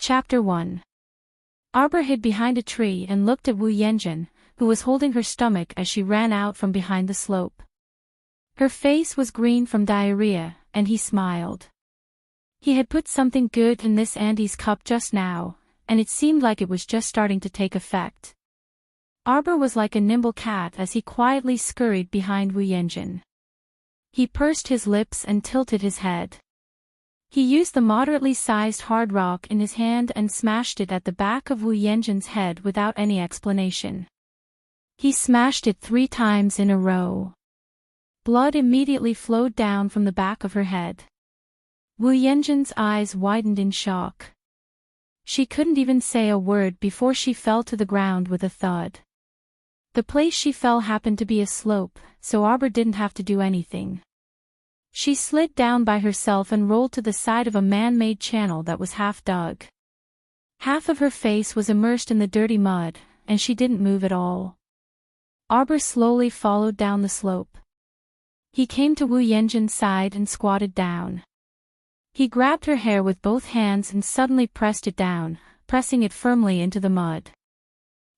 Chapter 1. Arbor hid behind a tree and looked at Wu Yanjun, who was holding her stomach as she ran out from behind the slope. Her face was green from diarrhea, and he smiled. He had put something good in this Andy's cup just now, and it seemed like it was just starting to take effect. Arbor was like a nimble cat as he quietly scurried behind Wu Yanjun. He pursed his lips and tilted his head. He used the moderately sized hard rock in his hand and smashed it at the back of Wu Yanjun's head without any explanation. He smashed it 3 times in a row. Blood immediately flowed down from the back of her head. Wu Yanjun's eyes widened in shock. She couldn't even say a word before she fell to the ground with a thud. The place she fell happened to be a slope, so Arbor didn't have to do anything. She slid down by herself and rolled to the side of a man-made channel that was half dug. Half of her face was immersed in the dirty mud, and she didn't move at all. Arbor slowly followed down the slope. He came to Wu Yanjun's side and squatted down. He grabbed her hair with both hands and suddenly pressed it down, pressing it firmly into the mud.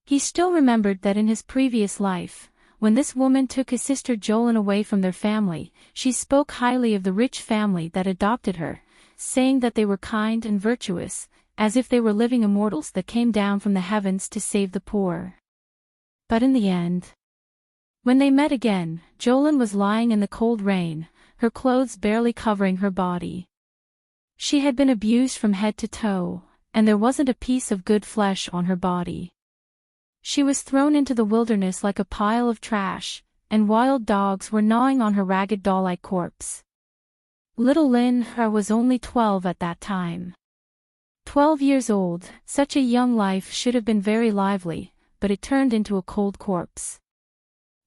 He still remembered that in his previous life, when this woman took his sister Jolin away from their family, she spoke highly of the rich family that adopted her, saying that they were kind and virtuous, as if they were living immortals that came down from the heavens to save the poor. But in the end, when they met again, Jolin was lying in the cold rain, her clothes barely covering her body. She had been abused from head to toe, and there wasn't a piece of good flesh on her body. She was thrown into the wilderness like a pile of trash, and wild dogs were gnawing on her ragged doll-like corpse. Little Lin was only 12 at that time. 12 years old, such a young life should have been very lively, but it turned into a cold corpse.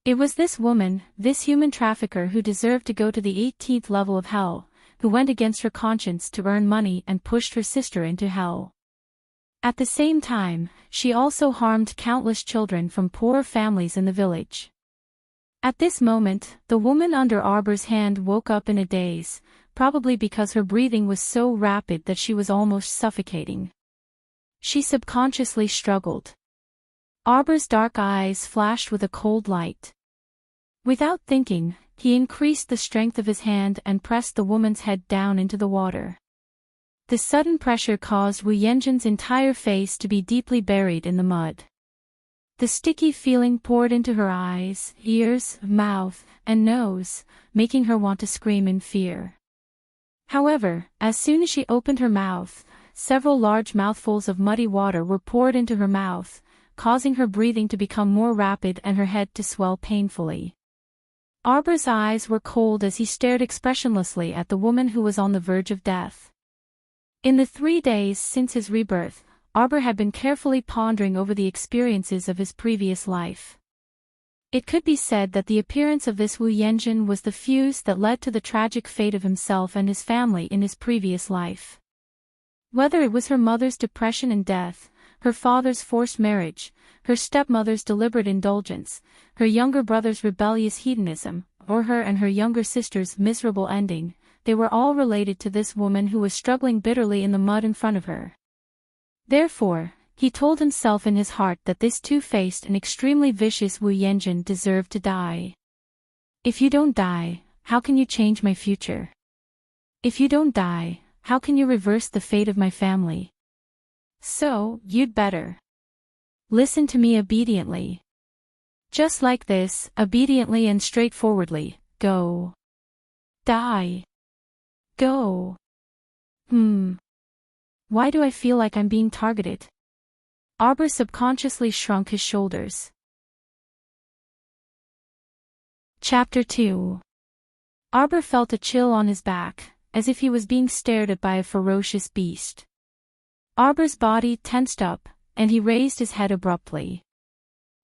It was this woman, this human trafficker who deserved to go to the 18th level of hell, who went against her conscience to earn money and pushed her sister into hell. At the same time, she also harmed countless children from poor families in the village. At this moment, the woman under Arbor's hand woke up in a daze, probably because her breathing was so rapid that she was almost suffocating. She subconsciously struggled. Arbor's dark eyes flashed with a cold light. Without thinking, he increased the strength of his hand and pressed the woman's head down into the water. The sudden pressure caused Wu Yanjun's entire face to be deeply buried in the mud. The sticky feeling poured into her eyes, ears, mouth, and nose, making her want to scream in fear. However, as soon as she opened her mouth, several large mouthfuls of muddy water were poured into her mouth, causing her breathing to become more rapid and her head to swell painfully. Arbor's eyes were cold as he stared expressionlessly at the woman who was on the verge of death. In the 3 days since his rebirth, Arbor had been carefully pondering over the experiences of his previous life. It could be said that the appearance of this Wu Yanjun was the fuse that led to the tragic fate of himself and his family in his previous life. Whether it was her mother's depression and death, her father's forced marriage, her stepmother's deliberate indulgence, her younger brother's rebellious hedonism, or her and her younger sister's miserable ending, they were all related to this woman who was struggling bitterly in the mud in front of her. Therefore, he told himself in his heart that this two-faced and extremely vicious Wu Yanjun deserved to die. If you don't die, how can you change my future? If you don't die, how can you reverse the fate of my family? So, you'd better listen to me obediently. Just like this, obediently and straightforwardly, go. Die. Go. Why do I feel like I'm being targeted? Arbor subconsciously shrunk his shoulders. Chapter 2. Arbor felt a chill on his back, as if he was being stared at by a ferocious beast. Arbor's body tensed up, and he raised his head abruptly.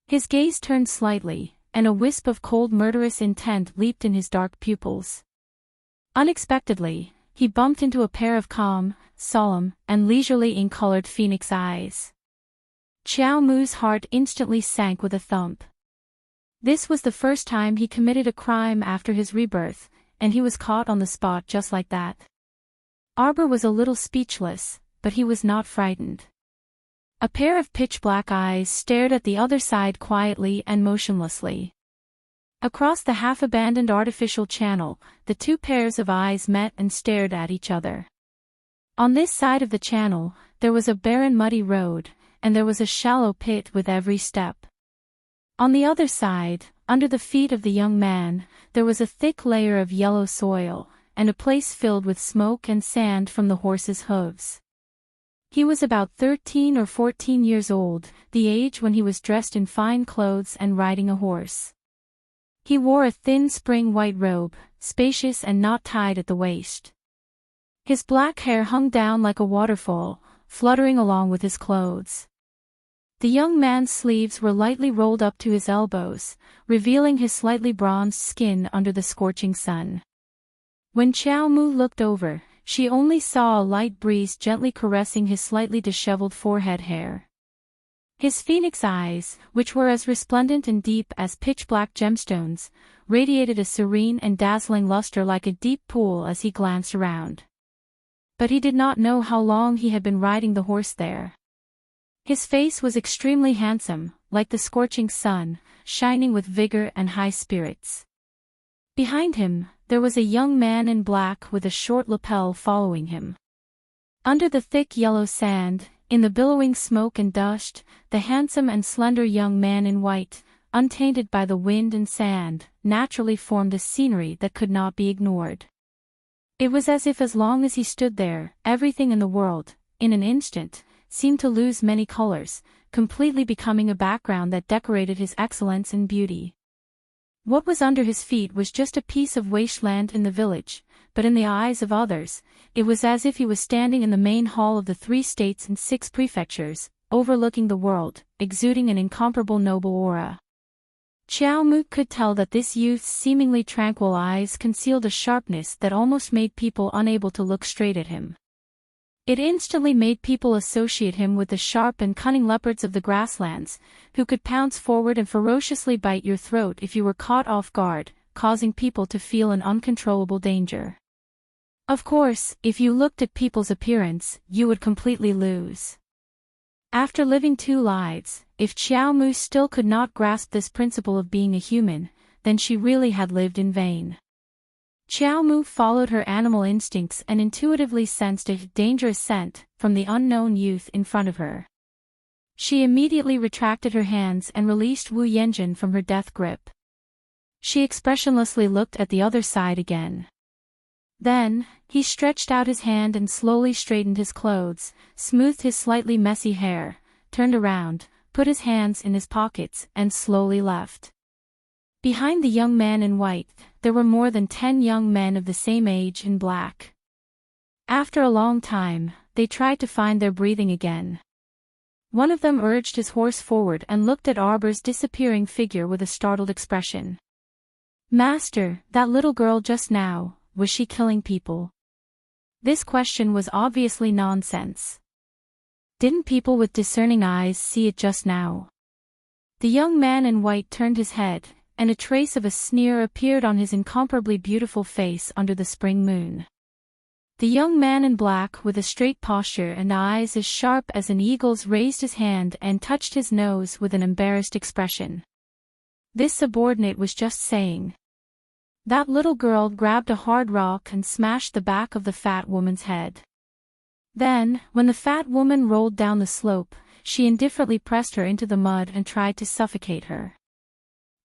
His gaze turned slightly, and a wisp of cold murderous intent leaped in his dark pupils. Unexpectedly, he bumped into a pair of calm, solemn, and leisurely ink-colored phoenix eyes. Xiao Mu's heart instantly sank with a thump. This was the first time he committed a crime after his rebirth, and he was caught on the spot just like that. Arbor was a little speechless, but he was not frightened. A pair of pitch-black eyes stared at the other side quietly and motionlessly. Across the half-abandoned artificial channel, the two pairs of eyes met and stared at each other. On this side of the channel, there was a barren muddy road, and there was a shallow pit with every step. On the other side, under the feet of the young man, there was a thick layer of yellow soil, and a place filled with smoke and sand from the horse's hooves. He was about 13 or 14 years old, the age when he was dressed in fine clothes and riding a horse. He wore a thin spring white robe, spacious and not tied at the waist. His black hair hung down like a waterfall, fluttering along with his clothes. The young man's sleeves were lightly rolled up to his elbows, revealing his slightly bronzed skin under the scorching sun. When Xiao Mu looked over, she only saw a light breeze gently caressing his slightly disheveled forehead hair. His phoenix eyes, which were as resplendent and deep as pitch-black gemstones, radiated a serene and dazzling luster like a deep pool as he glanced around. But he did not know how long he had been riding the horse there. His face was extremely handsome, like the scorching sun, shining with vigor and high spirits. Behind him, there was a young man in black with a short lapel following him. Under the thick yellow sand, in the billowing smoke and dust, the handsome and slender young man in white, untainted by the wind and sand, naturally formed a scenery that could not be ignored. It was as if as long as he stood there, everything in the world, in an instant, seemed to lose many colors, completely becoming a background that decorated his excellence and beauty. What was under his feet was just a piece of wasteland in the village, but in the eyes of others, it was as if he was standing in the main hall of the 3 states and 6 prefectures, overlooking the world, exuding an incomparable noble aura. Xiao Mu could tell that this youth's seemingly tranquil eyes concealed a sharpness that almost made people unable to look straight at him. It instantly made people associate him with the sharp and cunning leopards of the grasslands, who could pounce forward and ferociously bite your throat if you were caught off guard, causing people to feel an uncontrollable danger. Of course, if you looked at people's appearance, you would completely lose. After living 2 lives, if Xiao Mu still could not grasp this principle of being a human, then she really had lived in vain. Xiao Mu followed her animal instincts and intuitively sensed a dangerous scent from the unknown youth in front of her. She immediately retracted her hands and released Wu Yanjun from her death grip. She expressionlessly looked at the other side again. Then, he stretched out his hand and slowly straightened his clothes, smoothed his slightly messy hair, turned around, put his hands in his pockets, and slowly left. Behind the young man in white, there were more than 10 young men of the same age in black. After a long time, they tried to find their breathing again. One of them urged his horse forward and looked at Arbor's disappearing figure with a startled expression. "Master, that little girl just now, was she killing people?" This question was obviously nonsense. Didn't people with discerning eyes see it just now? The young man in white turned his head, and a trace of a sneer appeared on his incomparably beautiful face under the spring moon. The young man in black with a straight posture and eyes as sharp as an eagle's raised his hand and touched his nose with an embarrassed expression. This subordinate was just saying. That little girl grabbed a hard rock and smashed the back of the fat woman's head. Then, when the fat woman rolled down the slope, she indifferently pressed her into the mud and tried to suffocate her.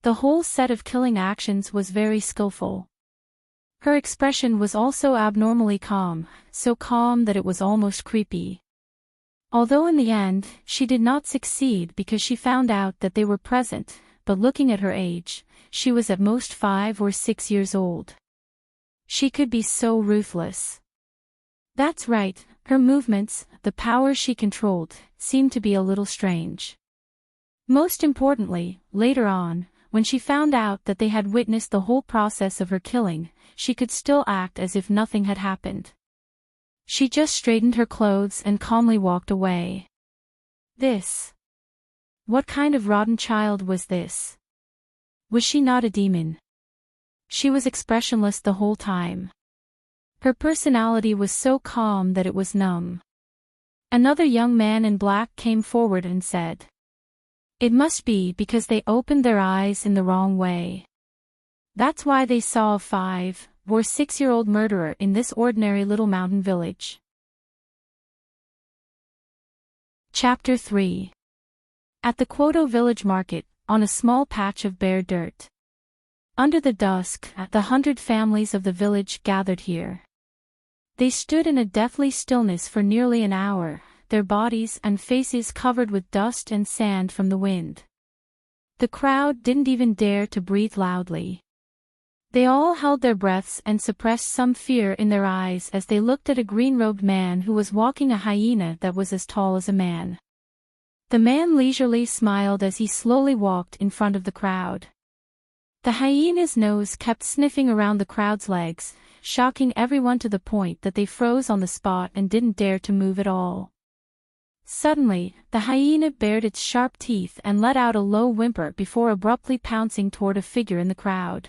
The whole set of killing actions was very skillful. Her expression was also abnormally calm, so calm that it was almost creepy. Although in the end, she did not succeed because she found out that they were present, but looking at her age, she was at most 5 or 6 years old. She could be so ruthless. That's right, her movements, the power she controlled, seemed to be a little strange. Most importantly, later on, when she found out that they had witnessed the whole process of her killing, she could still act as if nothing had happened. She just straightened her clothes and calmly walked away. What kind of rotten child was this? Was she not a demon? She was expressionless the whole time. Her personality was so calm that it was numb. Another young man in black came forward and said, "It must be because they opened their eyes in the wrong way. That's why they saw a 5 or 6-year-old murderer in this ordinary little mountain village." Chapter 3. At the Kwoto village market, on a small patch of bare dirt. Under the dusk, the 100 families of the village gathered here. They stood in a deathly stillness for nearly an hour, their bodies and faces covered with dust and sand from the wind. The crowd didn't even dare to breathe loudly. They all held their breaths and suppressed some fear in their eyes as they looked at a green-robed man who was walking a hyena that was as tall as a man. The man leisurely smiled as he slowly walked in front of the crowd. The hyena's nose kept sniffing around the crowd's legs, shocking everyone to the point that they froze on the spot and didn't dare to move at all. Suddenly, the hyena bared its sharp teeth and let out a low whimper before abruptly pouncing toward a figure in the crowd.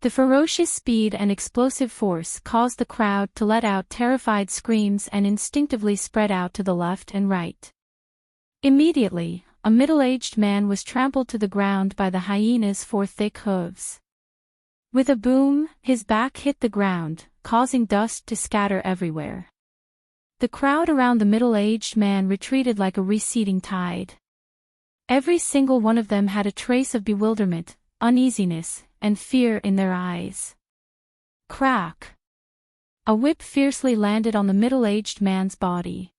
The ferocious speed and explosive force caused the crowd to let out terrified screams and instinctively spread out to the left and right. Immediately, a middle-aged man was trampled to the ground by the hyena's 4 thick hooves. With a boom, his back hit the ground, causing dust to scatter everywhere. The crowd around the middle-aged man retreated like a receding tide. Every single one of them had a trace of bewilderment, uneasiness, and fear in their eyes. Crack! A whip fiercely landed on the middle-aged man's body.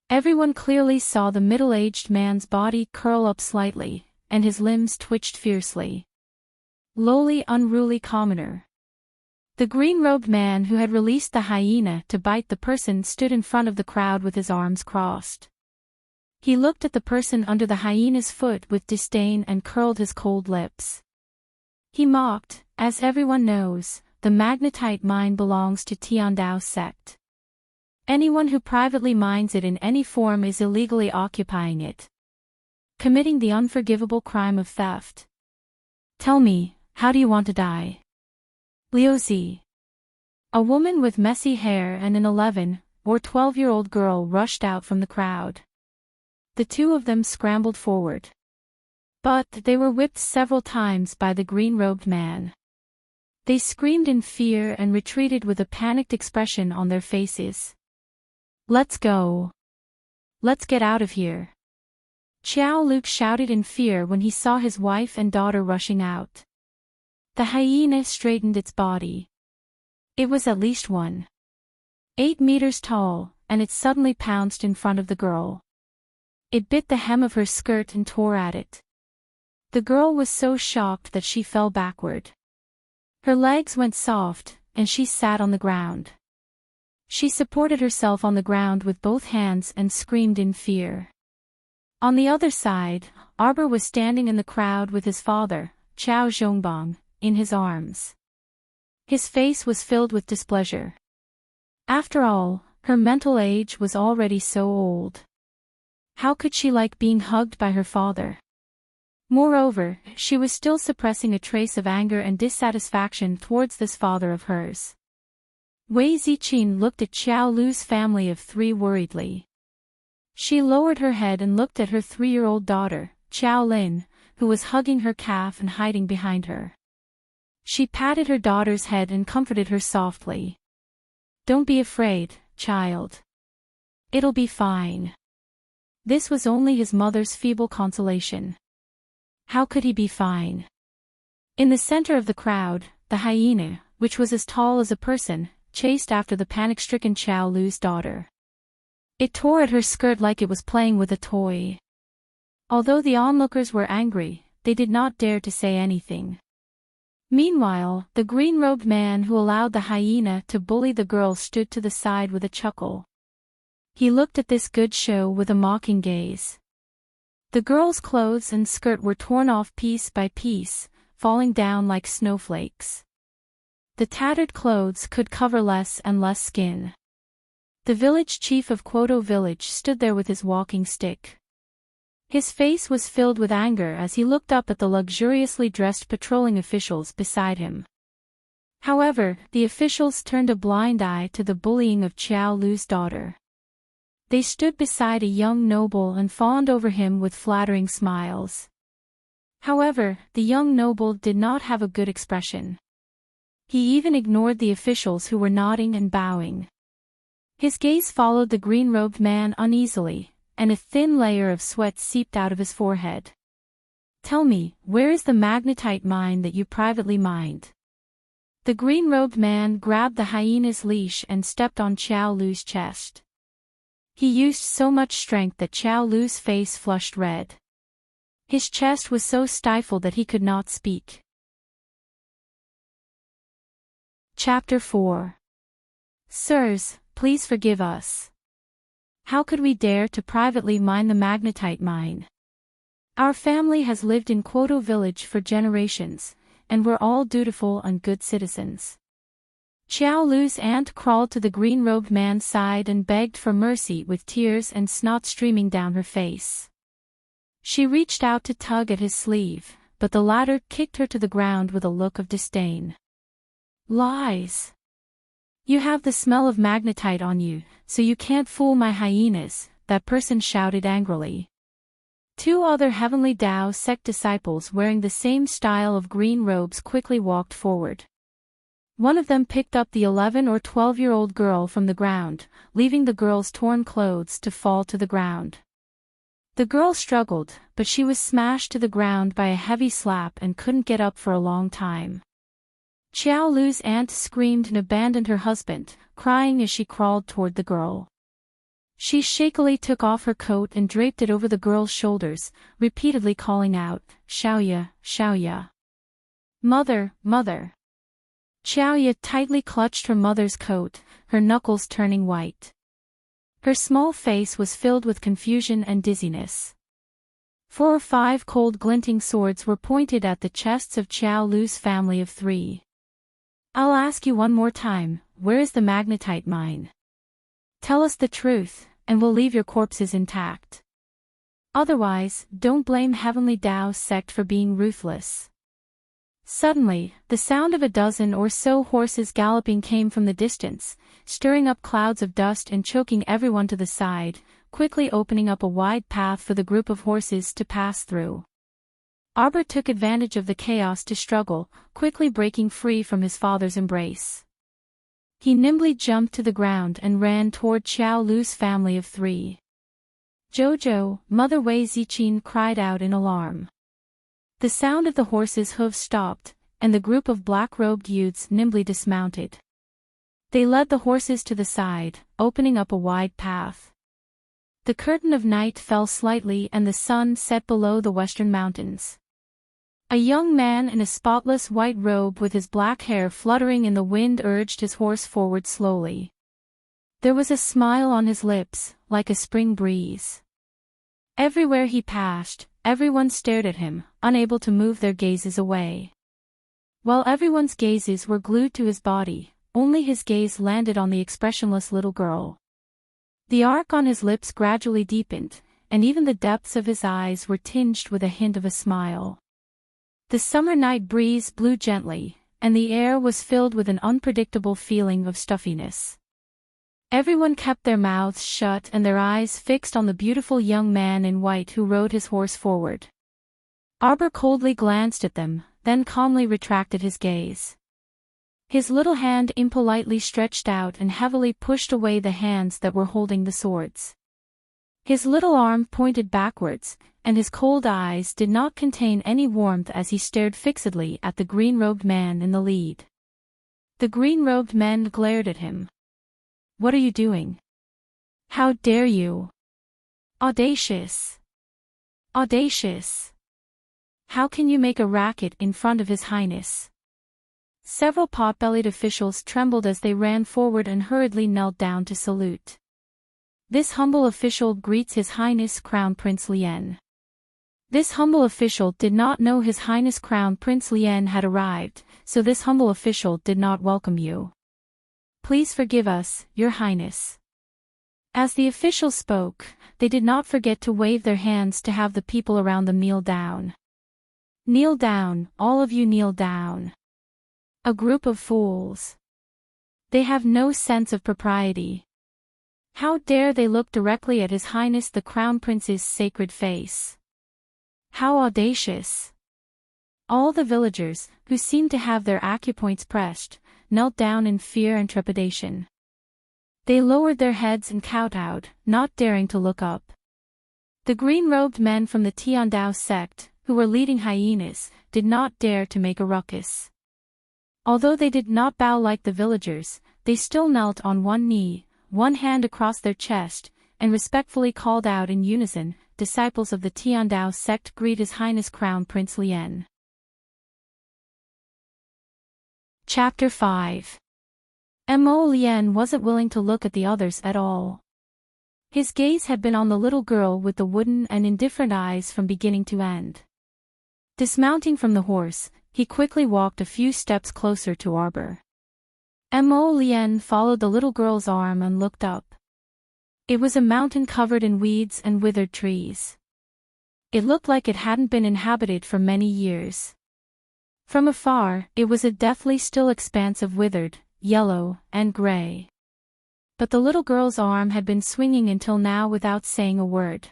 Everyone clearly saw the middle-aged man's body curl up slightly, and his limbs twitched fiercely. Lowly, unruly commoner. The green-robed man who had released the hyena to bite the person stood in front of the crowd with his arms crossed. He looked at the person under the hyena's foot with disdain and curled his cold lips. He mocked, "As everyone knows, the magnetite mine belongs to Tiandao sect. Anyone who privately mines it in any form is illegally occupying it, committing the unforgivable crime of theft. Tell me, how do you want to die?" Liu Zi. A woman with messy hair and an 11 or 12-year-old girl rushed out from the crowd. The two of them scrambled forward. But they were whipped several times by the green-robed man. They screamed in fear and retreated with a panicked expression on their faces. "Let's go. Let's get out of here." Xiao Luke shouted in fear when he saw his wife and daughter rushing out. The hyena straightened its body. It was at least 1.8 meters tall, and it suddenly pounced in front of the girl. It bit the hem of her skirt and tore at it. The girl was so shocked that she fell backward. Her legs went soft, and she sat on the ground. She supported herself on the ground with both hands and screamed in fear. On the other side, Arbor was standing in the crowd with his father, Chao Zhongbang, in his arms. His face was filled with displeasure. After all, her mental age was already so old. How could she like being hugged by her father? Moreover, she was still suppressing a trace of anger and dissatisfaction towards this father of hers. Wei Ziqin looked at Xiao Lu's family of 3 worriedly. She lowered her head and looked at her 3-year-old daughter, Xiao Lin, who was hugging her calf and hiding behind her. She patted her daughter's head and comforted her softly. "Don't be afraid, child. It'll be fine." This was only his mother's feeble consolation. How could he be fine? In the center of the crowd, the hyena, which was as tall as a person, chased after the panic-stricken Xiao Lu's daughter. It tore at her skirt like it was playing with a toy. Although the onlookers were angry, they did not dare to say anything. Meanwhile, the green-robed man who allowed the hyena to bully the girl stood to the side with a chuckle. He looked at this good show with a mocking gaze. The girl's clothes and skirt were torn off piece by piece, falling down like snowflakes. The tattered clothes could cover less and less skin. The village chief of Kwoto village stood there with his walking stick. His face was filled with anger as he looked up at the luxuriously dressed patrolling officials beside him. However, the officials turned a blind eye to the bullying of Xiao Lu's daughter. They stood beside a young noble and fawned over him with flattering smiles. However, the young noble did not have a good expression. He even ignored the officials who were nodding and bowing. His gaze followed the green-robed man uneasily, and a thin layer of sweat seeped out of his forehead. "Tell me, where is the magnetite mine that you privately mined?" The green-robed man grabbed the hyena's leash and stepped on Qiao Lu's chest. He used so much strength that Qiao Lu's face flushed red. His chest was so stifled that he could not speak. Chapter 4. Sirs, please forgive us. How could we dare to privately mine the magnetite mine? Our family has lived in Kwoto village for generations, and we're all dutiful and good citizens. Qiao Lu's aunt crawled to the green-robed man's side and begged for mercy with tears and snot streaming down her face. She reached out to tug at his sleeve, but the latter kicked her to the ground with a look of disdain. "Lies! You have the smell of magnetite on you, so you can't fool my hyenas," that person shouted angrily. Two other Heavenly Tao sect disciples wearing the same style of green robes quickly walked forward. One of them picked up the 11 or 12-year-old girl from the ground, leaving the girl's torn clothes to fall to the ground. The girl struggled, but she was smashed to the ground by a heavy slap and couldn't get up for a long time. Qiao Lu's aunt screamed and abandoned her husband, crying as she crawled toward the girl. She shakily took off her coat and draped it over the girl's shoulders, repeatedly calling out, "Xiaoya, Xiaoya. Mother, mother." Xiaoya tightly clutched her mother's coat, her knuckles turning white. Her small face was filled with confusion and dizziness. 4 or 5 cold glinting swords were pointed at the chests of Qiao Lu's family of 3. "I'll ask you one more time, where is the magnetite mine? Tell us the truth, and we'll leave your corpses intact. Otherwise, don't blame Heavenly Tao's sect for being ruthless." Suddenly, the sound of a dozen or so horses galloping came from the distance, stirring up clouds of dust and choking everyone to the side, quickly opening up a wide path for the group of horses to pass through. Arbor took advantage of the chaos to struggle, quickly breaking free from his father's embrace. He nimbly jumped to the ground and ran toward Qiao Lu's family of 3. "Jojo," Mother Wei Ziqin cried out in alarm. The sound of the horses' hooves stopped, and the group of black-robed youths nimbly dismounted. They led the horses to the side, opening up a wide path. The curtain of night fell slightly and the sun set below the western mountains. A young man in a spotless white robe with his black hair fluttering in the wind urged his horse forward slowly. There was a smile on his lips, like a spring breeze. Everywhere he passed, everyone stared at him, unable to move their gazes away. While everyone's gazes were glued to his body, only his gaze landed on the expressionless little girl. The arc on his lips gradually deepened, and even the depths of his eyes were tinged with a hint of a smile. The summer night breeze blew gently, and the air was filled with an unpredictable feeling of stuffiness. Everyone kept their mouths shut and their eyes fixed on the beautiful young man in white who rode his horse forward. Arbor coldly glanced at them, then calmly retracted his gaze. His little hand impolitely stretched out and heavily pushed away the hands that were holding the swords. His little arm pointed backwards, and his cold eyes did not contain any warmth as he stared fixedly at the green-robed man in the lead. The green-robed men glared at him. "What are you doing? How dare you? Audacious! Audacious! How can you make a racket in front of His Highness?" Several pot-bellied officials trembled as they ran forward and hurriedly knelt down to salute. "This humble official greets His Highness Crown Prince Lien." This humble official did not know His Highness Crown Prince Lien had arrived, so this humble official did not welcome you. "Please forgive us, Your Highness." As the officials spoke, they did not forget to wave their hands to have the people around them kneel down. "Kneel down, all of you kneel down. A group of fools. They have no sense of propriety. How dare they look directly at His Highness the Crown Prince's sacred face? How audacious! All the villagers, who seemed to have their acupoints pressed, knelt down in fear and trepidation. They lowered their heads and kowtowed, not daring to look up. The green-robed men from the Tiandao sect, who were leading hyenas, did not dare to make a ruckus. Although they did not bow like the villagers, they still knelt on one knee, one hand across their chest, and respectfully called out in unison, "Disciples of the Tiandao sect, greet His Highness Crown Prince Lien." Chapter 5. Mo Lien wasn't willing to look at the others at all. His gaze had been on the little girl with the wooden and indifferent eyes from beginning to end. Dismounting from the horse, he quickly walked a few steps closer to Arbor. Mo Lien followed the little girl's arm and looked up. It was a mountain covered in weeds and withered trees. It looked like it hadn't been inhabited for many years. From afar, it was a deathly still expanse of withered, yellow, and gray. But the little girl's arm had been swinging until now without saying a word.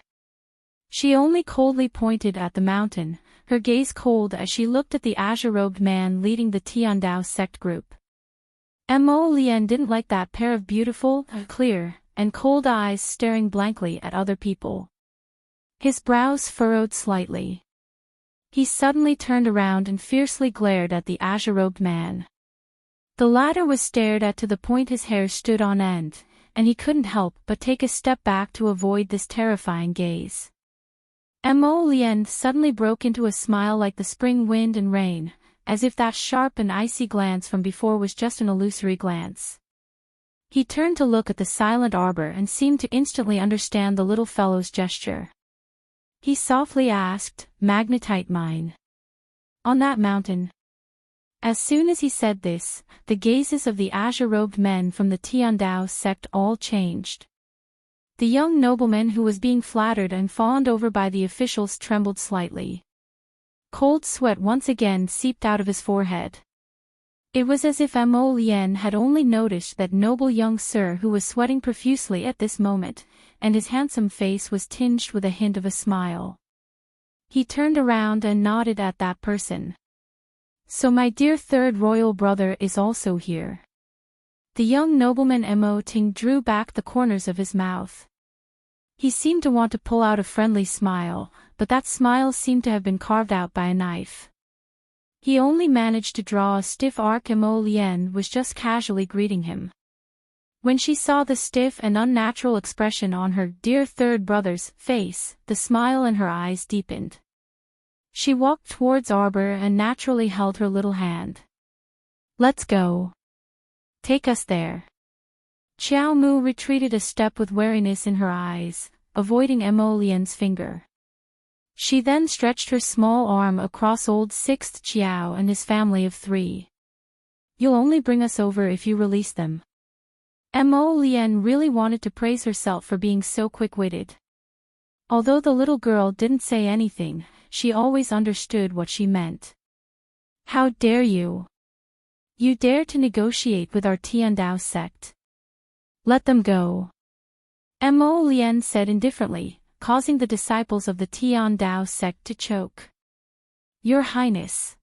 She only coldly pointed at the mountain, her gaze cold as she looked at the azure-robed man leading the Tiandao sect group. Mo Lien didn't like that pair of beautiful, clear, and cold eyes staring blankly at other people. His brows furrowed slightly. He suddenly turned around and fiercely glared at the azure-robed man. The latter was stared at to the point his hair stood on end, and he couldn't help but take a step back to avoid this terrifying gaze. Mo Lien suddenly broke into a smile like the spring wind and rain, as if that sharp and icy glance from before was just an illusory glance. He turned to look at the silent Arbor and seemed to instantly understand the little fellow's gesture. He softly asked, "Magnetite mine?" "On that mountain." As soon as he said this, the gazes of the azure-robed men from the Tiandao sect all changed. The young nobleman who was being flattered and fawned over by the officials trembled slightly. Cold sweat once again seeped out of his forehead. It was as if Mo Lien had only noticed that noble young sir who was sweating profusely at this moment, and his handsome face was tinged with a hint of a smile. He turned around and nodded at that person. "So my dear third royal brother is also here." The young nobleman Mo Ting drew back the corners of his mouth. He seemed to want to pull out a friendly smile, but that smile seemed to have been carved out by a knife. He only managed to draw a stiff arc. Mo Lien was just casually greeting him. When she saw the stiff and unnatural expression on her dear third brother's face, the smile in her eyes deepened. She walked towards Arbor and naturally held her little hand. "Let's go. Take us there." Xiao Mu retreated a step with wariness in her eyes, avoiding Mo Lien's finger. She then stretched her small arm across old Sixth Xiao and his family of 3. "You'll only bring us over if you release them." Mo Lien really wanted to praise herself for being so quick-witted. Although the little girl didn't say anything, she always understood what she meant. "How dare you? You dare to negotiate with our Tiandao sect? Let them go," Mo Lien said indifferently, causing the disciples of the Tiandao sect to choke. "Your Highness."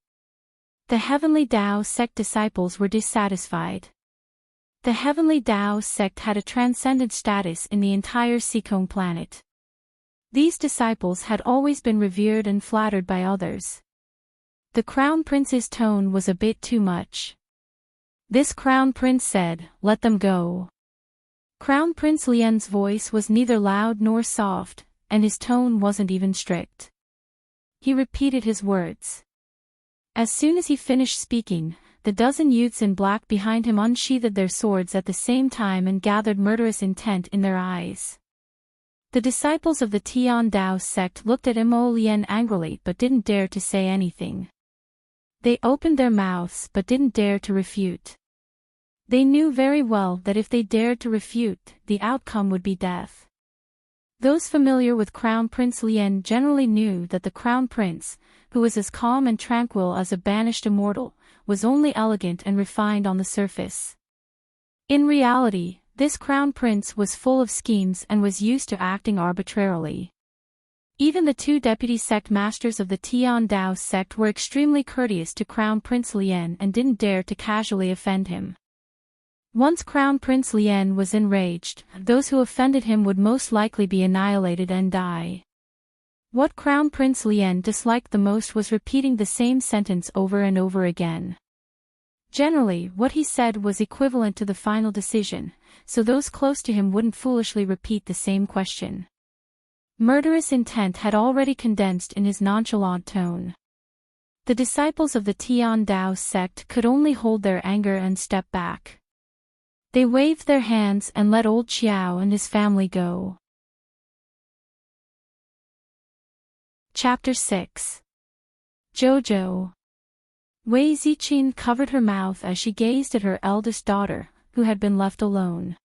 The Heavenly Dao sect disciples were dissatisfied. The Heavenly Dao sect had a transcendent status in the entire Seacombe planet. These disciples had always been revered and flattered by others. The Crown Prince's tone was a bit too much. This Crown Prince said, "Let them go." Crown Prince Lien's voice was neither loud nor soft, and his tone wasn't even strict. He repeated his words. As soon as he finished speaking, the dozen youths in black behind him unsheathed their swords at the same time and gathered murderous intent in their eyes. The disciples of the Tiandao sect looked at Mo Lien angrily but didn't dare to say anything. They opened their mouths but didn't dare to refute. They knew very well that if they dared to refute, the outcome would be death. Those familiar with Crown Prince Lien generally knew that the Crown Prince, who was as calm and tranquil as a banished immortal, was only elegant and refined on the surface. In reality, this crown prince was full of schemes and was used to acting arbitrarily. Even the two deputy sect masters of the Tian Dao sect were extremely courteous to Crown Prince Lien and didn't dare to casually offend him. Once Crown Prince Lien was enraged, those who offended him would most likely be annihilated and die. What Crown Prince Lien disliked the most was repeating the same sentence over and over again. Generally, what he said was equivalent to the final decision, so those close to him wouldn't foolishly repeat the same question. Murderous intent had already condensed in his nonchalant tone. The disciples of the Tian Dao sect could only hold their anger and step back. They waved their hands and let old Xiao and his family go. Chapter 6. Jojo. Wei Ziqin covered her mouth as she gazed at her eldest daughter, who had been left alone.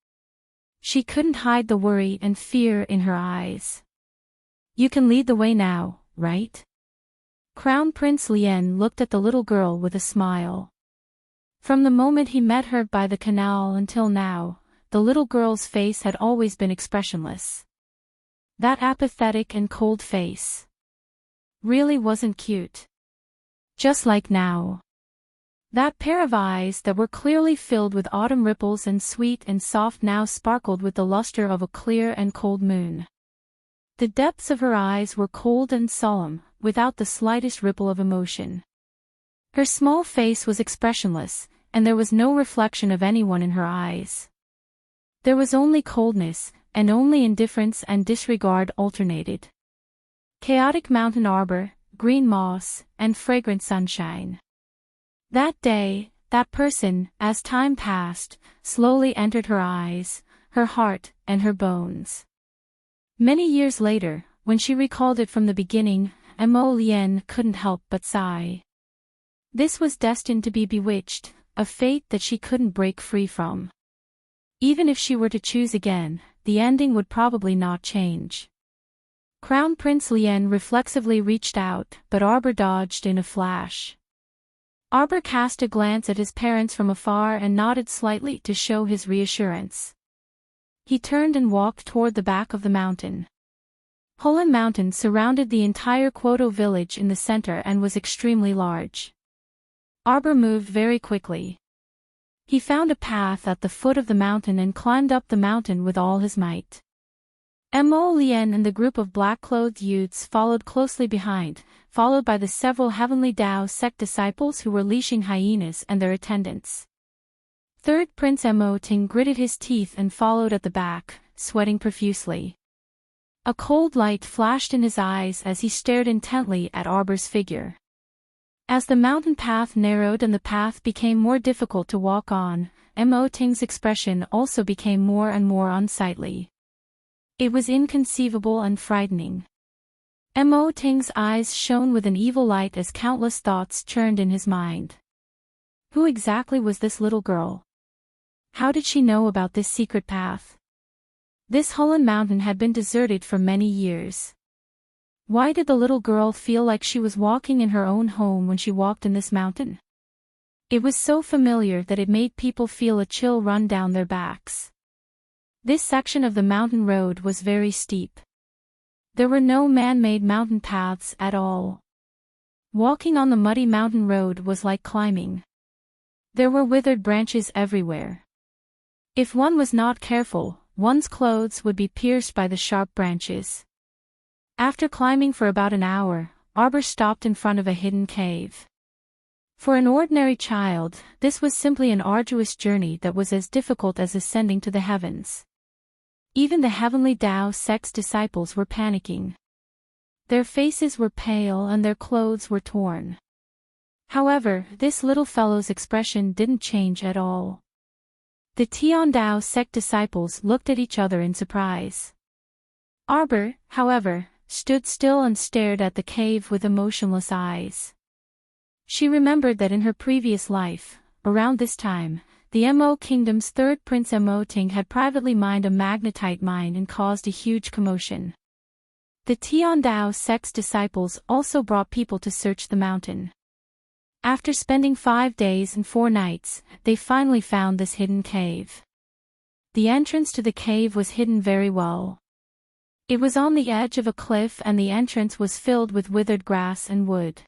She couldn't hide the worry and fear in her eyes. You can lead the way now, right? Crown Prince Lien looked at the little girl with a smile. From the moment he met her by the canal until now, the little girl's face had always been expressionless. That apathetic and cold face really wasn't cute. Just like now. That pair of eyes that were clearly filled with autumn ripples and sweet and soft now sparkled with the luster of a clear and cold moon. The depths of her eyes were cold and solemn, without the slightest ripple of emotion. Her small face was expressionless, and there was no reflection of anyone in her eyes. There was only coldness, and only indifference and disregard alternated. Chaotic mountain arbor, green moss, and fragrant sunshine. That day, that person, as time passed, slowly entered her eyes, her heart, and her bones. Many years later, when she recalled it from the beginning, Mo Lien couldn't help but sigh. This was destined to be bewitched, a fate that she couldn't break free from. Even if she were to choose again, the ending would probably not change. Crown Prince Lien reflexively reached out, but Arbor dodged in a flash. Arbor cast a glance at his parents from afar and nodded slightly to show his reassurance. He turned and walked toward the back of the mountain. Hulan Mountain surrounded the entire Quoto village in the center and was extremely large. Arbor moved very quickly. He found a path at the foot of the mountain and climbed up the mountain with all his might. Mo Lien and the group of black-clothed youths followed closely behind, followed by the several Heavenly Dao sect disciples who were leashing hyenas and their attendants. Third Prince Mo Ting gritted his teeth and followed at the back, sweating profusely. A cold light flashed in his eyes as he stared intently at Arbor's figure. As the mountain path narrowed and the path became more difficult to walk on, Mo Ting's expression also became more and more unsightly. It was inconceivable and frightening. Mo Ting's eyes shone with an evil light as countless thoughts churned in his mind. Who exactly was this little girl? How did she know about this secret path? This Hulan Mountain had been deserted for many years. Why did the little girl feel like she was walking in her own home when she walked in this mountain? It was so familiar that it made people feel a chill run down their backs. This section of the mountain road was very steep. There were no man-made mountain paths at all. Walking on the muddy mountain road was like climbing. There were withered branches everywhere. If one was not careful, one's clothes would be pierced by the sharp branches. After climbing for about an hour, Arbor stopped in front of a hidden cave. For an ordinary child, this was simply an arduous journey that was as difficult as ascending to the heavens. Even the Heavenly Dao sect's disciples were panicking. Their faces were pale and their clothes were torn. However, this little fellow's expression didn't change at all. The Tian Dao sect disciples looked at each other in surprise. Arbor, however, stood still and stared at the cave with emotionless eyes. She remembered that in her previous life, around this time, the Mo Kingdom's third Prince Mo Ting had privately mined a magnetite mine and caused a huge commotion. The Tian Dao sect's disciples also brought people to search the mountain. After spending 5 days and 4 nights, they finally found this hidden cave. The entrance to the cave was hidden very well. It was on the edge of a cliff and the entrance was filled with withered grass and wood.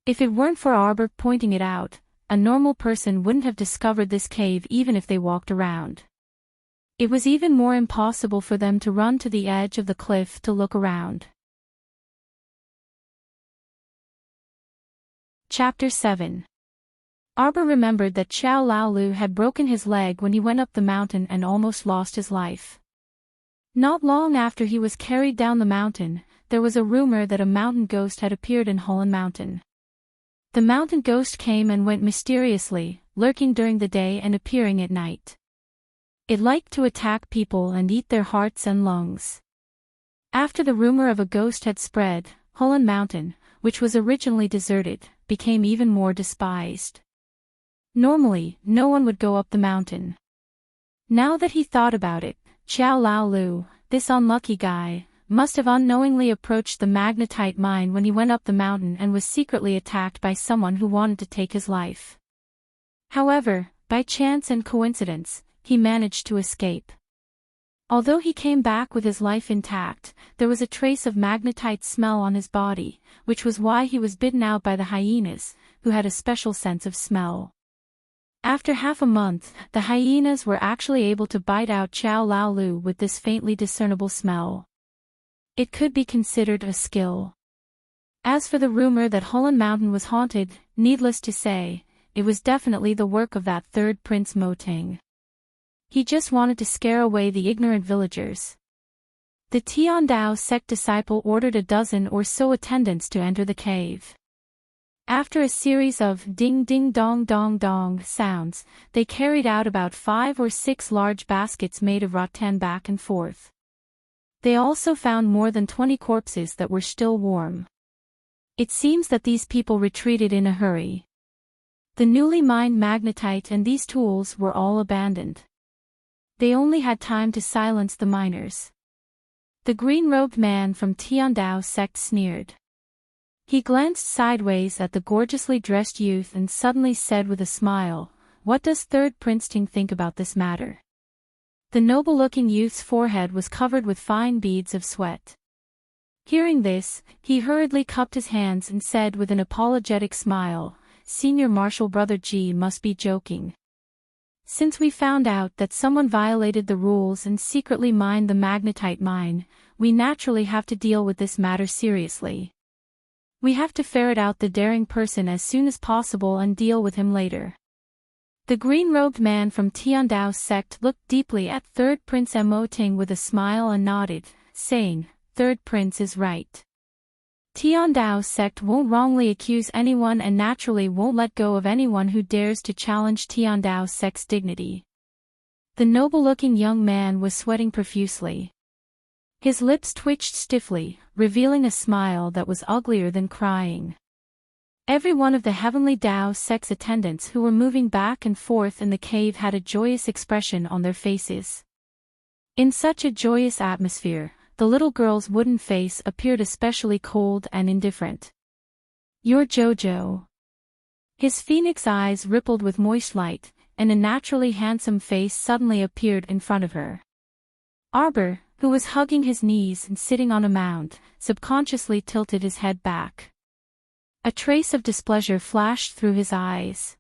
If it weren't for Arbor pointing it out, a normal person wouldn't have discovered this cave even if they walked around. It was even more impossible for them to run to the edge of the cliff to look around. Chapter 7. Arbor remembered that Xiao Laolu had broken his leg when he went up the mountain and almost lost his life. Not long after he was carried down the mountain, there was a rumor that a mountain ghost had appeared in Holland Mountain. The mountain ghost came and went mysteriously, lurking during the day and appearing at night. It liked to attack people and eat their hearts and lungs. After the rumor of a ghost had spread, Holland Mountain, which was originally deserted, became even more despised. Normally, no one would go up the mountain. Now that he thought about it, Xiao Laolu, this unlucky guy, must have unknowingly approached the magnetite mine when he went up the mountain and was secretly attacked by someone who wanted to take his life. However, by chance and coincidence, he managed to escape. Although he came back with his life intact, there was a trace of magnetite smell on his body, which was why he was bitten out by the hyenas, who had a special sense of smell. After half a month, the hyenas were actually able to bite out Xiao Laolu with this faintly discernible smell. It could be considered a skill. As for the rumor that Holland Mountain was haunted, needless to say, it was definitely the work of that third Prince Motang. He just wanted to scare away the ignorant villagers. The Tiandao sect disciple ordered a dozen or so attendants to enter the cave. After a series of ding-ding-dong-dong-dong sounds, they carried out about 5 or 6 large baskets made of rattan back and forth. They also found more than 20 corpses that were still warm. It seems that these people retreated in a hurry. The newly mined magnetite and these tools were all abandoned. They only had time to silence the miners. The green-robed man from Tiandao sect sneered. He glanced sideways at the gorgeously dressed youth and suddenly said with a smile, "What does Third Prince Ting think about this matter?" The noble-looking youth's forehead was covered with fine beads of sweat. Hearing this, he hurriedly cupped his hands and said with an apologetic smile, "Senior Marshal Brother G must be joking. Since we found out that someone violated the rules and secretly mined the magnetite mine, we naturally have to deal with this matter seriously. We have to ferret out the daring person as soon as possible and deal with him later." The green-robed man from Tiandao's sect looked deeply at Third Prince Motang with a smile and nodded, saying, "Third Prince is right. Tiandao's sect won't wrongly accuse anyone and naturally won't let go of anyone who dares to challenge Tiandao's sect's dignity." The noble-looking young man was sweating profusely. His lips twitched stiffly, revealing a smile that was uglier than crying. Every one of the Heavenly Dao sect's attendants who were moving back and forth in the cave had a joyous expression on their faces. In such a joyous atmosphere, the little girl's wooden face appeared especially cold and indifferent. "You're Jojo." His phoenix eyes rippled with moist light, and a naturally handsome face suddenly appeared in front of her. Arbor, who was hugging his knees and sitting on a mound, subconsciously tilted his head back. A trace of displeasure flashed through his eyes.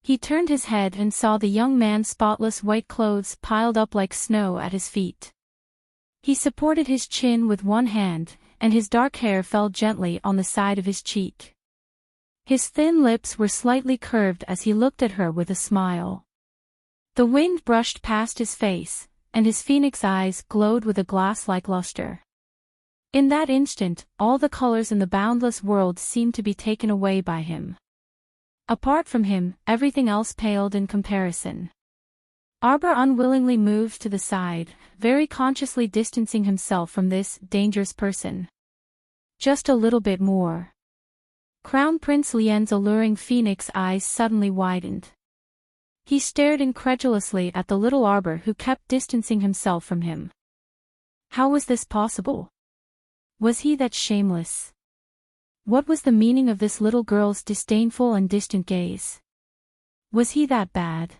He turned his head and saw the young man's spotless white clothes piled up like snow at his feet. He supported his chin with one hand, and his dark hair fell gently on the side of his cheek. His thin lips were slightly curved as he looked at her with a smile. The wind brushed past his face, and his phoenix eyes glowed with a glass-like luster. In that instant, all the colors in the boundless world seemed to be taken away by him. Apart from him, everything else paled in comparison. Arbor unwillingly moved to the side, very consciously distancing himself from this dangerous person. Just a little bit more. Crown Prince Lien's alluring phoenix eyes suddenly widened. He stared incredulously at the little Arbor who kept distancing himself from him. How was this possible? Was he that shameless? What was the meaning of this little girl's disdainful and distant gaze? Was he that bad?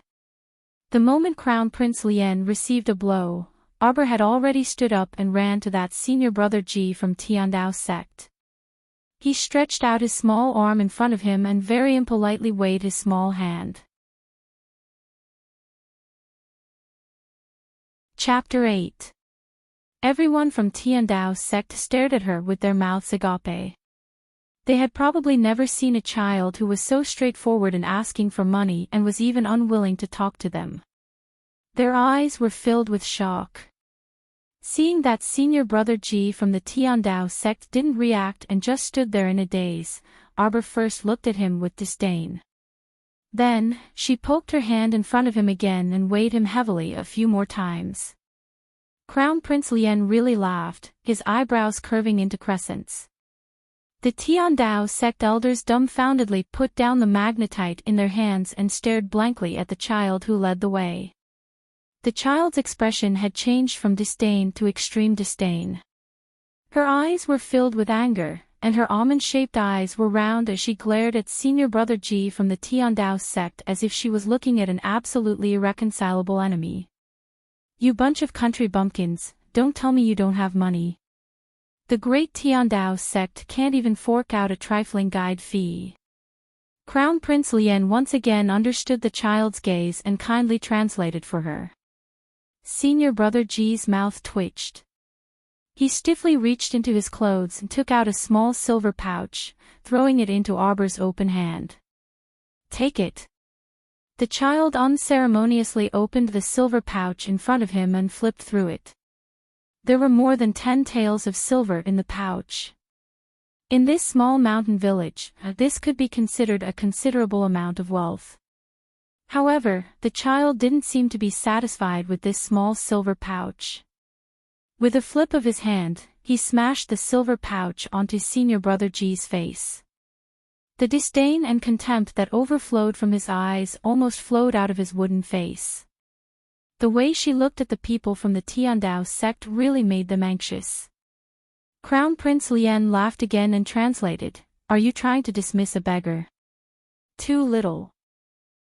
The moment Crown Prince Lien received a blow, Arbor had already stood up and ran to that senior brother Ji from Tiandao sect. He stretched out his small arm in front of him and very impolitely waved his small hand. Chapter 8. Everyone from Tiandao sect stared at her with their mouths agape. They had probably never seen a child who was so straightforward in asking for money and was even unwilling to talk to them. Their eyes were filled with shock. Seeing that senior brother Ji from the Tiandao sect didn't react and just stood there in a daze, Arbor first looked at him with disdain. Then, she poked her hand in front of him again and weighed him heavily a few more times. Crown Prince Lien really laughed, his eyebrows curving into crescents. The Tiandao sect elders dumbfoundedly put down the magnetite in their hands and stared blankly at the child who led the way. The child's expression had changed from disdain to extreme disdain. Her eyes were filled with anger, and her almond-shaped eyes were round as she glared at senior brother Ji from the Tiandao sect as if she was looking at an absolutely irreconcilable enemy. "You bunch of country bumpkins, don't tell me you don't have money. The great Tiandao sect can't even fork out a trifling guide fee." Crown Prince Lien once again understood the child's gaze and kindly translated for her. Senior brother Ji's mouth twitched. He stiffly reached into his clothes and took out a small silver pouch, throwing it into Arbor's open hand. "Take it." The child unceremoniously opened the silver pouch in front of him and flipped through it. There were more than 10 taels of silver in the pouch. In this small mountain village, this could be considered a considerable amount of wealth. However, the child didn't seem to be satisfied with this small silver pouch. With a flip of his hand, he smashed the silver pouch onto senior brother Ji's face. The disdain and contempt that overflowed from his eyes almost flowed out of his wooden face. The way she looked at the people from the Tiandao sect really made them anxious. Crown Prince Lien laughed again and translated, "Are you trying to dismiss a beggar? Too little."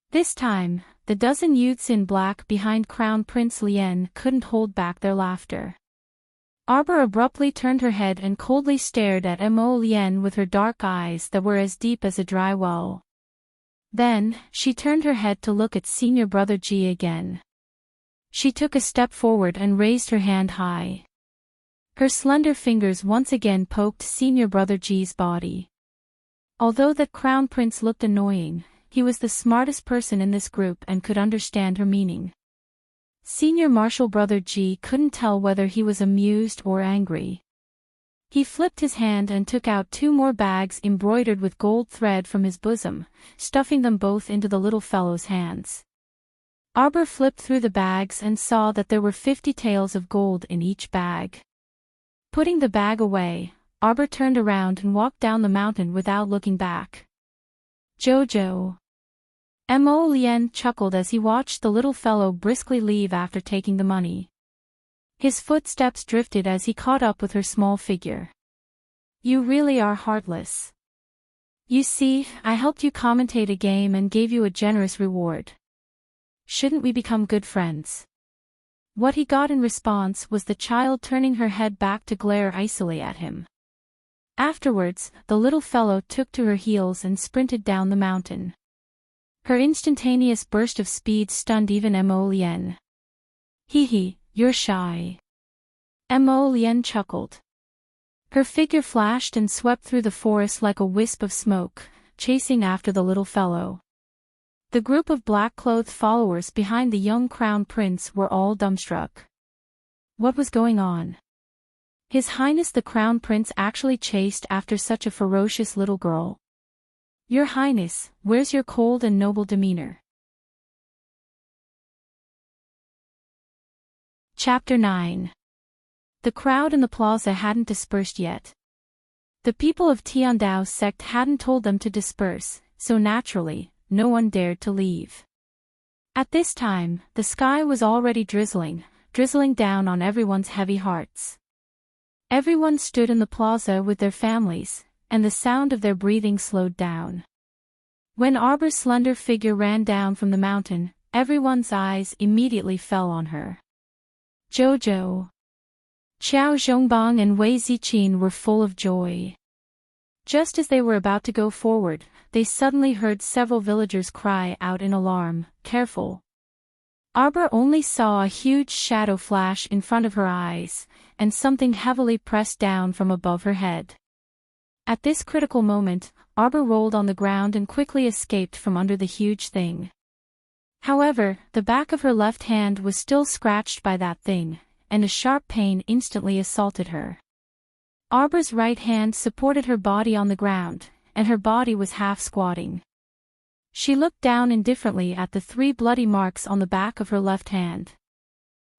This time, the dozen youths in black behind Crown Prince Lien couldn't hold back their laughter. Arbor abruptly turned her head and coldly stared at Mo Lien with her dark eyes that were as deep as a dry well. Then, she turned her head to look at senior brother Ji again. She took a step forward and raised her hand high. Her slender fingers once again poked senior brother Ji's body. Although that Crown Prince looked annoying, he was the smartest person in this group and could understand her meaning. Senior Marshal Brother Ji couldn't tell whether he was amused or angry. He flipped his hand and took out 2 more bags embroidered with gold thread from his bosom, stuffing them both into the little fellow's hands. Arbor flipped through the bags and saw that there were 50 taels of gold in each bag. Putting the bag away, Arbor turned around and walked down the mountain without looking back. "Jojo." Mo Lien chuckled as he watched the little fellow briskly leave after taking the money. His footsteps drifted as he caught up with her small figure. "You really are heartless. You see, I helped you commentate a game and gave you a generous reward. Shouldn't we become good friends?" What he got in response was the child turning her head back to glare icily at him. Afterwards, the little fellow took to her heels and sprinted down the mountain. Her instantaneous burst of speed stunned even Mo Lien. "Hee, you're shy." Mo Lien chuckled. Her figure flashed and swept through the forest like a wisp of smoke, chasing after the little fellow. The group of black-clothed followers behind the young crown prince were all dumbstruck. What was going on? His Highness the Crown Prince actually chased after such a ferocious little girl. "Your Highness, where's your cold and noble demeanor?" Chapter 9. The crowd in the plaza hadn't dispersed yet. The people of Tiandao sect hadn't told them to disperse, so naturally, no one dared to leave. At this time, the sky was already drizzling down on everyone's heavy hearts. Everyone stood in the plaza with their families, and the sound of their breathing slowed down. When Arbor's slender figure ran down from the mountain, everyone's eyes immediately fell on her. Jojo, Xiao Zhongbang and Wei Ziqin were full of joy. Just as they were about to go forward, they suddenly heard several villagers cry out in alarm, "Careful!" Arbor only saw a huge shadow flash in front of her eyes, and something heavily pressed down from above her head. At this critical moment, Arbor rolled on the ground and quickly escaped from under the huge thing. However, the back of her left hand was still scratched by that thing, and a sharp pain instantly assaulted her. Arbor's right hand supported her body on the ground, and her body was half squatting. She looked down indifferently at the 3 bloody marks on the back of her left hand.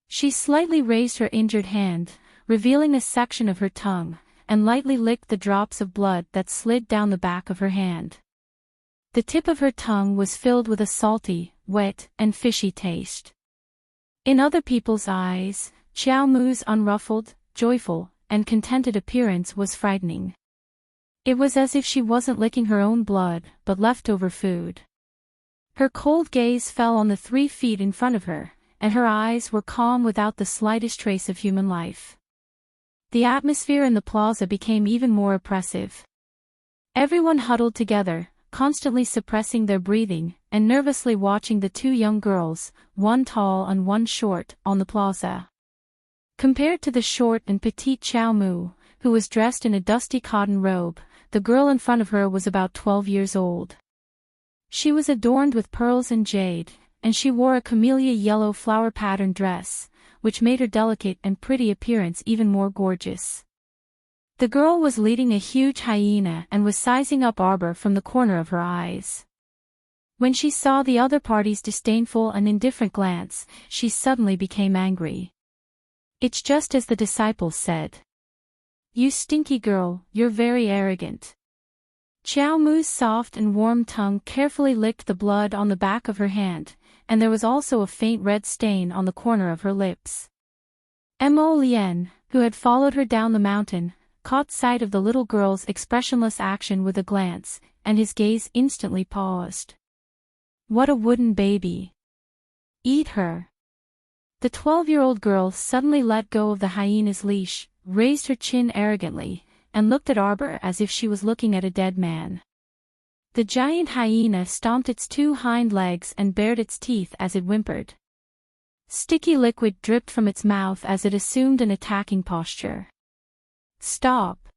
She slightly raised her injured hand, revealing a section of her tongue, and lightly licked the drops of blood that slid down the back of her hand. The tip of her tongue was filled with a salty, wet, and fishy taste. In other people's eyes, Xiao Mu's unruffled, joyful, and contented appearance was frightening. It was as if she wasn't licking her own blood, but leftover food. Her cold gaze fell on the 3 feet in front of her, and her eyes were calm without the slightest trace of human life. The atmosphere in the plaza became even more oppressive. Everyone huddled together, constantly suppressing their breathing, and nervously watching the 2 young girls, one tall and one short, on the plaza. Compared to the short and petite Xiao Mu, who was dressed in a dusty cotton robe, the girl in front of her was about 12 years old. She was adorned with pearls and jade, and she wore a camellia yellow flower-patterned dress, which made her delicate and pretty appearance even more gorgeous. The girl was leading a huge hyena and was sizing up Arbor from the corner of her eyes. When she saw the other party's disdainful and indifferent glance, she suddenly became angry. "It's just as the disciples said. You stinky girl, you're very arrogant." Xiao Mu's soft and warm tongue carefully licked the blood on the back of her hand, and there was also a faint red stain on the corner of her lips. Mo Lian, who had followed her down the mountain, caught sight of the little girl's expressionless action with a glance, and his gaze instantly paused. "What a wooden baby. Eat her." The 12-year-old girl suddenly let go of the hyena's leash, raised her chin arrogantly, and looked at Arbor as if she was looking at a dead man. The giant hyena stomped its 2 hind legs and bared its teeth as it whimpered. Sticky liquid dripped from its mouth as it assumed an attacking posture. "Stop!"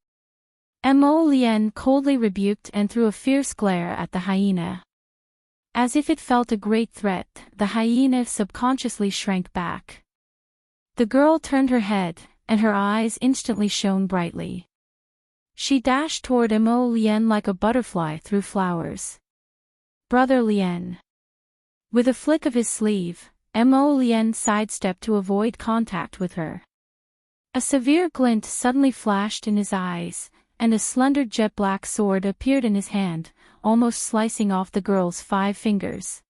Mo Lian coldly rebuked and threw a fierce glare at the hyena. As if it felt a great threat, the hyena subconsciously shrank back. The girl turned her head, and her eyes instantly shone brightly. She dashed toward Mo Lian like a butterfly through flowers. "Brother Lian." With a flick of his sleeve, Mo Lian sidestepped to avoid contact with her. A severe glint suddenly flashed in his eyes, and a slender jet-black sword appeared in his hand, almost slicing off the girl's 5 fingers.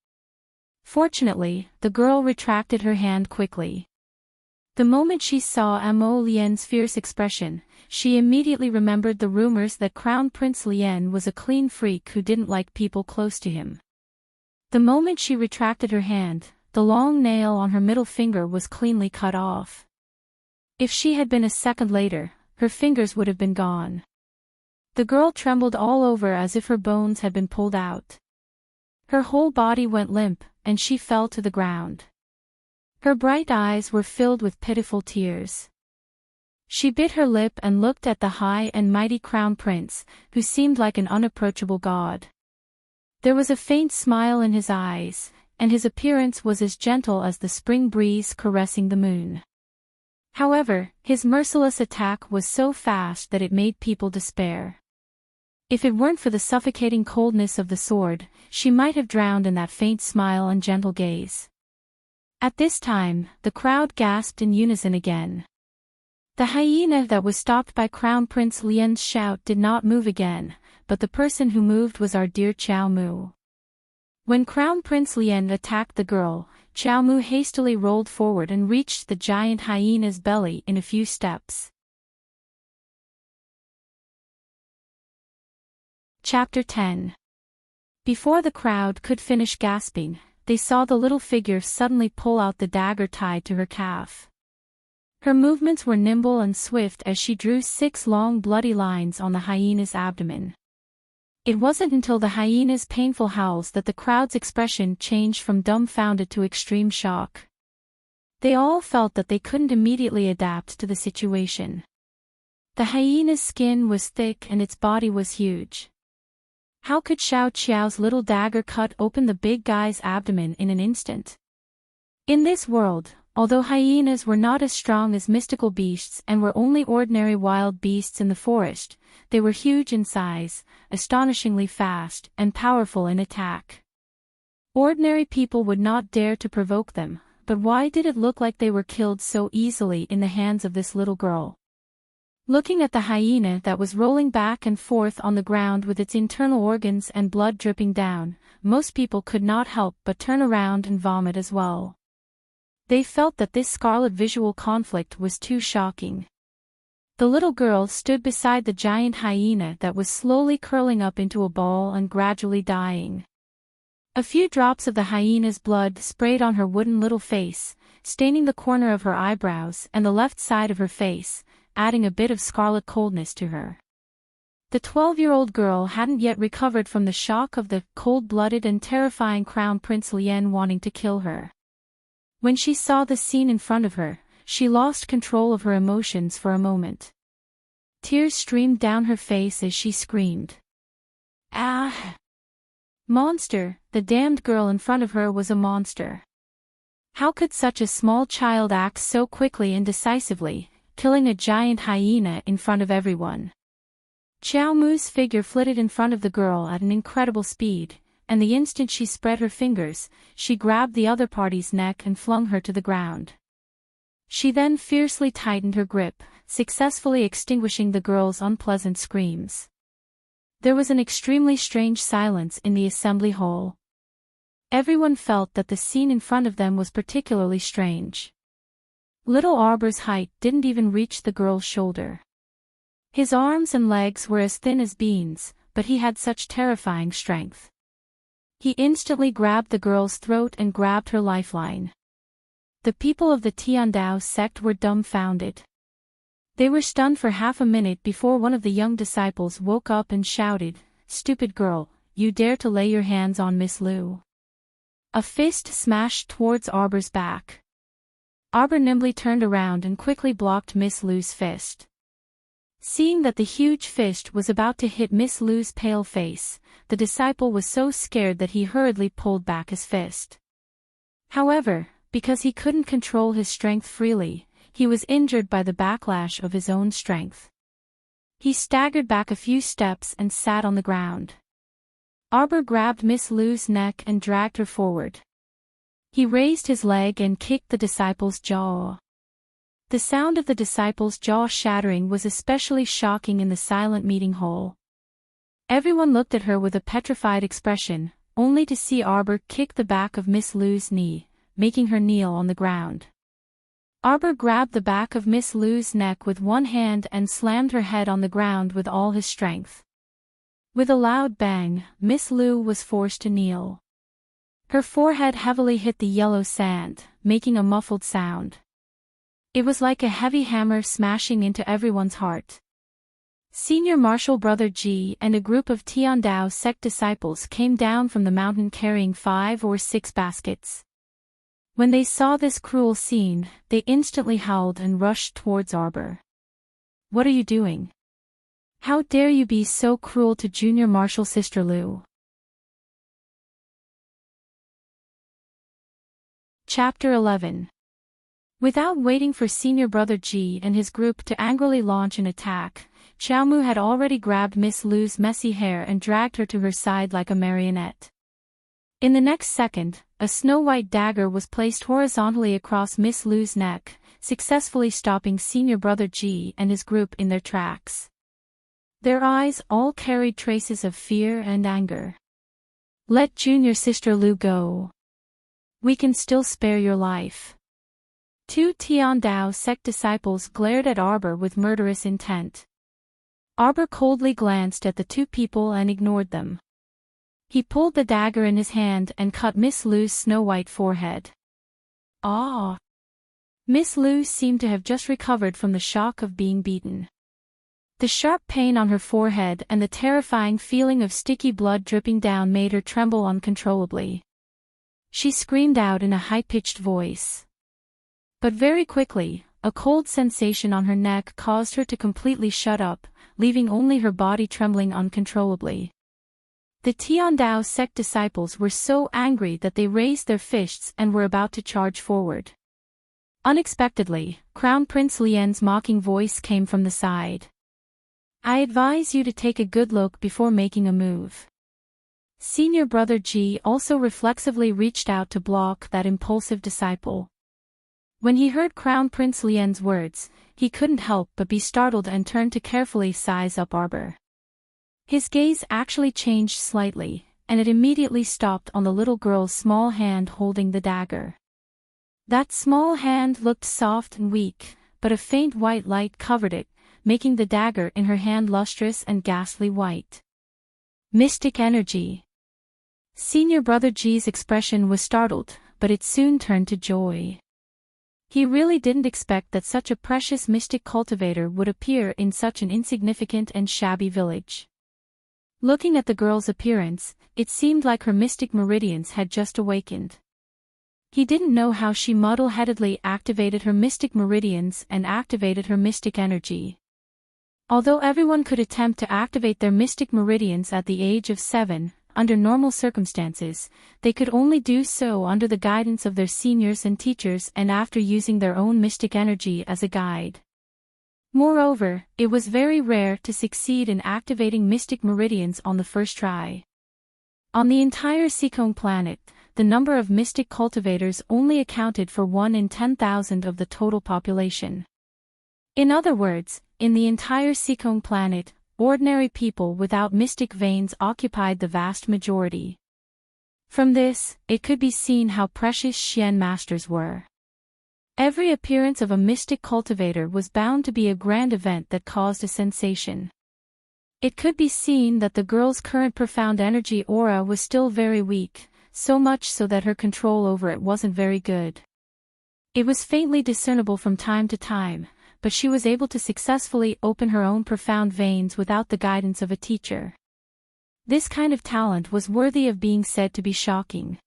Fortunately, the girl retracted her hand quickly. The moment she saw Mo Lian's fierce expression, she immediately remembered the rumors that Crown Prince Lian was a clean freak who didn't like people close to him. The moment she retracted her hand, the long nail on her middle finger was cleanly cut off. If she had been a second later, her fingers would have been gone. The girl trembled all over as if her bones had been pulled out. Her whole body went limp, and she fell to the ground. Her bright eyes were filled with pitiful tears. She bit her lip and looked at the high and mighty crown prince, who seemed like an unapproachable god. There was a faint smile in his eyes, and his appearance was as gentle as the spring breeze caressing the moon. However, his merciless attack was so fast that it made people despair. If it weren't for the suffocating coldness of the sword, she might have drowned in that faint smile and gentle gaze. At this time, the crowd gasped in unison again. The hyena that was stopped by Crown Prince Lian's shout did not move again, but the person who moved was our dear Xiao Mu. When Crown Prince Lian attacked the girl, Xiao Mu hastily rolled forward and reached the giant hyena's belly in a few steps. Chapter 10. Before the crowd could finish gasping, they saw the little figure suddenly pull out the dagger tied to her calf. Her movements were nimble and swift as she drew 6 long bloody lines on the hyena's abdomen. It wasn't until the hyena's painful howls that the crowd's expression changed from dumbfounded to extreme shock. They all felt that they couldn't immediately adapt to the situation. The hyena's skin was thick and its body was huge. How could Xiao Qiao's little dagger cut open the big guy's abdomen in an instant? In this world, although hyenas were not as strong as mystical beasts and were only ordinary wild beasts in the forest, they were huge in size, astonishingly fast, and powerful in attack. Ordinary people would not dare to provoke them, but why did it look like they were killed so easily in the hands of this little girl? Looking at the hyena that was rolling back and forth on the ground with its internal organs and blood dripping down, most people could not help but turn around and vomit as well. They felt that this scarlet visual conflict was too shocking. The little girl stood beside the giant hyena that was slowly curling up into a ball and gradually dying. A few drops of the hyena's blood sprayed on her wooden little face, staining the corner of her eyebrows and the left side of her face, adding a bit of scarlet coldness to her. The 12-year-old girl hadn't yet recovered from the shock of the cold-blooded and terrifying Crown Prince Lien wanting to kill her. When she saw the scene in front of her, she lost control of her emotions for a moment. Tears streamed down her face as she screamed. "Ah! Monster!" The damned girl in front of her was a monster. How could such a small child act so quickly and decisively, killing a giant hyena in front of everyone? Xiao Mu's figure flitted in front of the girl at an incredible speed, and the instant she spread her fingers, she grabbed the other party's neck and flung her to the ground. She then fiercely tightened her grip, successfully extinguishing the girl's unpleasant screams. There was an extremely strange silence in the assembly hall. Everyone felt that the scene in front of them was particularly strange. Little Arbor's height didn't even reach the girl's shoulder. His arms and legs were as thin as beans, but he had such terrifying strength. He instantly grabbed the girl's throat and grabbed her lifeline. The people of the Tiandao sect were dumbfounded. They were stunned for half a minute before one of the young disciples woke up and shouted, "Stupid girl, you dare to lay your hands on Miss Lu." A fist smashed towards Arbor's back. Arbor nimbly turned around and quickly blocked Miss Lu's fist. Seeing that the huge fist was about to hit Miss Lu's pale face, the disciple was so scared that he hurriedly pulled back his fist. However, because he couldn't control his strength freely, he was injured by the backlash of his own strength. He staggered back a few steps and sat on the ground. Arbor grabbed Miss Lu's neck and dragged her forward. He raised his leg and kicked the disciple's jaw. The sound of the disciple's jaw shattering was especially shocking in the silent meeting hall. Everyone looked at her with a petrified expression, only to see Arbor kick the back of Miss Lu's knee, making her kneel on the ground. Arbor grabbed the back of Miss Lu's neck with one hand and slammed her head on the ground with all his strength. With a loud bang, Miss Lu was forced to kneel. Her forehead heavily hit the yellow sand, making a muffled sound. It was like a heavy hammer smashing into everyone's heart. Senior Marshal Brother Ji and a group of Tiandao sect disciples came down from the mountain carrying 5 or 6 baskets. When they saw this cruel scene, they instantly howled and rushed towards Arbor. "What are you doing? How dare you be so cruel to Junior Marshal Sister Lu?" Chapter 11. Without waiting for Senior Brother Ji and his group to angrily launch an attack, Xiaomu had already grabbed Miss Lu's messy hair and dragged her to her side like a marionette. In the next second, a snow-white dagger was placed horizontally across Miss Lu's neck, successfully stopping Senior Brother Ji and his group in their tracks. Their eyes all carried traces of fear and anger. "Let Junior Sister Lu go. We can still spare your life." 2 Tiandao sect disciples glared at Arbor with murderous intent. Arbor coldly glanced at the 2 people and ignored them. He pulled the dagger in his hand and cut Miss Lu's snow-white forehead. Ah! Miss Lu seemed to have just recovered from the shock of being beaten. The sharp pain on her forehead and the terrifying feeling of sticky blood dripping down made her tremble uncontrollably. She screamed out in a high-pitched voice. But very quickly, a cold sensation on her neck caused her to completely shut up, leaving only her body trembling uncontrollably. The Tiandao sect disciples were so angry that they raised their fists and were about to charge forward. Unexpectedly, Crown Prince Lian's mocking voice came from the side. I advise you to take a good look before making a move. Senior brother Ji also reflexively reached out to block that impulsive disciple. When he heard Crown Prince Lian's words, he couldn't help but be startled and turned to carefully size up Arbor. His gaze actually changed slightly, and it immediately stopped on the little girl's small hand holding the dagger. That small hand looked soft and weak, but a faint white light covered it, making the dagger in her hand lustrous and ghastly white. Mystic energy. Senior brother Ji's expression was startled, but it soon turned to joy. He really didn't expect that such a precious mystic cultivator would appear in such an insignificant and shabby village. Looking at the girl's appearance, it seemed like her mystic meridians had just awakened. He didn't know how she muddle-headedly activated her mystic meridians and activated her mystic energy. Although everyone could attempt to activate their mystic meridians at the age of 7, under normal circumstances, they could only do so under the guidance of their seniors and teachers and after using their own mystic energy as a guide. Moreover, it was very rare to succeed in activating mystic meridians on the first try. On the entire Seacone planet, the number of mystic cultivators only accounted for 1 in 10,000 of the total population. In other words, in the entire Seacone planet, ordinary people without mystic veins occupied the vast majority. From this, it could be seen how precious Xian masters were. Every appearance of a mystic cultivator was bound to be a grand event that caused a sensation. It could be seen that the girl's current profound energy aura was still very weak, so much so that her control over it wasn't very good. It was faintly discernible from time to time, but she was able to successfully open her own profound veins without the guidance of a teacher. This kind of talent was worthy of being said to be shocking.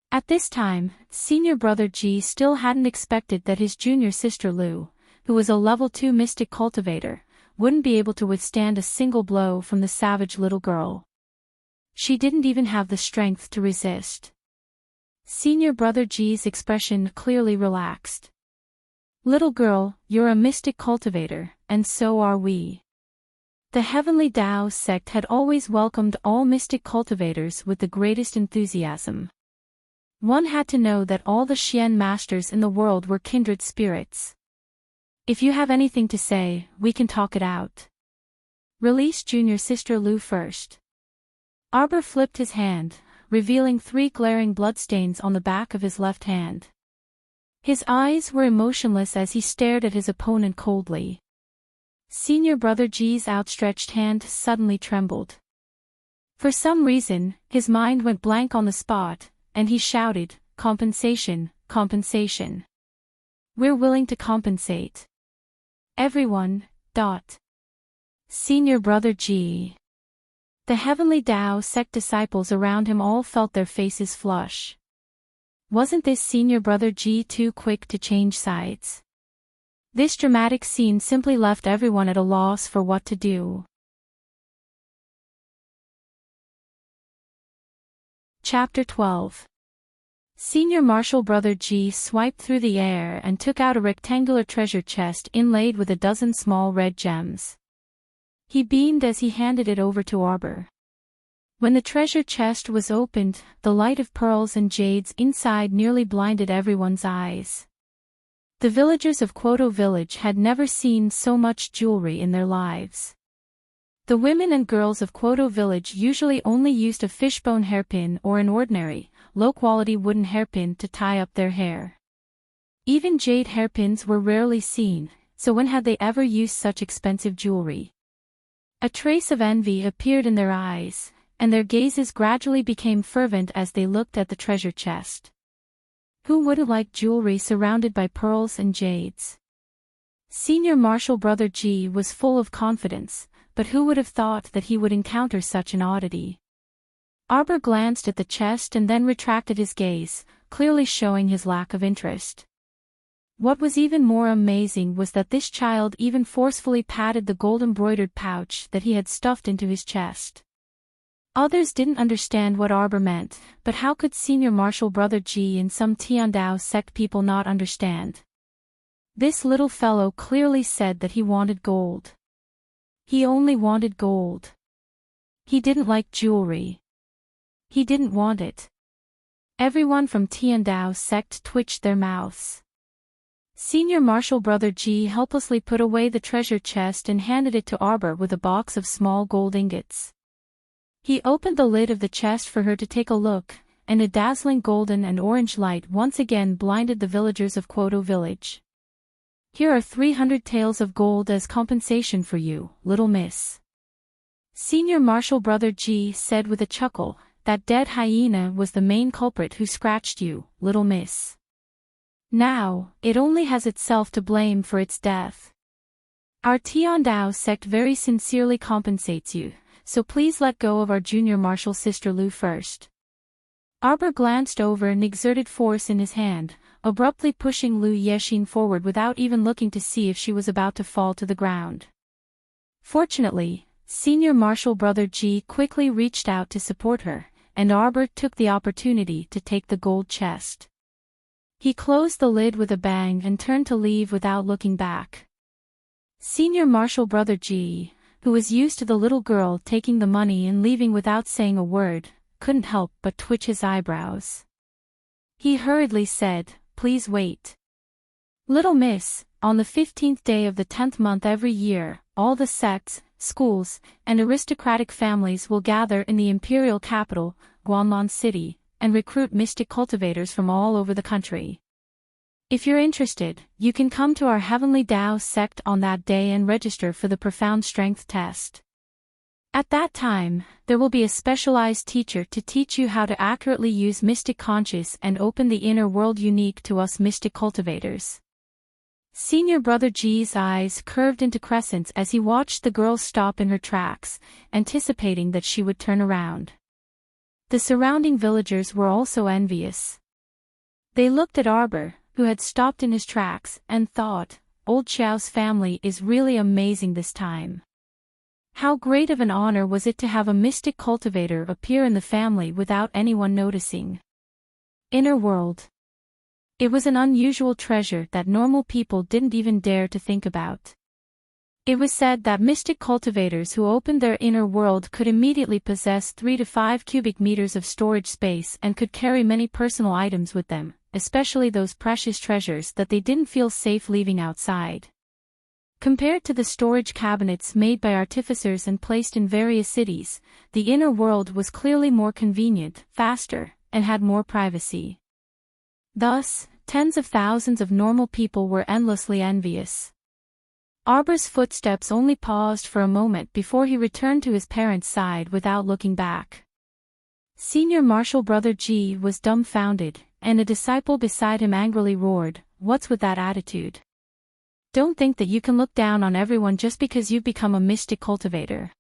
At this time, senior brother Ji still hadn't expected that his junior sister Lu, who was a level 2 mystic cultivator, wouldn't be able to withstand a single blow from the savage little girl. She didn't even have the strength to resist. Senior brother Ji's expression clearly relaxed. Little girl, you're a mystic cultivator, and so are we. The Heavenly Tao sect had always welcomed all mystic cultivators with the greatest enthusiasm. One had to know that all the Xian masters in the world were kindred spirits. If you have anything to say, we can talk it out. Release junior sister Lu first. Arbor flipped his hand, revealing 3 glaring bloodstains on the back of his left hand. His eyes were emotionless as he stared at his opponent coldly. Senior brother Ji's outstretched hand suddenly trembled. For some reason, his mind went blank on the spot, and he shouted, "Compensation, compensation. We're willing to compensate. Everyone, Senior brother Ji." The Heavenly Tao sect disciples around him all felt their faces flush. Wasn't this senior brother Ji too quick to change sides? This dramatic scene simply left everyone at a loss for what to do. Chapter 12. Senior Marshal Brother Ji swiped through the air and took out a rectangular treasure chest inlaid with a dozen small red gems. He beamed as he handed it over to Arbor. When the treasure chest was opened, the light of pearls and jades inside nearly blinded everyone's eyes. The villagers of Kwoto village had never seen so much jewelry in their lives. The women and girls of Kwoto village usually only used a fishbone hairpin or an ordinary, low-quality wooden hairpin to tie up their hair. Even jade hairpins were rarely seen, so when had they ever used such expensive jewelry? A trace of envy appeared in their eyes, and their gazes gradually became fervent as they looked at the treasure chest. Who wouldn't like jewelry surrounded by pearls and jades? Senior Marshall Brother G was full of confidence, but who would have thought that he would encounter such an oddity? Arbor glanced at the chest and then retracted his gaze, clearly showing his lack of interest. What was even more amazing was that this child even forcefully patted the gold-embroidered pouch that he had stuffed into his chest. Others didn't understand what Arbor meant, but how could Senior Marshall Brother G and some Tiandao sect people not understand? This little fellow clearly said that he wanted gold. He only wanted gold. He didn't like jewelry. He didn't want it. Everyone from Tiandao sect twitched their mouths. Senior Marshall Brother G helplessly put away the treasure chest and handed it to Arbor with a box of small gold ingots. He opened the lid of the chest for her to take a look, and a dazzling golden and orange light once again blinded the villagers of Kwoto village. Here are 300 taels of gold as compensation for you, little miss. Senior Marshall Brother G said with a chuckle, that dead hyena was the main culprit who scratched you, little miss. Now, it only has itself to blame for its death. Our Tiandao sect very sincerely compensates you, so please let go of our junior marshal sister Lu first. Arbor glanced over and exerted force in his hand, abruptly pushing Lu Yexin forward without even looking to see if she was about to fall to the ground. Fortunately, Senior Marshal Brother G quickly reached out to support her, and Arbor took the opportunity to take the gold chest. He closed the lid with a bang and turned to leave without looking back. Senior Marshal Brother G, who was used to the little girl taking the money and leaving without saying a word, couldn't help but twitch his eyebrows. He hurriedly said, "Please wait. Little miss, on the 15th day of the 10th month every year, all the sects, schools, and aristocratic families will gather in the imperial capital, Guanlon City, and recruit mystic cultivators from all over the country. If you're interested, you can come to our Heavenly Tao sect on that day and register for the profound strength test. At that time, there will be a specialized teacher to teach you how to accurately use mystic conscious and open the inner world unique to us mystic cultivators." Senior Brother G's eyes curved into crescents as he watched the girl stop in her tracks, anticipating that she would turn around. The surrounding villagers were also envious. They looked at Arbor, who had stopped in his tracks, and thought, "Old Xiao's family is really amazing this time." How great of an honor was it to have a mystic cultivator appear in the family without anyone noticing. Inner world. It was an unusual treasure that normal people didn't even dare to think about. It was said that mystic cultivators who opened their inner world could immediately possess 3 to 5 cubic meters of storage space and could carry many personal items with them, especially those precious treasures that they didn't feel safe leaving outside. Compared to the storage cabinets made by artificers and placed in various cities, the inner world was clearly more convenient, faster, and had more privacy. Thus, tens of thousands of normal people were endlessly envious. Arbor's footsteps only paused for a moment before he returned to his parents' side without looking back. Senior Marshal Brother G was dumbfounded, and a disciple beside him angrily roared, "What's with that attitude? Don't think that you can look down on everyone just because you've become a mystic cultivator.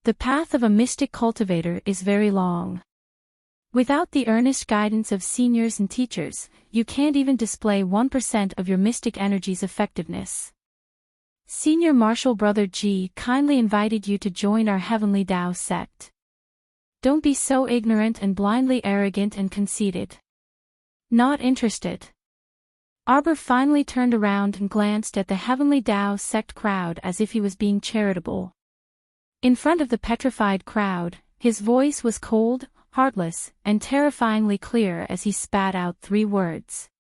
The path of a mystic cultivator is very long. Without the earnest guidance of seniors and teachers, you can't even display 1% of your mystic energy's effectiveness. Senior Marshal Brother G kindly invited you to join our Heavenly Tao sect. Don't be so ignorant and blindly arrogant and conceited." Not interested. Arbor finally turned around and glanced at the Heavenly Tao sect crowd as if he was being charitable. In front of the petrified crowd, his voice was cold, heartless, and terrifyingly clear as he spat out 3 words.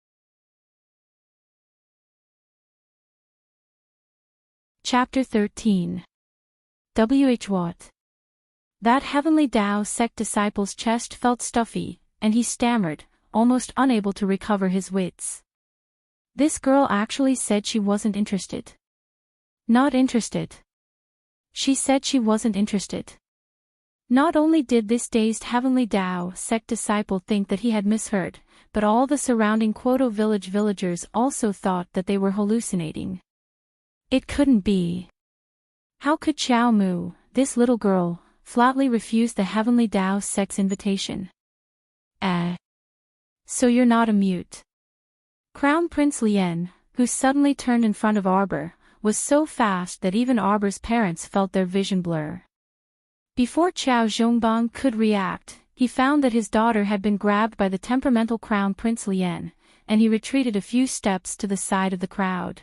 Chapter 13. What? That Heavenly Tao sect disciple's chest felt stuffy, and he stammered, almost unable to recover his wits. This girl actually said she wasn't interested. Not interested. She said she wasn't interested. Not only did this dazed Heavenly Tao sect disciple think that he had misheard, but all the surrounding Kwoto village villagers also thought that they were hallucinating. It couldn't be. How could Xiao Mu, this little girl, flatly refuse the Heavenly Tao sect's invitation? So you're not a mute. Crown Prince Lien, who suddenly turned in front of Arbor, was so fast that even Arbor's parents felt their vision blur. Before Qiao Zhongbang could react, he found that his daughter had been grabbed by the temperamental Crown Prince Lien, and he retreated a few steps to the side of the crowd.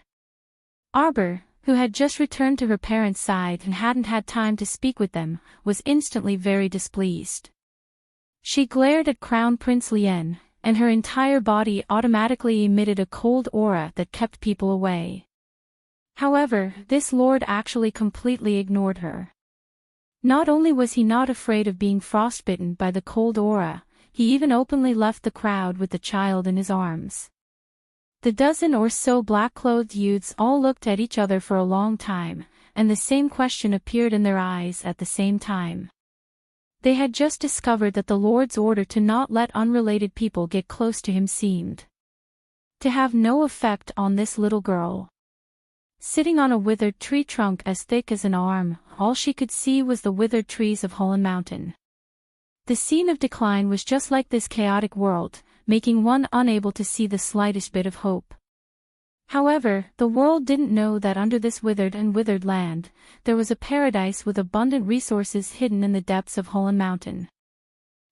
Arbor, who had just returned to her parents' side and hadn't had time to speak with them, was instantly very displeased. She glared at Crown Prince Lien, and her entire body automatically emitted a cold aura that kept people away. However, this lord actually completely ignored her. Not only was he not afraid of being frostbitten by the cold aura, he even openly left the crowd with the child in his arms. The dozen or so black-clothed youths all looked at each other for a long time, and the same question appeared in their eyes at the same time. They had just discovered that the Lord's order to not let unrelated people get close to him seemed to have no effect on this little girl. Sitting on a withered tree trunk as thick as an arm, all she could see was the withered trees of Hulan Mountain. The scene of decline was just like this chaotic world, making one unable to see the slightest bit of hope. However, the world didn't know that under this withered land, there was a paradise with abundant resources hidden in the depths of Hulan Mountain.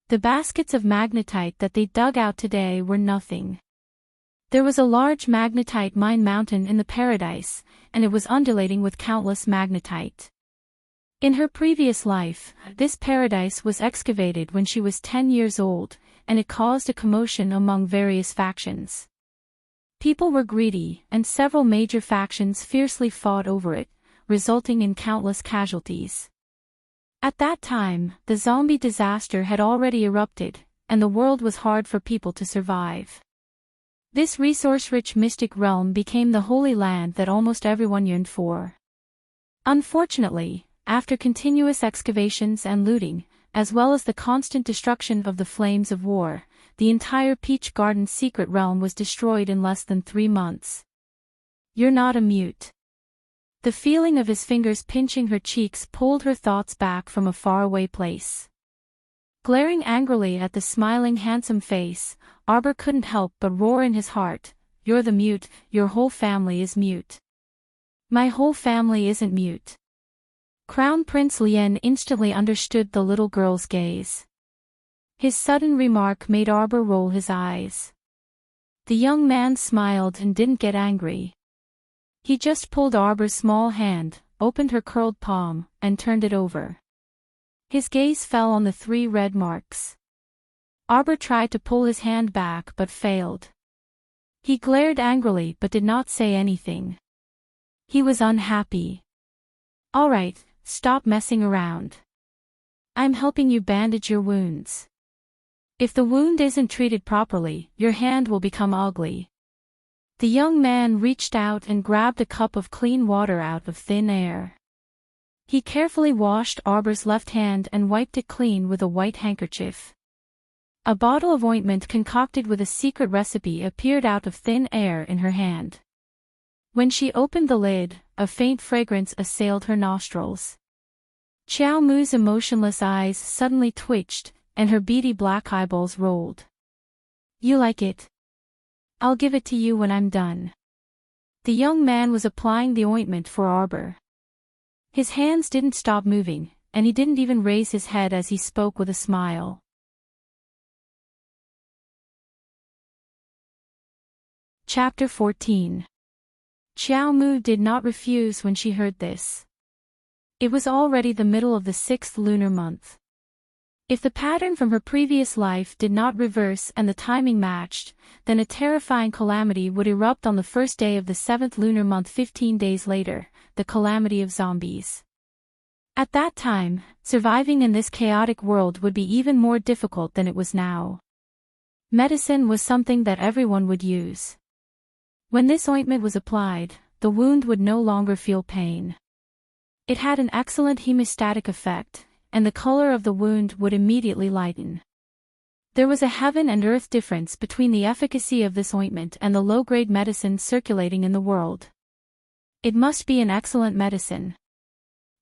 The baskets of magnetite that they dug out today were nothing. There was a large magnetite mine mountain in the paradise, and it was undulating with countless magnetite. In her previous life, this paradise was excavated when she was 10 years old, and it caused a commotion among various factions. People were greedy, and several major factions fiercely fought over it, resulting in countless casualties. At that time, the zombie disaster had already erupted, and the world was hard for people to survive. This resource-rich mystic realm became the holy land that almost everyone yearned for. Unfortunately, after continuous excavations and looting, as well as the constant destruction of the flames of war, the entire Peach Garden's secret realm was destroyed in less than 3 months. You're not a mute. The feeling of his fingers pinching her cheeks pulled her thoughts back from a faraway place. Glaring angrily at the smiling handsome face, Arbor couldn't help but roar in his heart, "You're the mute, your whole family is mute." "My whole family isn't mute." Crown Prince Lien instantly understood the little girl's gaze. His sudden remark made Arbor roll his eyes. The young man smiled and didn't get angry. He just pulled Arbor's small hand, opened her curled palm, and turned it over. His gaze fell on the 3 red marks. Arbor tried to pull his hand back but failed. He glared angrily but did not say anything. He was unhappy. "All right, stop messing around. I'm helping you bandage your wounds. If the wound isn't treated properly, your hand will become ugly." The young man reached out and grabbed a cup of clean water out of thin air. He carefully washed Arbor's left hand and wiped it clean with a white handkerchief. A bottle of ointment concocted with a secret recipe appeared out of thin air in her hand. When she opened the lid, a faint fragrance assailed her nostrils. Xiao Mu's emotionless eyes suddenly twitched, and her beady black eyeballs rolled. "You like it? I'll give it to you when I'm done." The young man was applying the ointment for Arbor. His hands didn't stop moving, and he didn't even raise his head as he spoke with a smile. Chapter 14. Xiao Mu did not refuse when she heard this. It was already the middle of the 6th lunar month. If the pattern from her previous life did not reverse and the timing matched, then a terrifying calamity would erupt on the first day of the 7th lunar month 15 days later, the calamity of zombies. At that time, surviving in this chaotic world would be even more difficult than it was now. Medicine was something that everyone would use. When this ointment was applied, the wound would no longer feel pain. It had an excellent hemostatic effect, and the color of the wound would immediately lighten. There was a heaven and earth difference between the efficacy of this ointment and the low-grade medicine circulating in the world. It must be an excellent medicine.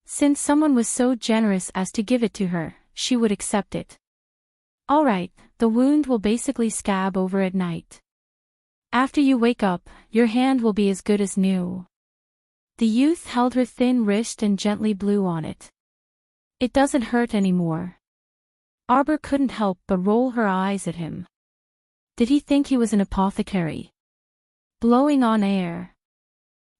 Since someone was so generous as to give it to her, she would accept it. All right, the wound will basically scab over at night. After you wake up, your hand will be as good as new. The youth held her thin wrist and gently blew on it. It doesn't hurt anymore. Arbor couldn't help but roll her eyes at him. Did he think he was an apothecary? Blowing on air.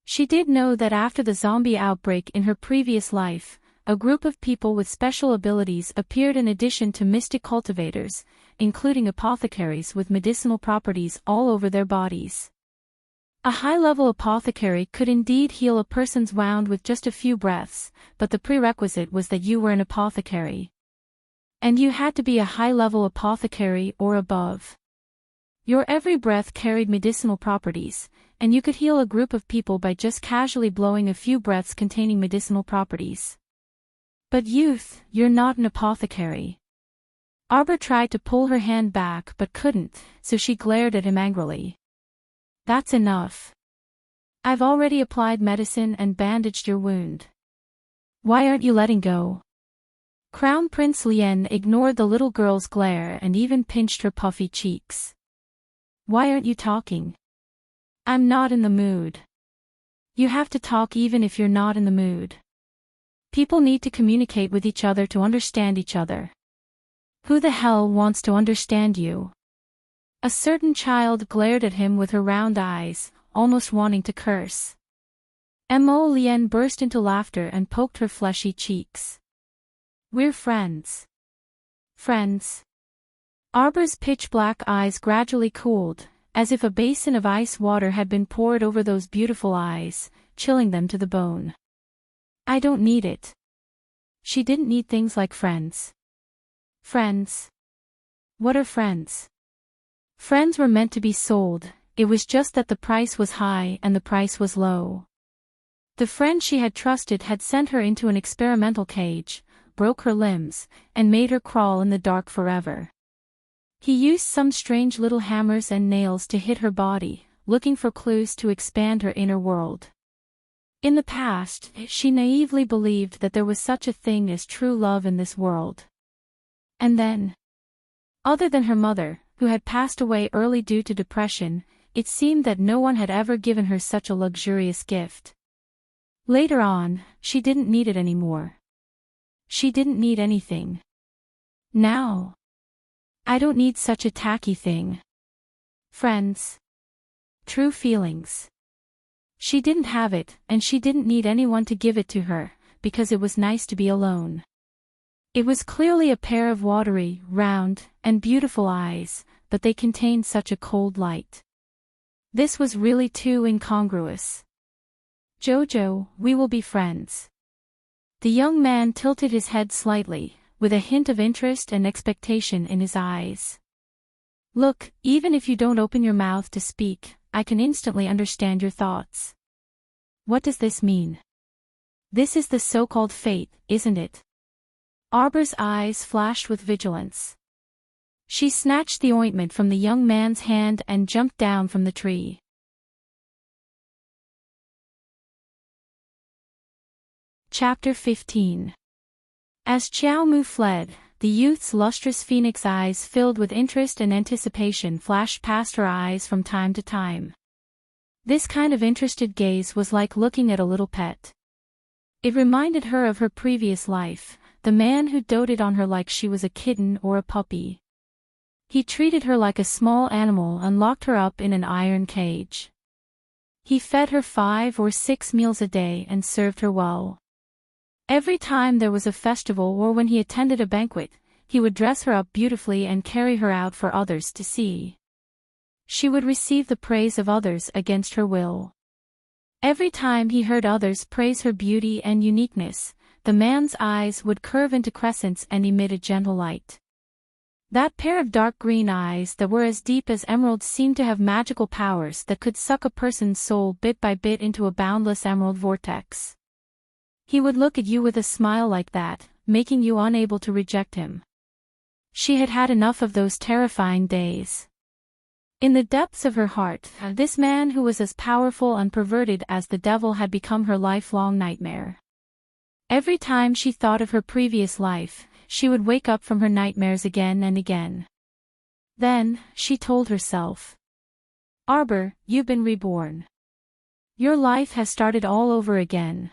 She did know that after the zombie outbreak in her previous life, a group of people with special abilities appeared in addition to mystic cultivators, including apothecaries with medicinal properties all over their bodies. A high-level apothecary could indeed heal a person's wound with just a few breaths, but the prerequisite was that you were an apothecary. And you had to be a high-level apothecary or above. Your every breath carried medicinal properties, and you could heal a group of people by just casually blowing a few breaths containing medicinal properties. But youth, you're not an apothecary. Arbor tried to pull her hand back but couldn't, so she glared at him angrily. That's enough. I've already applied medicine and bandaged your wound. Why aren't you letting go? Crown Prince Lien ignored the little girl's glare and even pinched her puffy cheeks. Why aren't you talking? I'm not in the mood. You have to talk even if you're not in the mood. People need to communicate with each other to understand each other. Who the hell wants to understand you? A certain child glared at him with her round eyes, almost wanting to curse. Mo Lien burst into laughter and poked her fleshy cheeks. We're friends. Friends. Arbor's pitch-black eyes gradually cooled, as if a basin of ice water had been poured over those beautiful eyes, chilling them to the bone. I don't need it. She didn't need things like friends. Friends? What are friends? Friends were meant to be sold, it was just that the price was high and the price was low. The friend she had trusted had sent her into an experimental cage, broke her limbs, and made her crawl in the dark forever. He used some strange little hammers and nails to hit her body, looking for clues to expand her inner world. In the past, she naively believed that there was such a thing as true love in this world. And then, other than her mother, who had passed away early due to depression, it seemed that no one had ever given her such a luxurious gift. Later on, she didn't need it anymore. She didn't need anything. Now, I don't need such a tacky thing. Friends. True feelings. She didn't have it, and she didn't need anyone to give it to her, because it was nice to be alone. It was clearly a pair of watery, round, and beautiful eyes, but they contained such a cold light. This was really too incongruous. Jojo, we will be friends. The young man tilted his head slightly, with a hint of interest and expectation in his eyes. Look, even if you don't open your mouth to speak, I can instantly understand your thoughts. What does this mean? This is the so-called fate, isn't it? Arbor's eyes flashed with vigilance. She snatched the ointment from the young man's hand and jumped down from the tree. Chapter 15. As Xiao Mu fled, the youth's lustrous phoenix eyes filled with interest and anticipation flashed past her eyes from time to time. This kind of interested gaze was like looking at a little pet. It reminded her of her previous life, the man who doted on her like she was a kitten or a puppy. He treated her like a small animal and locked her up in an iron cage. He fed her 5 or 6 meals a day and served her well. Every time there was a festival or when he attended a banquet, he would dress her up beautifully and carry her out for others to see. She would receive the praise of others against her will. Every time he heard others praise her beauty and uniqueness, the man's eyes would curve into crescents and emit a gentle light. That pair of dark green eyes that were as deep as emeralds seemed to have magical powers that could suck a person's soul bit by bit into a boundless emerald vortex. He would look at you with a smile like that, making you unable to reject him. She had had enough of those terrifying days. In the depths of her heart, this man who was as powerful and perverted as the devil had become her lifelong nightmare. Every time she thought of her previous life, she would wake up from her nightmares again and again. Then, she told herself, "Arbor, you've been reborn. Your life has started all over again."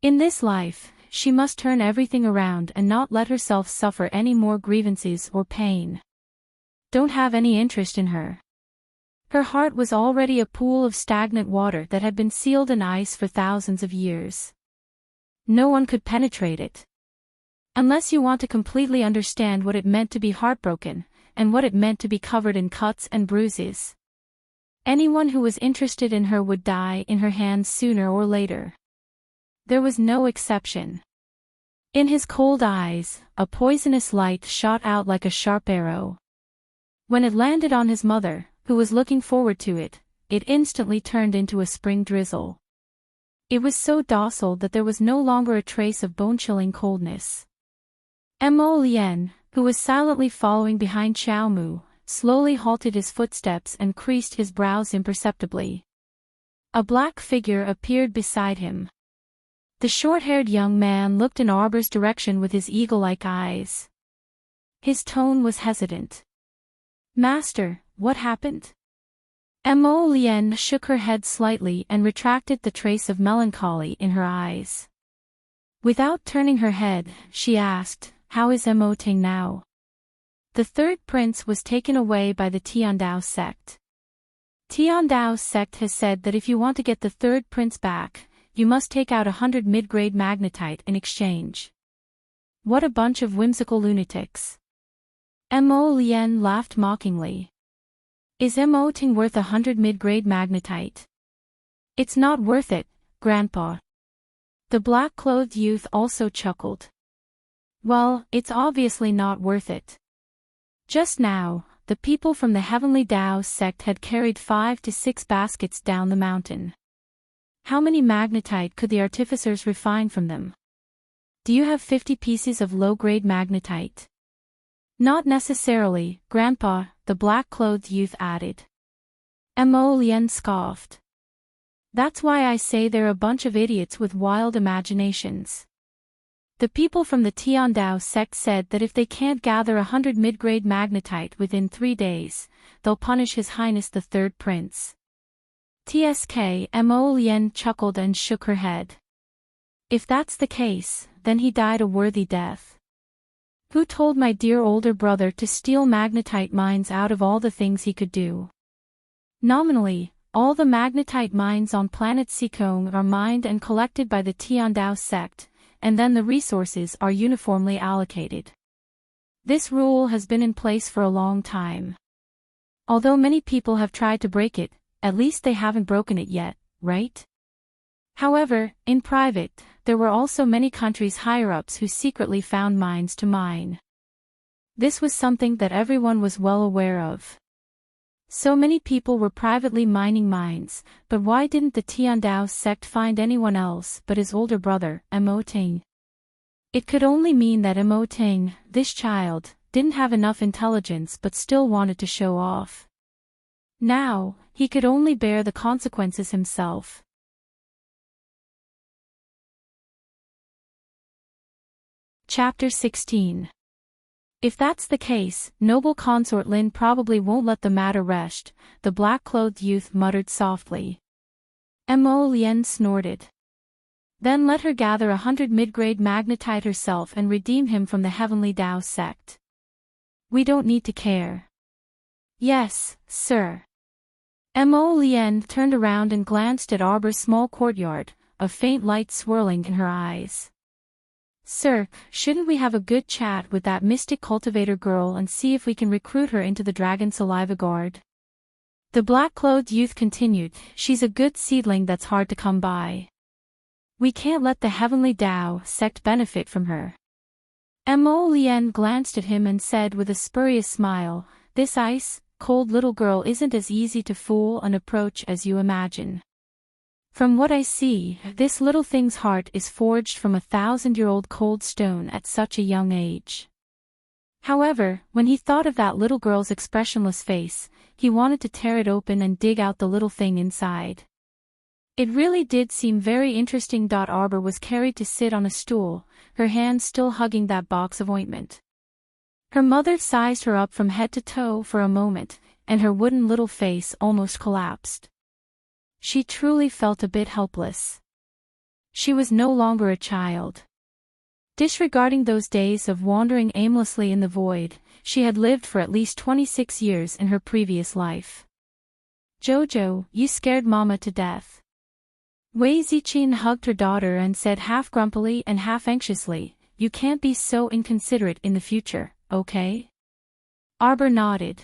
In this life, she must turn everything around and not let herself suffer any more grievances or pain. Don't have any interest in her. Her heart was already a pool of stagnant water that had been sealed in ice for thousands of years. No one could penetrate it. Unless you want to completely understand what it meant to be heartbroken, and what it meant to be covered in cuts and bruises. Anyone who was interested in her would die in her hands sooner or later. There was no exception. In his cold eyes, a poisonous light shot out like a sharp arrow. When it landed on his mother, who was looking forward to it, it instantly turned into a spring drizzle. It was so docile that there was no longer a trace of bone-chilling coldness. Mo Lien, who was silently following behind Xiao Mu, slowly halted his footsteps and creased his brows imperceptibly. A black figure appeared beside him. The short-haired young man looked in Arbor's direction with his eagle-like eyes. His tone was hesitant. "Master, what happened?" Mo Lien shook her head slightly and retracted the trace of melancholy in her eyes. Without turning her head, she asked, "How is Mo Ting now?" The third prince was taken away by the Tiandao sect. Tiandao sect has said that if you want to get the third prince back, you must take out 100 mid-grade magnetite in exchange. What a bunch of whimsical lunatics. Mo Lien laughed mockingly. Is Mo Ting worth 100 mid-grade magnetite? It's not worth it, Grandpa. The black-clothed youth also chuckled. Well, it's obviously not worth it. Just now, the people from the Heavenly Dao sect had carried 5 to 6 baskets down the mountain. How many magnetite could the artificers refine from them? Do you have 50 pieces of low-grade magnetite? Not necessarily, Grandpa, the black-clothed youth added. Mo Lien scoffed. That's why I say they're a bunch of idiots with wild imaginations. The people from the Tiandao sect said that if they can't gather 100 mid-grade magnetite within 3 days, they'll punish His Highness the Third Prince. TSK, Mo Lien chuckled and shook her head. If that's the case, then he died a worthy death. Who told my dear older brother to steal magnetite mines out of all the things he could do? Nominally, all the magnetite mines on planet Sikong are mined and collected by the Tiandao sect, and then the resources are uniformly allocated. This rule has been in place for a long time. Although many people have tried to break it, at least they haven't broken it yet, right? However, in private, there were also many countries' higher-ups who secretly found mines to mine. This was something that everyone was well aware of. So many people were privately mining mines, but why didn't the Tiandao sect find anyone else but his older brother, Mo Ting? It could only mean that Mo Ting, this child, didn't have enough intelligence but still wanted to show off. Now, he could only bear the consequences himself. Chapter 16. If that's the case, noble Consort Lin probably won't let the matter rest, the black-clothed youth muttered softly. Mo Lien snorted. Then let her gather 100 mid-grade magnetite herself and redeem him from the Heavenly Dao sect. We don't need to care. Yes, sir. Mo Lien turned around and glanced at Arbor's small courtyard, a faint light swirling in her eyes. Sir, shouldn't we have a good chat with that mystic cultivator girl and see if we can recruit her into the Dragon Saliva Guard? The black-clothed youth continued, she's a good seedling that's hard to come by. We can't let the Heavenly Dao sect benefit from her. Mo Lien glanced at him and said with a spurious smile, this ice-cold little girl isn't as easy to fool and approach as you imagine. From what I see, this little thing's heart is forged from 1,000-year-old cold stone at such a young age. However, when he thought of that little girl's expressionless face, he wanted to tear it open and dig out the little thing inside. It really did seem very interesting. Arbor was carried to sit on a stool, her hands still hugging that box of ointment. Her mother sized her up from head to toe for a moment, and her wooden little face almost collapsed. She truly felt a bit helpless. She was no longer a child. Disregarding those days of wandering aimlessly in the void, she had lived for at least 26 years in her previous life. "Jojo, you scared Mama to death." Wei Ziqin hugged her daughter and said half grumpily and half anxiously, "You can't be so inconsiderate in the future, okay?" Arbor nodded.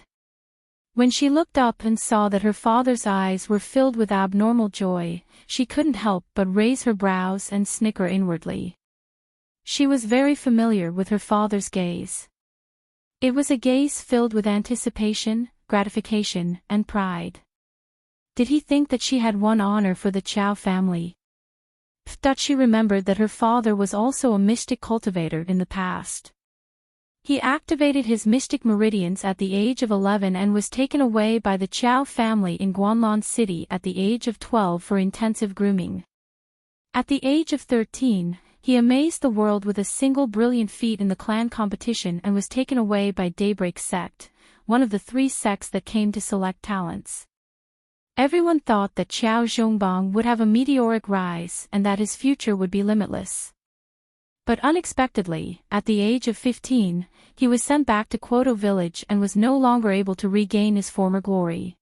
When she looked up and saw that her father's eyes were filled with abnormal joy, she couldn't help but raise her brows and snicker inwardly. She was very familiar with her father's gaze. It was a gaze filled with anticipation, gratification, and pride. Did he think that she had won honor for the Chow family? She remembered that her father was also a mystic cultivator in the past. He activated his mystic meridians at the age of 11 and was taken away by the Chow family in Guanlan City at the age of 12 for intensive grooming. At the age of 13, he amazed the world with a single brilliant feat in the clan competition and was taken away by Daybreak Sect, one of the 3 sects that came to select talents. Everyone thought that Qiao Zhongbang would have a meteoric rise and that his future would be limitless. But unexpectedly, at the age of 15, he was sent back to Quoto village and was no longer able to regain his former glory.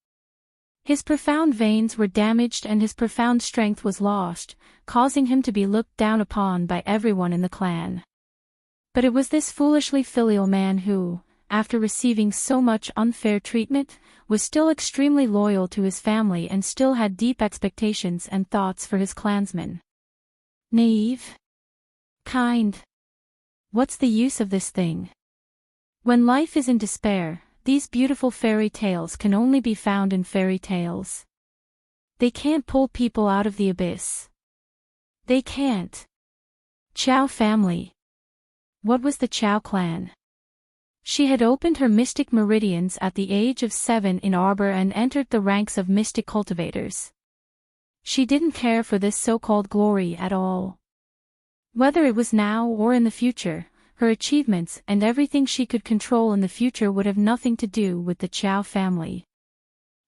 His profound veins were damaged and his profound strength was lost, causing him to be looked down upon by everyone in the clan. But it was this foolishly filial man who, after receiving so much unfair treatment, was still extremely loyal to his family and still had deep expectations and thoughts for his clansmen. Naive? Kind? What's the use of this thing? When life is in despair, these beautiful fairy tales can only be found in fairy tales. They can't pull people out of the abyss. They can't. Chow family. What was the Chow clan? She had opened her mystic meridians at the age of 7 in Arbor and entered the ranks of mystic cultivators. She didn't care for this so-called glory at all. Whether it was now or in the future, her achievements and everything she could control in the future would have nothing to do with the Chow family.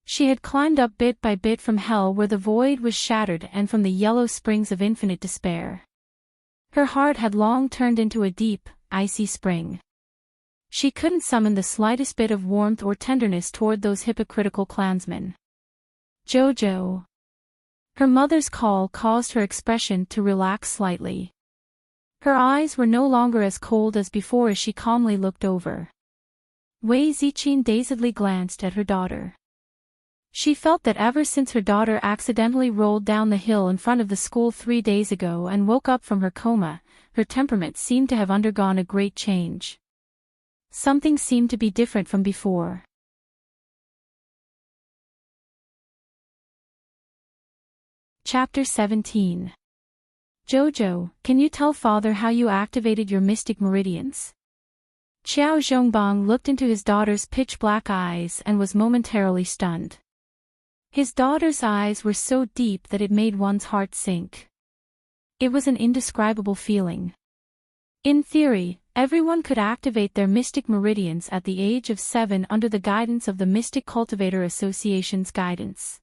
She had climbed up bit by bit from hell where the void was shattered and from the yellow springs of infinite despair. Her heart had long turned into a deep, icy spring. She couldn't summon the slightest bit of warmth or tenderness toward those hypocritical clansmen. Jojo. Her mother's call caused her expression to relax slightly. Her eyes were no longer as cold as before as she calmly looked over. Wei Ziqin dazedly glanced at her daughter. She felt that ever since her daughter accidentally rolled down the hill in front of the school 3 days ago and woke up from her coma, her temperament seemed to have undergone a great change. Something seemed to be different from before. Chapter 17. Jojo, can you tell father how you activated your mystic meridians? Qiao Zhongbang looked into his daughter's pitch-black eyes and was momentarily stunned. His daughter's eyes were so deep that it made one's heart sink. It was an indescribable feeling. In theory, everyone could activate their mystic meridians at the age of 7 under the guidance of the Mystic Cultivator Association's guidance.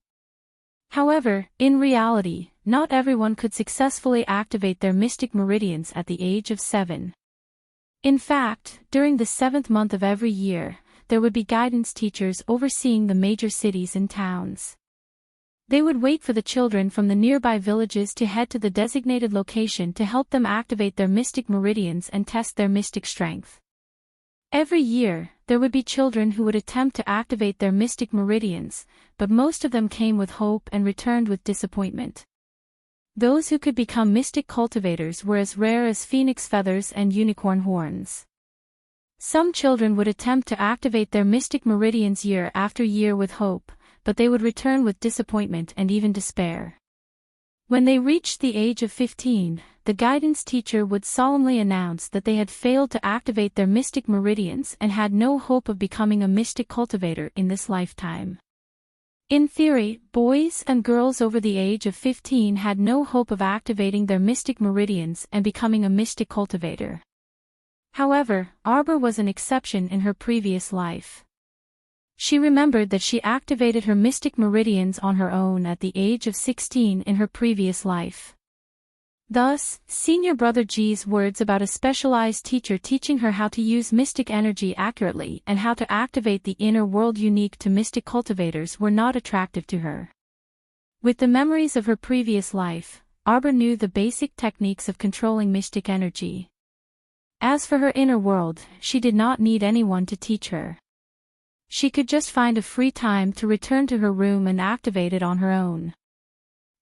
However, in reality, not everyone could successfully activate their mystic meridians at the age of 7. In fact, during the 7th month of every year, there would be guidance teachers overseeing the major cities and towns. They would wait for the children from the nearby villages to head to the designated location to help them activate their mystic meridians and test their mystic strength. Every year, there would be children who would attempt to activate their mystic meridians, but most of them came with hope and returned with disappointment. Those who could become mystic cultivators were as rare as phoenix feathers and unicorn horns. Some children would attempt to activate their mystic meridians year after year with hope, but they would return with disappointment and even despair. When they reached the age of 15, the guidance teacher would solemnly announce that they had failed to activate their mystic meridians and had no hope of becoming a mystic cultivator in this lifetime. In theory, boys and girls over the age of 15 had no hope of activating their mystic meridians and becoming a mystic cultivator. However, Arbor was an exception in her previous life. She remembered that she activated her mystic meridians on her own at the age of 16 in her previous life. Thus, senior brother G's words about a specialized teacher teaching her how to use mystic energy accurately and how to activate the inner world unique to mystic cultivators were not attractive to her. With the memories of her previous life, Arbor knew the basic techniques of controlling mystic energy. As for her inner world, she did not need anyone to teach her. She could just find a free time to return to her room and activate it on her own.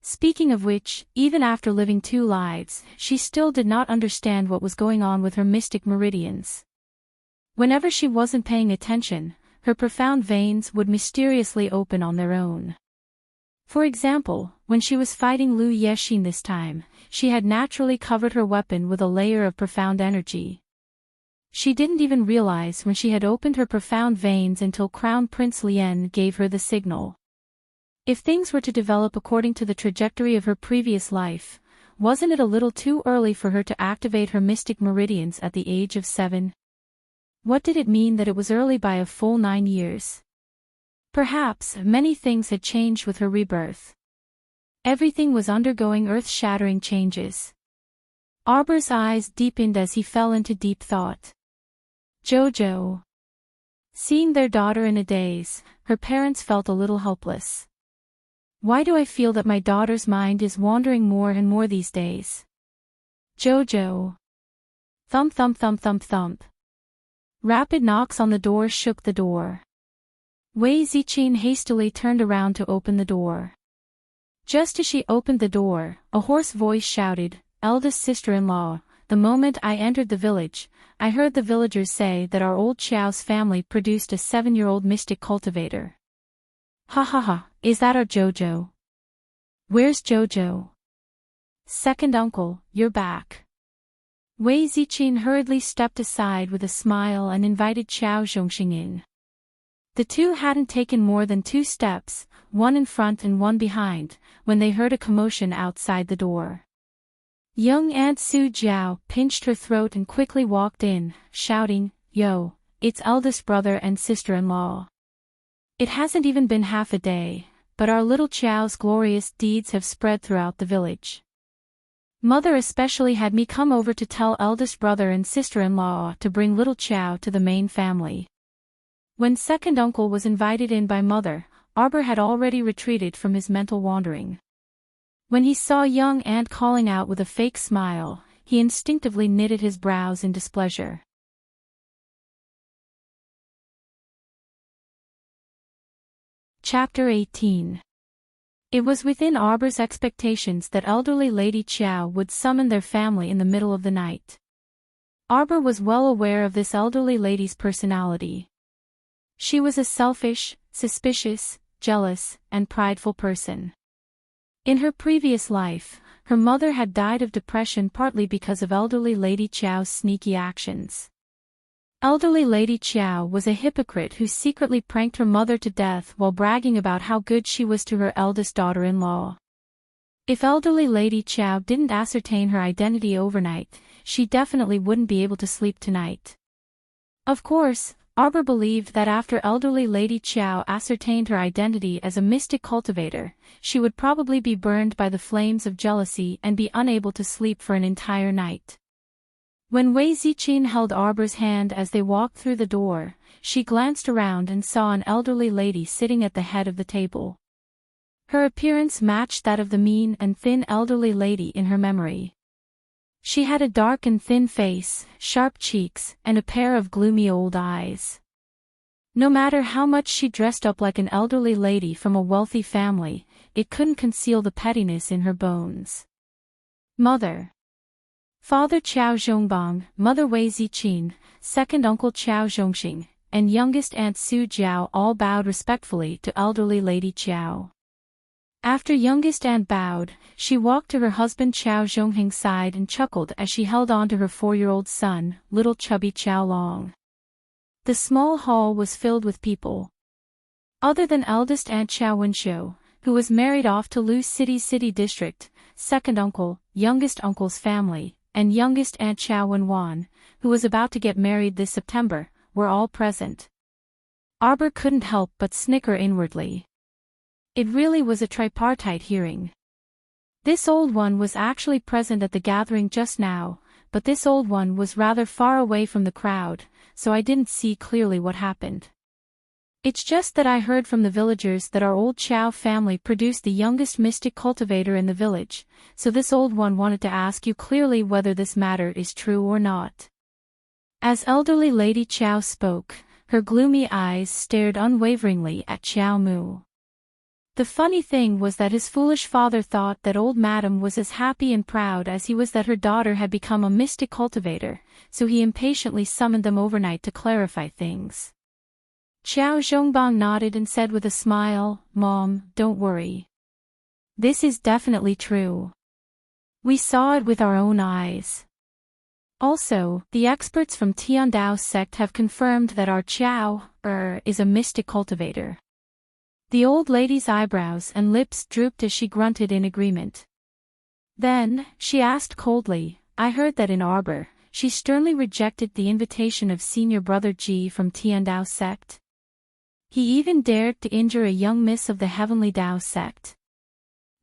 Speaking of which, even after living 2 lives, she still did not understand what was going on with her mystic meridians. Whenever she wasn't paying attention, her profound veins would mysteriously open on their own. For example, when she was fighting Lu Yexin this time, she had naturally covered her weapon with a layer of profound energy. She didn't even realize when she had opened her profound veins until Crown Prince Lien gave her the signal. If things were to develop according to the trajectory of her previous life, wasn't it a little too early for her to activate her mystic meridians at the age of 7? What did it mean that it was early by a full 9 years? Perhaps many things had changed with her rebirth. Everything was undergoing earth-shattering changes. Arbor's eyes deepened as he fell into deep thought. Jojo. Seeing their daughter in a daze, her parents felt a little helpless. Why do I feel that my daughter's mind is wandering more and more these days? Jojo. Thump thump thump thump thump. Rapid knocks on the door shook the door. Wei Ziqin hastily turned around to open the door. Just as she opened the door, a hoarse voice shouted, "Eldest sister-in-law, the moment I entered the village, I heard the villagers say that our old Xiao's family produced a 7-year-old mystic cultivator." "Ha ha ha, is that our Jojo?" "Where's Jojo?" "Second uncle, you're back." Wei Ziqin hurriedly stepped aside with a smile and invited Xiao Zhongxing in. The two hadn't taken more than 2 steps, one in front and one behind, when they heard a commotion outside the door. Young Aunt Su Jiao pinched her throat and quickly walked in, shouting, "Yo, it's eldest brother and sister-in-law. It hasn't even been half a day, but our little Qiao's glorious deeds have spread throughout the village. Mother especially had me come over to tell eldest brother and sister-in-law to bring little Qiao to the main family." When second uncle was invited in by mother, Arbor had already retreated from his mental wandering. When he saw young aunt calling out with a fake smile, he instinctively knitted his brows in displeasure. Chapter 18. It was within Arbor's expectations that elderly Lady Qiao would summon their family in the middle of the night. Arbor was well aware of this elderly lady's personality. She was a selfish, suspicious, jealous, and prideful person. In her previous life, her mother had died of depression partly because of elderly Lady Qiao's sneaky actions. Elderly Lady Qiao was a hypocrite who secretly pranked her mother to death while bragging about how good she was to her eldest daughter-in-law. If elderly Lady Qiao didn't ascertain her identity overnight, she definitely wouldn't be able to sleep tonight. Of course, Arbor believed that after elderly Lady Qiao ascertained her identity as a mystic cultivator, she would probably be burned by the flames of jealousy and be unable to sleep for an entire night. When Wei Ziqin held Arbor's hand as they walked through the door, she glanced around and saw an elderly lady sitting at the head of the table. Her appearance matched that of the mean and thin elderly lady in her memory. She had a dark and thin face, sharp cheeks, and a pair of gloomy old eyes. No matter how much she dressed up like an elderly lady from a wealthy family, it couldn't conceal the pettiness in her bones. Mother. Father Qiao Zhongbang, Mother Wei Ziqin, second uncle Qiao Zhongxing, and youngest aunt Su Jiao all bowed respectfully to elderly Lady Qiao. After youngest aunt bowed, she walked to her husband Chow Zhongheng's side and chuckled as she held on to her 4-year-old son, little chubby Chow Long. The small hall was filled with people. Other than eldest aunt Chow Wenshou, who was married off to Lu City's city district, second uncle, youngest uncle's family, and youngest aunt Chow Wenwan, who was about to get married this September, were all present. Arbor couldn't help but snicker inwardly. It really was a tripartite hearing. This old one was actually present at the gathering just now, but this old one was rather far away from the crowd, so I didn't see clearly what happened. It's just that I heard from the villagers that our old Chow family produced the youngest mystic cultivator in the village, so this old one wanted to ask you clearly whether this matter is true or not. As elderly Lady Chow spoke, her gloomy eyes stared unwaveringly at Chow Mu. The funny thing was that his foolish father thought that old madam was as happy and proud as he was that her daughter had become a mystic cultivator, so he impatiently summoned them overnight to clarify things. Chow Zhongbang nodded and said with a smile, "Mom, don't worry. This is definitely true. We saw it with our own eyes. Also, the experts from Tiandao sect have confirmed that our Chow, is a mystic cultivator." The old lady's eyebrows and lips drooped as she grunted in agreement. Then, she asked coldly, "I heard that in Arbor, she sternly rejected the invitation of senior brother Ji from Tiandao sect. He even dared to injure a young miss of the Heavenly Dao sect.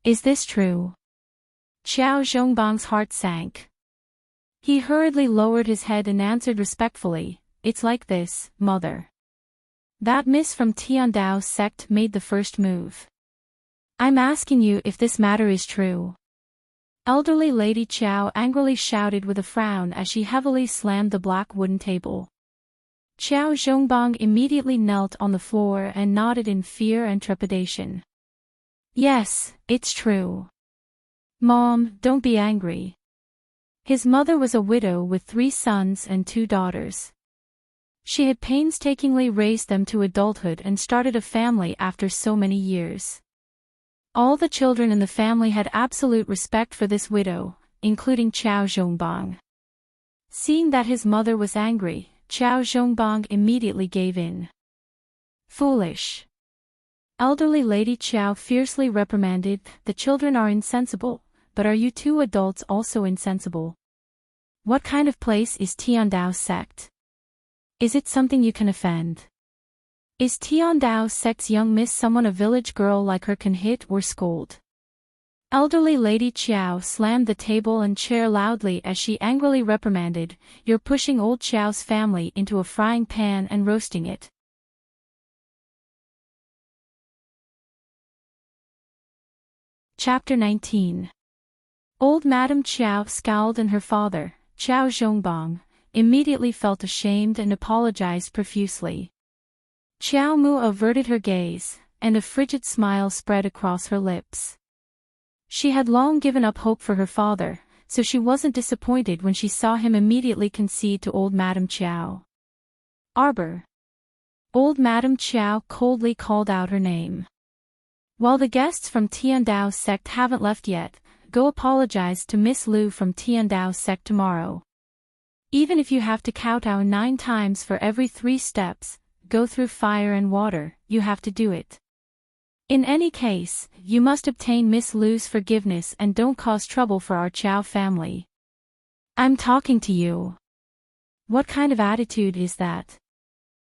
Is this true?" Chow Zhongbang's heart sank. He hurriedly lowered his head and answered respectfully, "It's like this, mother. That miss from Tiandao sect made the first move. I'm asking you if this matter is true." Elderly Lady Chow angrily shouted with a frown as she heavily slammed the black wooden table. Chow Zhongbang immediately knelt on the floor and nodded in fear and trepidation. "Yes, it's true. Mom, don't be angry." His mother was a widow with 3 sons and 2 daughters. She had painstakingly raised them to adulthood and started a family after so many years. All the children in the family had absolute respect for this widow, including Chow Zhongbang. Seeing that his mother was angry, Chow Zhongbang immediately gave in. "Foolish." Elderly Lady Chow fiercely reprimanded, "The children are insensible, but are you 2 adults also insensible? What kind of place is Tiandao sect? Is it something you can offend? Is Tiandao sect's young miss someone a village girl like her can hit or scold?" Elderly Lady Chow slammed the table and chair loudly as she angrily reprimanded, "You're pushing old Chow's family into a frying pan and roasting it." Chapter 19. Old Madam Chow scowled and her father, Chow Zhongbang, immediately felt ashamed and apologized profusely. Chow Mu averted her gaze, and a frigid smile spread across her lips. She had long given up hope for her father, so she wasn't disappointed when she saw him immediately concede to old Madam Chow. "Arbor." Old Madam Chow coldly called out her name. "While the guests from Tiandao sect haven't left yet, go apologize to Miss Lu from Tiandao sect tomorrow. Even if you have to kowtow 9 times for every 3 steps, go through fire and water, you have to do it. In any case, you must obtain Miss Lu's forgiveness and don't cause trouble for our Chow family. I'm talking to you. What kind of attitude is that?"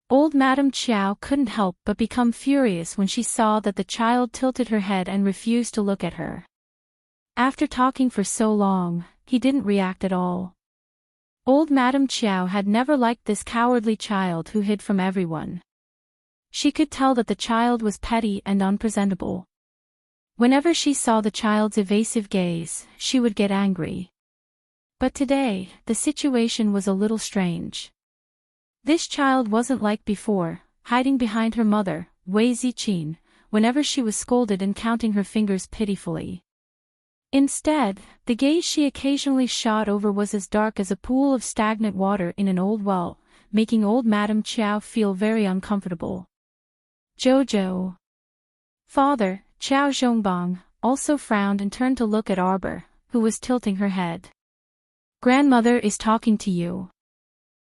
Old Madam Chow couldn't help but become furious when she saw that the child tilted her head and refused to look at her. After talking for so long, he didn't react at all. Old Madam Chow had never liked this cowardly child who hid from everyone. She could tell that the child was petty and unpresentable. Whenever she saw the child's evasive gaze, she would get angry. But today, the situation was a little strange. This child wasn't like before, hiding behind her mother, Wei Ziqin, whenever she was scolded and counting her fingers pitifully. Instead, the gaze she occasionally shot over was as dark as a pool of stagnant water in an old well, making old Madam Chow feel very uncomfortable. "Jojo." "Father," Qiao Zhongbang also frowned and turned to look at Arbor, who was tilting her head. Grandmother is talking to you.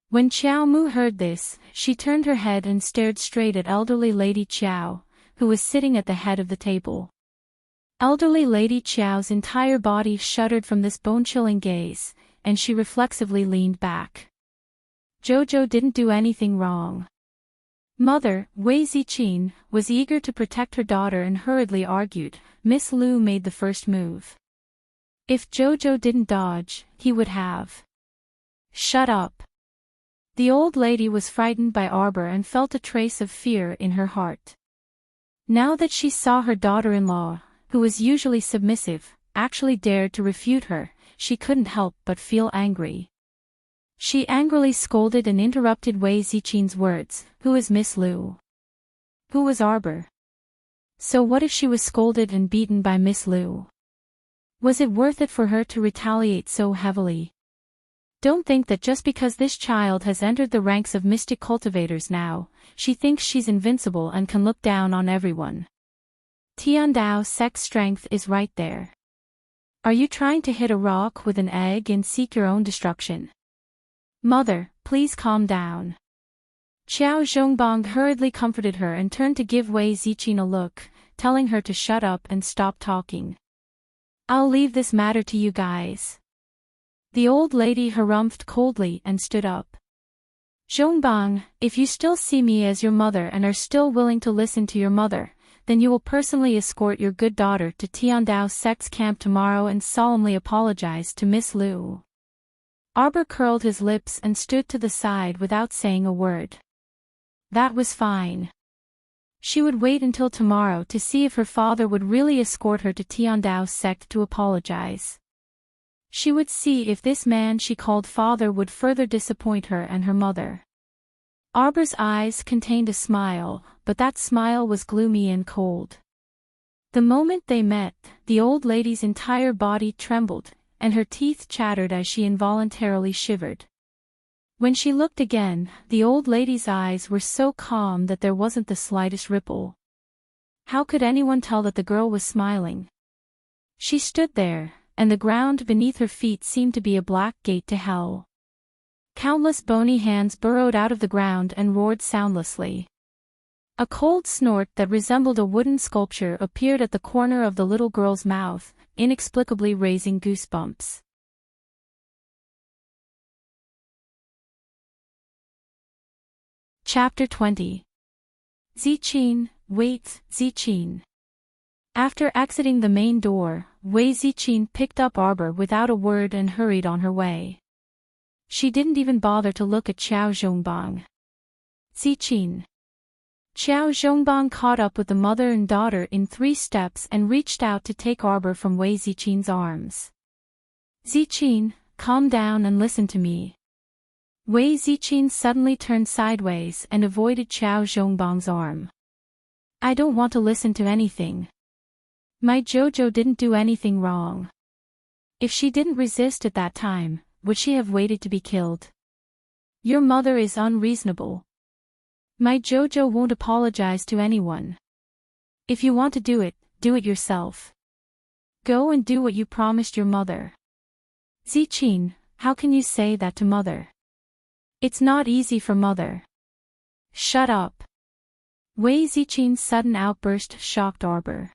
When Qiao Mu heard this, she turned her head and stared straight at elderly Lady Qiao, who was sitting at the head of the table. Elderly Lady Qiao's entire body shuddered from this bone-chilling gaze, and she reflexively leaned back. Jojo didn't do anything wrong. Mother, Wei Ziqin, was eager to protect her daughter and hurriedly argued. Miss Lu made the first move. If Jojo didn't dodge, he would have. Shut up. The old lady was frightened by Arbor and felt a trace of fear in her heart. Now that she saw her daughter-in-law, who was usually submissive, actually dared to refute her, she couldn't help but feel angry. She angrily scolded and interrupted Wei Ziqin's words. Who is Miss Lu? Who was Arbor? So what if she was scolded and beaten by Miss Lu? Was it worth it for her to retaliate so heavily? Don't think that just because this child has entered the ranks of mystic cultivators now, she thinks she's invincible and can look down on everyone. Tiandao Sect's strength is right there. Are you trying to hit a rock with an egg and seek your own destruction? Mother, please calm down. Qiao Zhongbang hurriedly comforted her and turned to give Wei Ziqin a look, telling her to shut up and stop talking. I'll leave this matter to you guys. The old lady harumphed coldly and stood up. Zhongbang, if you still see me as your mother and are still willing to listen to your mother, then you will personally escort your good daughter to Tiandao Sect's camp tomorrow and solemnly apologize to Miss Lu. Arbor curled his lips and stood to the side without saying a word. That was fine. She would wait until tomorrow to see if her father would really escort her to Tiandao Sect to apologize. She would see if this man she called father would further disappoint her and her mother. Arbor's eyes contained a smile, but that smile was gloomy and cold. The moment they met, the old lady's entire body trembled, and her teeth chattered as she involuntarily shivered. When she looked again, the old lady's eyes were so calm that there wasn't the slightest ripple. How could anyone tell that the girl was smiling? She stood there, and the ground beneath her feet seemed to be a black gate to hell. Countless bony hands burrowed out of the ground and roared soundlessly. A cold snort that resembled a wooden sculpture appeared at the corner of the little girl's mouth, inexplicably raising goosebumps. Chapter 20. Ziqin, wait, Ziqin. After exiting the main door, Wei Ziqin picked up Arbor without a word and hurried on her way. She didn't even bother to look at Qiao Zhongbang. Ziqin. Qiao Zhongbang caught up with the mother and daughter in 3 steps and reached out to take Arbor from Wei Ziqin's arms. Ziqin, calm down and listen to me. Wei Ziqin suddenly turned sideways and avoided Qiao Zhongbang's arm. I don't want to listen to anything. My Jojo didn't do anything wrong. If she didn't resist at that time, would she have waited to be killed? Your mother is unreasonable. My Jojo won't apologize to anyone. If you want to do it yourself. Go and do what you promised your mother. Ziqin, how can you say that to mother? It's not easy for mother. Shut up. Wei Ziqin's sudden outburst shocked Arbor.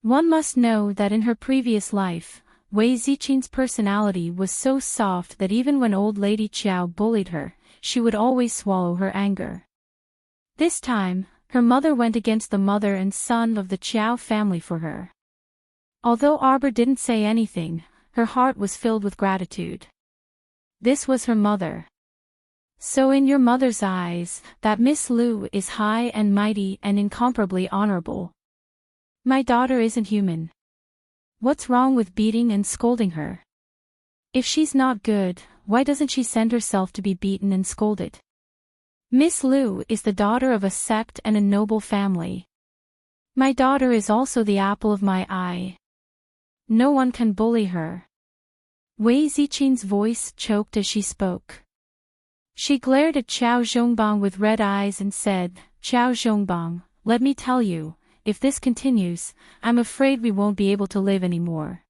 One must know that in her previous life, Wei Ziqin's personality was so soft that even when old Lady Qiao bullied her, she would always swallow her anger. This time, her mother went against the mother and son of the Qiao family for her. Although Arbor didn't say anything, her heart was filled with gratitude. This was her mother. So in your mother's eyes, that Miss Lu is high and mighty and incomparably honorable. My daughter isn't human. What's wrong with beating and scolding her? If she's not good, why doesn't she send herself to be beaten and scolded? Miss Lu is the daughter of a sect and a noble family. My daughter is also the apple of my eye. No one can bully her. Wei Ziqin's voice choked as she spoke. She glared at Qiao Zhongbang with red eyes and said, Qiao Zhongbang, let me tell you, if this continues, I'm afraid we won't be able to live anymore.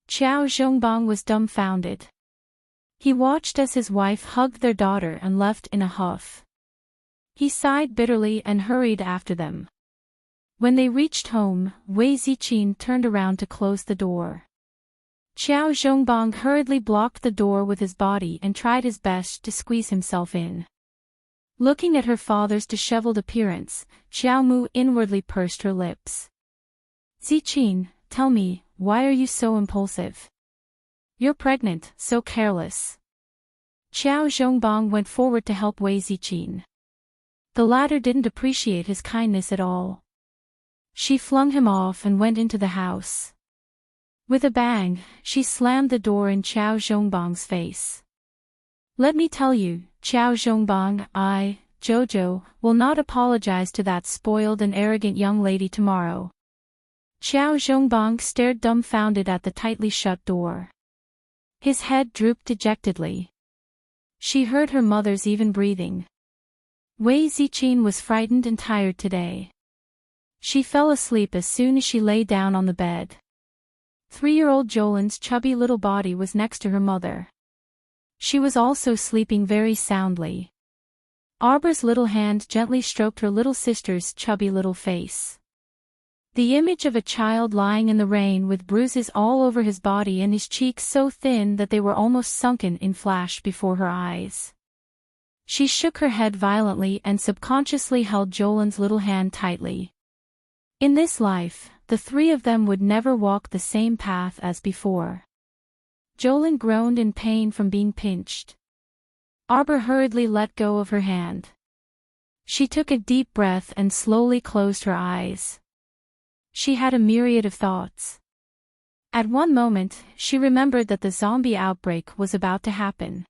Qiao Zhongbang was dumbfounded. He watched as his wife hugged their daughter and left in a huff. He sighed bitterly and hurried after them. When they reached home, Wei Ziqin turned around to close the door. Qiao Zhongbang hurriedly blocked the door with his body and tried his best to squeeze himself in. Looking at her father's disheveled appearance, Xiao Mu inwardly pursed her lips. Ziqin, tell me, why are you so impulsive? You're pregnant, so careless. Qiao Zhongbang went forward to help Wei Ziqin. The latter didn't appreciate his kindness at all. She flung him off and went into the house. With a bang, she slammed the door in Qiao Zhongbang's face. Let me tell you, Qiao Zhongbang, I, Jojo, will not apologize to that spoiled and arrogant young lady tomorrow. Qiao Zhongbang stared dumbfounded at the tightly shut door. His head drooped dejectedly. She heard her mother's even breathing. Wei Ziqin was frightened and tired today. She fell asleep as soon as she lay down on the bed. 3-year-old Jolin's chubby little body was next to her mother. She was also sleeping very soundly. Arbor's little hand gently stroked her little sister's chubby little face. The image of a child lying in the rain with bruises all over his body and his cheeks so thin that they were almost sunken in flashed before her eyes. She shook her head violently and subconsciously held Jolin's little hand tightly. In this life, the three of them would never walk the same path as before. Jolin groaned in pain from being pinched. Arbor hurriedly let go of her hand. She took a deep breath and slowly closed her eyes. She had a myriad of thoughts. At one moment, she remembered that the zombie outbreak was about to happen.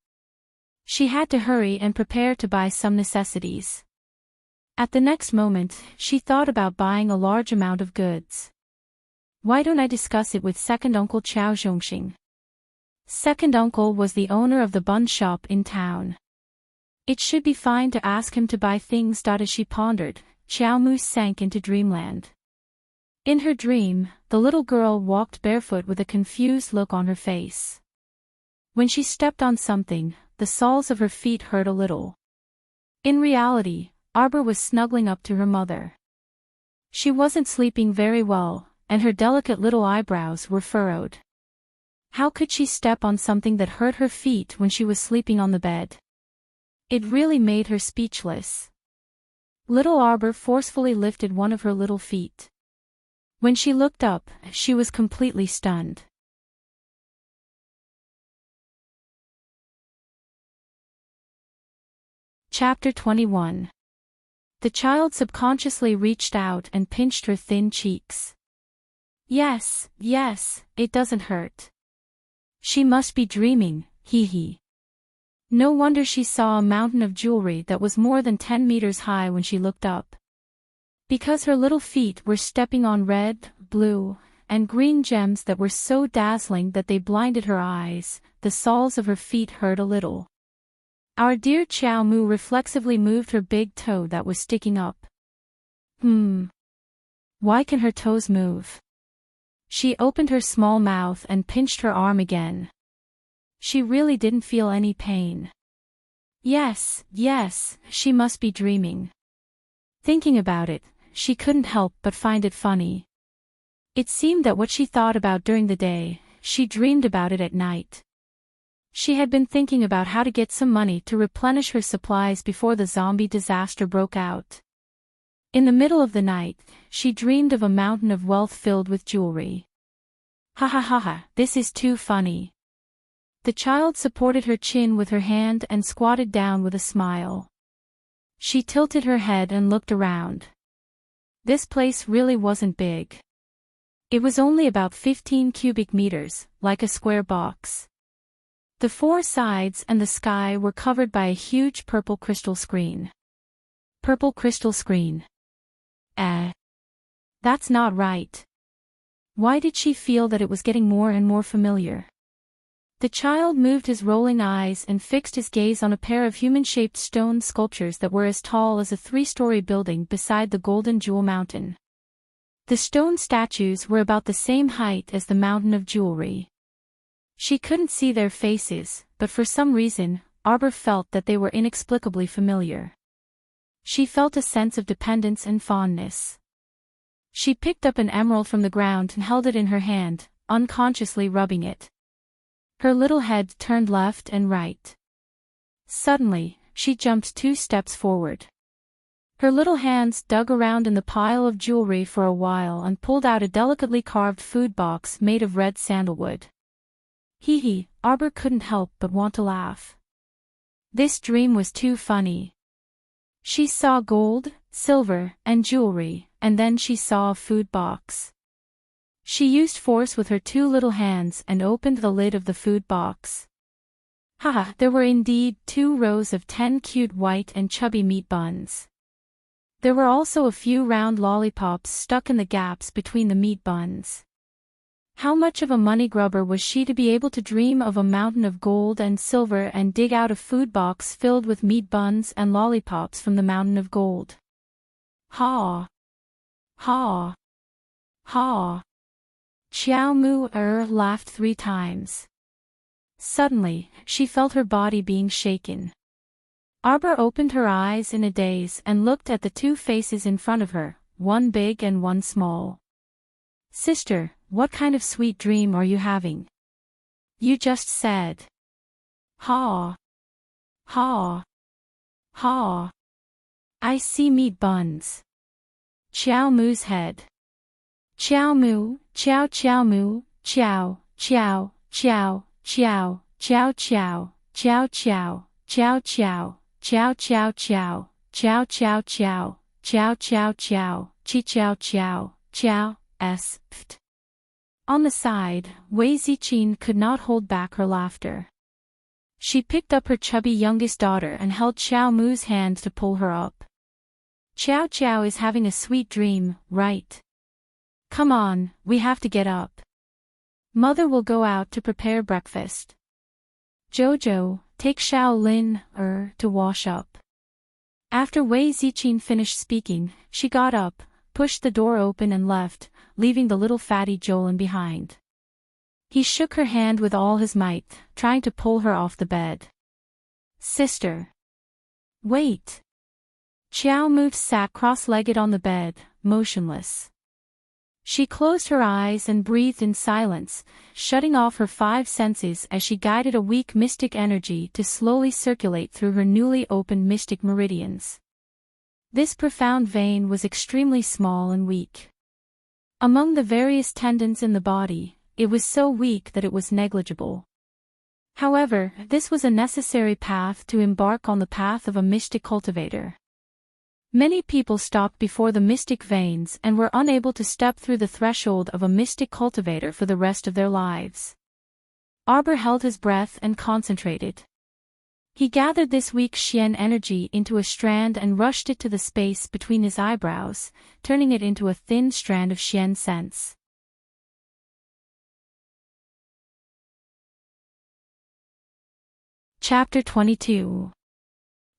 She had to hurry and prepare to buy some necessities. At the next moment, she thought about buying a large amount of goods. Why don't I discuss it with second uncle Qiao Zhongxing? Second uncle was the owner of the bun shop in town. It should be fine to ask him to buy things. As she pondered, Qiao Mu sank into dreamland. In her dream, the little girl walked barefoot with a confused look on her face. When she stepped on something, the soles of her feet hurt a little. In reality, Arbor was snuggling up to her mother. She wasn't sleeping very well, and her delicate little eyebrows were furrowed. How could she step on something that hurt her feet when she was sleeping on the bed? It really made her speechless. Little Arbor forcefully lifted one of her little feet. When she looked up, she was completely stunned. Chapter 21. The child subconsciously reached out and pinched her thin cheeks. Yes, it doesn't hurt. She must be dreaming, hee. No wonder she saw a mountain of jewelry that was more than 10 meters high when she looked up. Because her little feet were stepping on red, blue, and green gems that were so dazzling that they blinded her eyes, the soles of her feet hurt a little. Our dear Qiao Mu reflexively moved her big toe that was sticking up. Why can her toes move? She opened her small mouth and pinched her arm again. She really didn't feel any pain. Yes, she must be dreaming. Thinking about it, she couldn't help but find it funny. It seemed that what she thought about during the day, she dreamed about it at night. She had been thinking about how to get some money to replenish her supplies before the zombie disaster broke out. In the middle of the night, she dreamed of a mountain of wealth filled with jewelry. Ha, this is too funny. The child supported her chin with her hand and squatted down with a smile. She tilted her head and looked around. This place really wasn't big. It was only about 15 cubic meters, like a square box. The four sides and the sky were covered by a huge purple crystal screen. Purple crystal screen. That's not right. Why did she feel that it was getting more and more familiar? The child moved his rolling eyes and fixed his gaze on a pair of human-shaped stone sculptures that were as tall as a 3-story building beside the golden jewel mountain. The stone statues were about the same height as the mountain of jewelry. She couldn't see their faces, but for some reason, Arbor felt that they were inexplicably familiar. She felt a sense of dependence and fondness. She picked up an emerald from the ground and held it in her hand, unconsciously rubbing it. Her little head turned left and right. Suddenly, she jumped 2 steps forward. Her little hands dug around in the pile of jewelry for a while and pulled out a delicately carved food box made of red sandalwood. Hee, Arbor couldn't help but want to laugh. This dream was too funny. She saw gold, silver, and jewelry, and then she saw a food box. She used force with her 2 little hands and opened the lid of the food box. Haha, there were indeed 2 rows of 10 cute white and chubby meat buns. There were also a few round lollipops stuck in the gaps between the meat buns. How much of a money grubber was she to be able to dream of a mountain of gold and silver and dig out a food box filled with meat buns and lollipops from the mountain of gold? Ha! Ha! Ha! Xiao Mu laughed 3 times. Suddenly, she felt her body being shaken. Arbor opened her eyes in a daze and looked at the 2 faces in front of her, one big and one small. Sister, what kind of sweet dream are you having? You just said. Ha. Ha. Ha. I see meat buns. Xiao Mu's head. Xiao Mu, Xiao Mu, Xiao, Xiao, Xiao, Xiao, Xiao Xiao, Xiao Xiao, Xiao Xiao. Chow chow chow, chow chow chow, chow chow chow, chi chow chow, chow, ft. On the side, Wei Ziqin could not hold back her laughter. She picked up her chubby youngest daughter and held Xiao Mu's hand to pull her up. Xiao Xiao is having a sweet dream, right? Come on, we have to get up. Mother will go out to prepare breakfast. Jojo, take Xiao Lin, to wash up. After Wei Ziqin finished speaking, she got up, pushed the door open and left, leaving the little fatty Jolin behind. He shook her hand with all his might, trying to pull her off the bed. Sister. Wait. Xiao Mu sat cross-legged on the bed, motionless. She closed her eyes and breathed in silence, shutting off her 5 senses as she guided a weak mystic energy to slowly circulate through her newly opened mystic meridians. This profound vein was extremely small and weak. Among the various tendons in the body, it was so weak that it was negligible. However, this was a necessary path to embark on the path of a mystic cultivator. Many people stopped before the mystic veins and were unable to step through the threshold of a mystic cultivator for the rest of their lives. Arbor held his breath and concentrated. He gathered this weak Xian energy into a strand and rushed it to the space between his eyebrows, turning it into a thin strand of Xian sense. Chapter 22.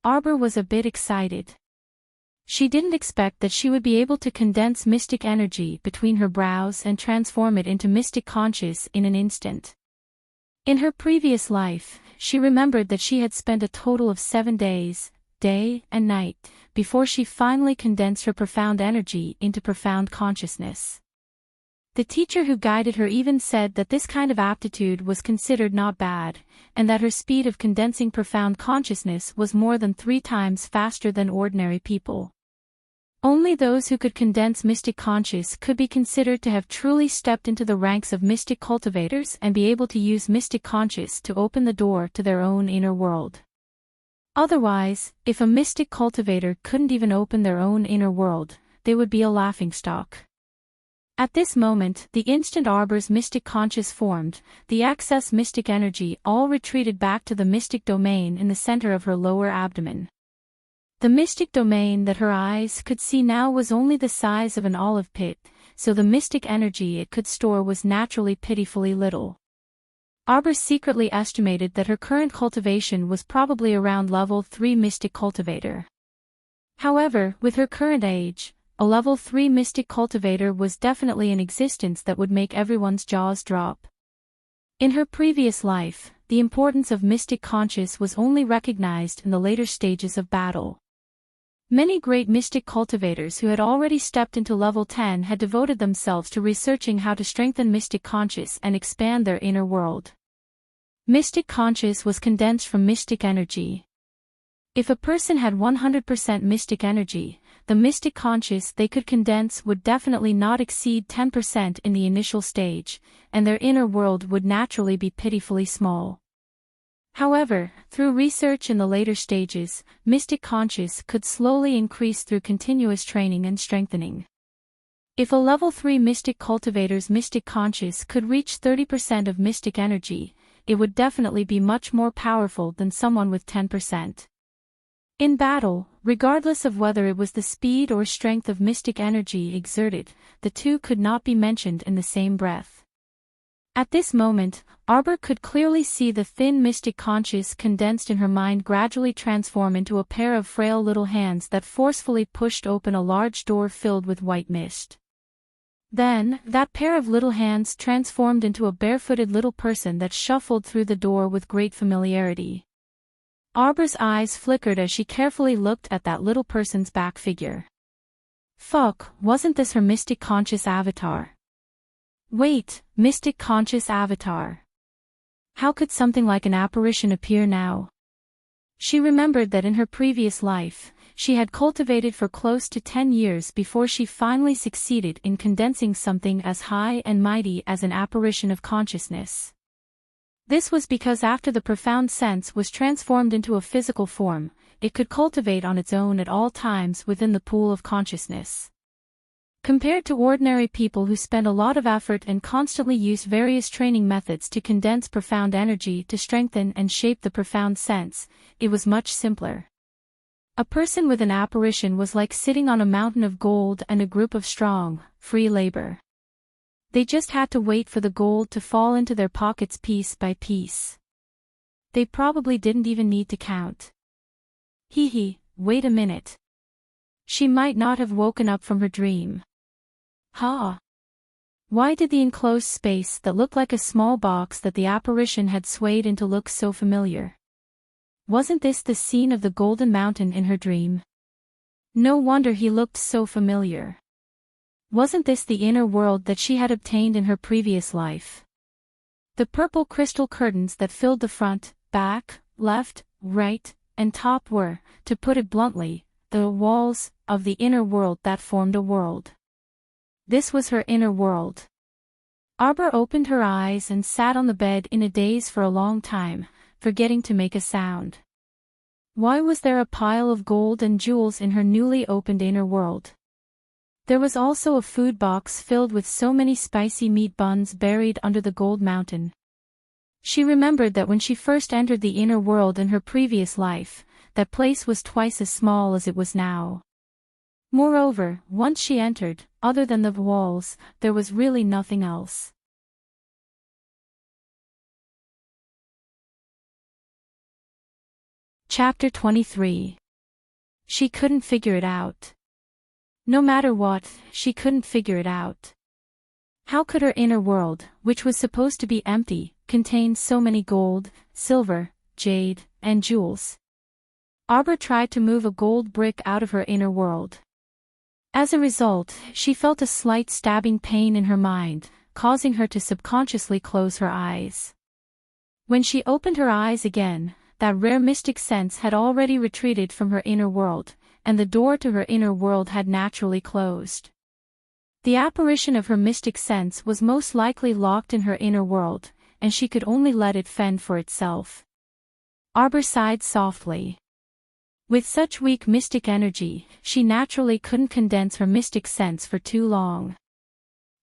Arbor was a bit excited. She didn't expect that she would be able to condense mystic energy between her brows and transform it into mystic conscious in an instant. In her previous life, she remembered that she had spent a total of 7 days, day and night, before she finally condensed her profound energy into profound consciousness. The teacher who guided her even said that this kind of aptitude was considered not bad, and that her speed of condensing profound consciousness was more than 3 times faster than ordinary people. Only those who could condense mystic conscious could be considered to have truly stepped into the ranks of mystic cultivators and be able to use mystic conscious to open the door to their own inner world. Otherwise, if a mystic cultivator couldn't even open their own inner world, they would be a laughingstock. At this moment, the instant Arbor's mystic conscious formed, the excess mystic energy all retreated back to the mystic domain in the center of her lower abdomen. The mystic domain that her eyes could see now was only the size of an olive pit, so the mystic energy it could store was naturally pitifully little. Arbor secretly estimated that her current cultivation was probably around level 3 mystic cultivator. However, with her current age, a level 3 mystic cultivator was definitely in existence that would make everyone's jaws drop. In her previous life, the importance of mystic conscious was only recognized in the later stages of battle. Many great mystic cultivators who had already stepped into level 10 had devoted themselves to researching how to strengthen mystic conscious and expand their inner world. Mystic conscious was condensed from mystic energy. If a person had 100% mystic energy, the mystic conscious they could condense would definitely not exceed 10% in the initial stage, and their inner world would naturally be pitifully small. However, through research in the later stages, mystic conscious could slowly increase through continuous training and strengthening. If a level 3 mystic cultivator's mystic conscious could reach 30% of mystic energy, it would definitely be much more powerful than someone with 10%. In battle, regardless of whether it was the speed or strength of mystic energy exerted, the two could not be mentioned in the same breath. At this moment, Arbor could clearly see the thin mystic conscious condensed in her mind gradually transform into a pair of frail little hands that forcefully pushed open a large door filled with white mist. Then, that pair of little hands transformed into a barefooted little person that shuffled through the door with great familiarity. Arbor's eyes flickered as she carefully looked at that little person's back figure. Fuck, wasn't this her mystic conscious avatar? Wait, mystic conscious avatar. How could something like an apparition appear now? She remembered that in her previous life, she had cultivated for close to 10 years before she finally succeeded in condensing something as high and mighty as an apparition of consciousness. This was because after the profound sense was transformed into a physical form, it could cultivate on its own at all times within the pool of consciousness. Compared to ordinary people who spend a lot of effort and constantly use various training methods to condense profound energy to strengthen and shape the profound sense, it was much simpler. A person with an apparition was like sitting on a mountain of gold and a group of strong, free labor. They just had to wait for the gold to fall into their pockets piece by piece. They probably didn't even need to count. Wait a minute. She might not have woken up from her dream. Why did the enclosed space that looked like a small box that the apparition had swayed into look so familiar? Wasn't this the scene of the Golden Mountain in her dream? No wonder he looked so familiar. Wasn't this the inner world that she had obtained in her previous life? The purple crystal curtains that filled the front, back, left, right, and top were, to put it bluntly, the walls of the inner world that formed a world. This was her inner world. Arbor opened her eyes and sat on the bed in a daze for a long time, forgetting to make a sound. Why was there a pile of gold and jewels in her newly opened inner world? There was also a food box filled with so many spicy meat buns buried under the gold mountain. She remembered that when she first entered the inner world in her previous life, that place was twice as small as it was now. Moreover, once she entered, other than the walls, there was really nothing else. Chapter 23. She couldn't figure it out. No matter what, she couldn't figure it out. How could her inner world, which was supposed to be empty, contain so many gold, silver, jade, and jewels? Arbor tried to move a gold brick out of her inner world. As a result, she felt a slight stabbing pain in her mind, causing her to subconsciously close her eyes. When she opened her eyes again, that rare mystic sense had already retreated from her inner world, and the door to her inner world had naturally closed. The apparition of her mystic sense was most likely locked in her inner world, and she could only let it fend for itself. Arbor sighed softly. With such weak mystic energy, she naturally couldn't condense her mystic sense for too long.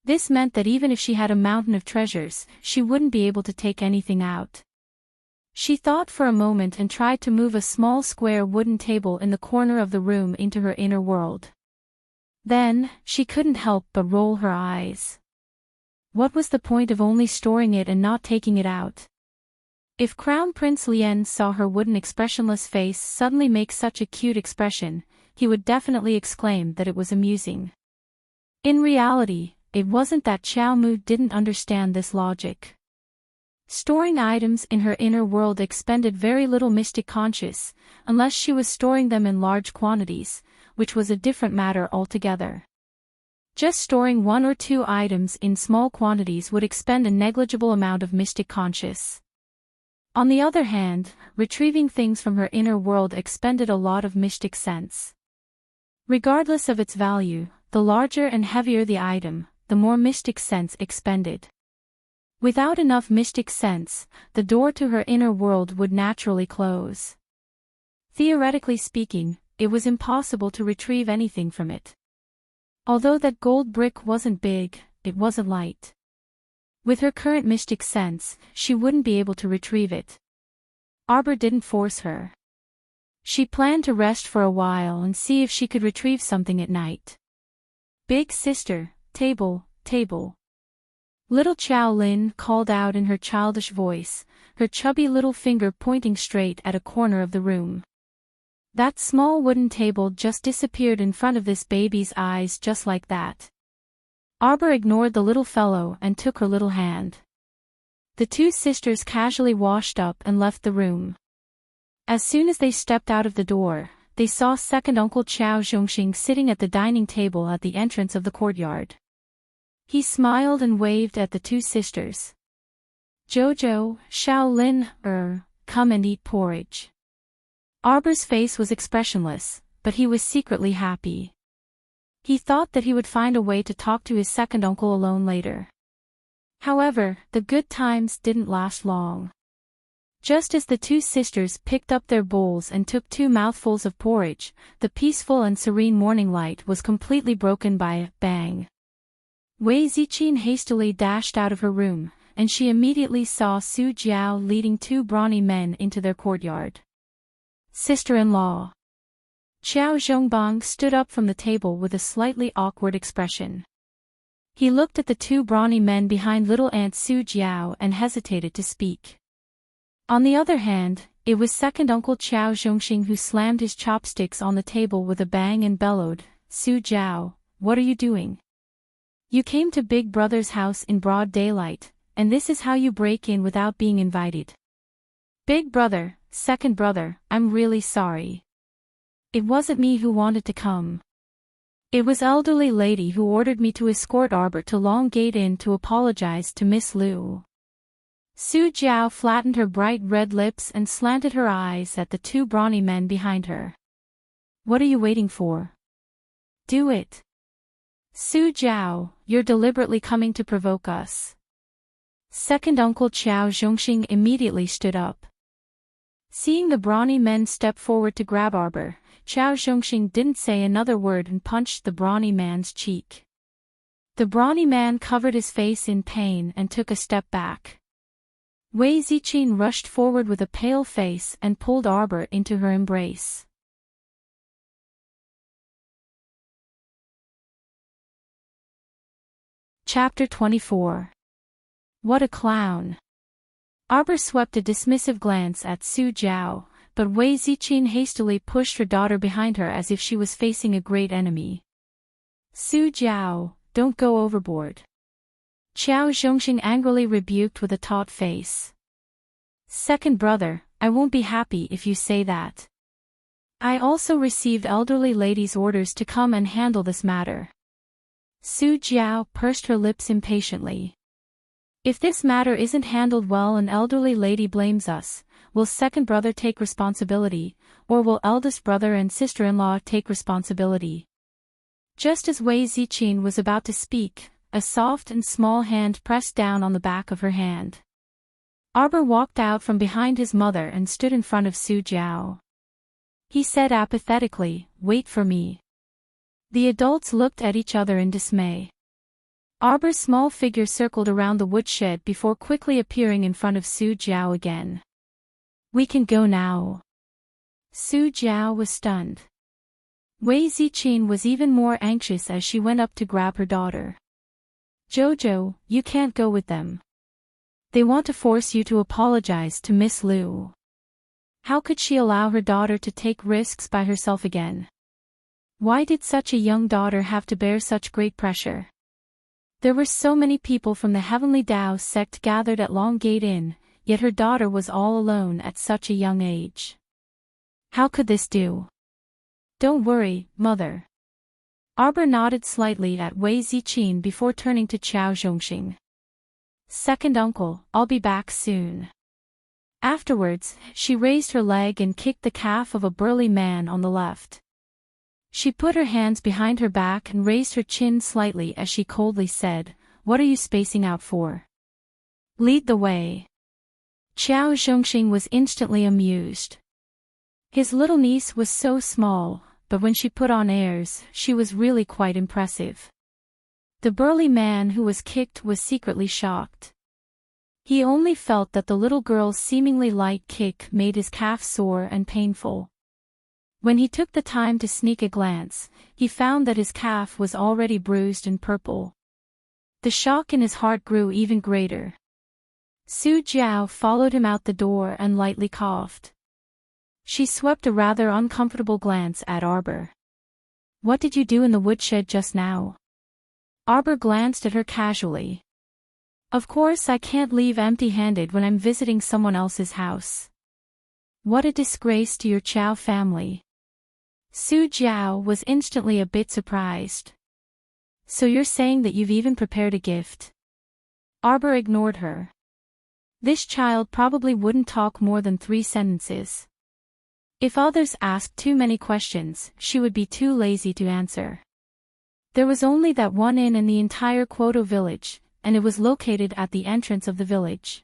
This meant that even if she had a mountain of treasures, she wouldn't be able to take anything out. She thought for a moment and tried to move a small square wooden table in the corner of the room into her inner world. Then, she couldn't help but roll her eyes. What was the point of only storing it and not taking it out? If Crown Prince Lien saw her wooden expressionless face suddenly make such a cute expression, he would definitely exclaim that it was amusing. In reality, it wasn't that Xiao Mu didn't understand this logic. Storing items in her inner world expended very little mystic conscious, unless she was storing them in large quantities, which was a different matter altogether. Just storing 1 or 2 items in small quantities would expend a negligible amount of mystic conscious. On the other hand, retrieving things from her inner world expended a lot of mystic sense. Regardless of its value, the larger and heavier the item, the more mystic sense expended. Without enough mystic sense, the door to her inner world would naturally close. Theoretically speaking, it was impossible to retrieve anything from it. Although that gold brick wasn't big, it wasn't light. With her current mystic sense, she wouldn't be able to retrieve it. Arbor didn't force her. She planned to rest for a while and see if she could retrieve something at night. Big sister, table, table. Little Xiao Lin called out in her childish voice, her chubby little finger pointing straight at a corner of the room. That small wooden table just disappeared in front of this baby's eyes just like that. Arbor ignored the little fellow and took her little hand. The 2 sisters casually washed up and left the room. As soon as they stepped out of the door, they saw second Uncle Qiao Zhongxing sitting at the dining table at the entrance of the courtyard. He smiled and waved at the 2 sisters. Jojo, Xiao Lin, come and eat porridge. Arbor's face was expressionless, but he was secretly happy. He thought that he would find a way to talk to his second uncle alone later. However, the good times didn't last long. Just as the 2 sisters picked up their bowls and took 2 mouthfuls of porridge, the peaceful and serene morning light was completely broken by a bang. Wei Ziqin hastily dashed out of her room, and she immediately saw Su Jiao leading 2 brawny men into their courtyard. Sister-in-law. Qiao Zhongbang stood up from the table with a slightly awkward expression. He looked at the 2 brawny men behind little Aunt Su Jiao and hesitated to speak. On the other hand, it was second Uncle Qiao Zhongxing who slammed his chopsticks on the table with a bang and bellowed, Su Jiao, what are you doing? You came to Big Brother's house in broad daylight, and this is how you break in without being invited. Big Brother, second brother, I'm really sorry. It wasn't me who wanted to come. It was elderly lady who ordered me to escort Arbor to Long Gate Inn to apologize to Miss Liu. Su Jiao flattened her bright red lips and slanted her eyes at the 2 brawny men behind her. What are you waiting for? Do it. Su Jiao, you're deliberately coming to provoke us. Second Uncle Qiao Zhongxing immediately stood up. Seeing the brawny men step forward to grab Arbor, Qiao Zhongxing didn't say another word and punched the brawny man's cheek. The brawny man covered his face in pain and took a step back. Wei Ziqin rushed forward with a pale face and pulled Arbor into her embrace. Chapter 24. What a clown! Arbor swept a dismissive glance at Su Jiao, but Wei Ziqin hastily pushed her daughter behind her as if she was facing a great enemy. Su Jiao, don't go overboard. Qiao Zhongxing angrily rebuked with a taut face. Second brother, I won't be happy if you say that. I also received elderly lady's orders to come and handle this matter. Su Jiao pursed her lips impatiently. If this matter isn't handled well and elderly lady blames us, will second brother take responsibility, or will eldest brother and sister-in-law take responsibility? Just as Wei Ziqin was about to speak, a soft and small hand pressed down on the back of her hand. Arbor walked out from behind his mother and stood in front of Su Jiao. He said apathetically, "Wait for me." The adults looked at each other in dismay. Arbor's small figure circled around the woodshed before quickly appearing in front of Su Jiao again. "We can go now." Su Jiao was stunned. Wei Ziqin was even more anxious as she went up to grab her daughter. "Jojo, you can't go with them. They want to force you to apologize to Miss Liu." How could she allow her daughter to take risks by herself again? Why did such a young daughter have to bear such great pressure? There were so many people from the Heavenly Tao sect gathered at Long Gate Inn, yet her daughter was all alone at such a young age. How could this do? Don't worry, mother. Arbor nodded slightly at Wei Ziqin before turning to Qiao Zhongxing. Second uncle, I'll be back soon. Afterwards, she raised her leg and kicked the calf of a burly man on the left. She put her hands behind her back and raised her chin slightly as she coldly said, "What are you spacing out for? Lead the way." Qiao Zhongxing was instantly amused. His little niece was so small, but when she put on airs, she was really quite impressive. The burly man who was kicked was secretly shocked. He only felt that the little girl's seemingly light kick made his calf sore and painful. When he took the time to sneak a glance, he found that his calf was already bruised and purple. The shock in his heart grew even greater. Su Jiao followed him out the door and lightly coughed. She swept a rather uncomfortable glance at Arbor. "What did you do in the woodshed just now?" Arbor glanced at her casually. "Of course I can't leave empty-handed when I'm visiting someone else's house. What a disgrace to your Qiao family." Su Jiao was instantly a bit surprised. "So you're saying that you've even prepared a gift?" Arbor ignored her. This child probably wouldn't talk more than 3 sentences. If others asked too many questions, she would be too lazy to answer. There was only that one inn in the entire Quoto village, and it was located at the entrance of the village.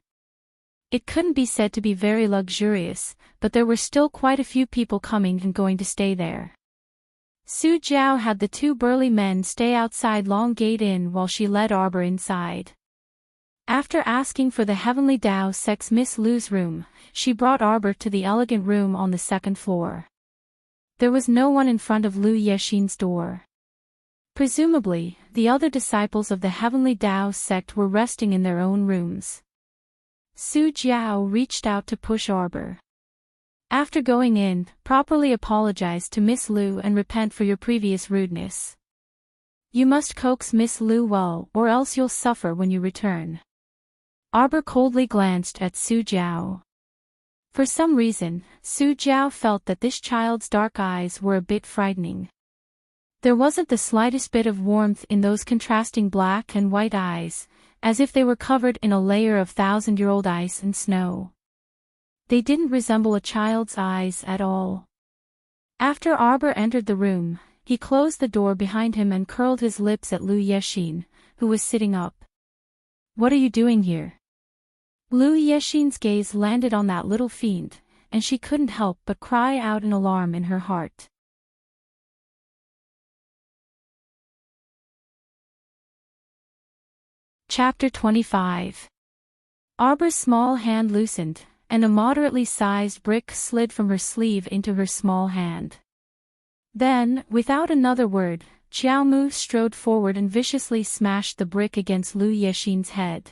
It couldn't be said to be very luxurious, but there were still quite a few people coming and going to stay there. Su Jiao had the 2 burly men stay outside Long Gate Inn while she led Arbor inside. After asking for the Heavenly Tao sect's Miss Lu's room, she brought Arbor to the elegant room on the 2nd floor. There was no one in front of Lu Yexin's door. Presumably, the other disciples of the Heavenly Tao sect were resting in their own rooms. Su Jiao reached out to push Arbor. "After going in, properly apologize to Miss Lu and repent for your previous rudeness. You must coax Miss Lu well, or else you'll suffer when you return." Arbor coldly glanced at Su Jiao. For some reason, Su Jiao felt that this child's dark eyes were a bit frightening. There wasn't the slightest bit of warmth in those contrasting black and white eyes, as if they were covered in a layer of 1,000-year-old ice and snow. They didn't resemble a child's eyes at all. After Arbor entered the room, he closed the door behind him and curled his lips at Lu Yexin, who was sitting up. "What are you doing here?" Lu Yexin's gaze landed on that little fiend, and she couldn't help but cry out in alarm in her heart. Chapter 25. Arbor's small hand loosened, and a moderately sized brick slid from her sleeve into her small hand. Then, without another word, Qiao Mu strode forward and viciously smashed the brick against Lu Yexin's head.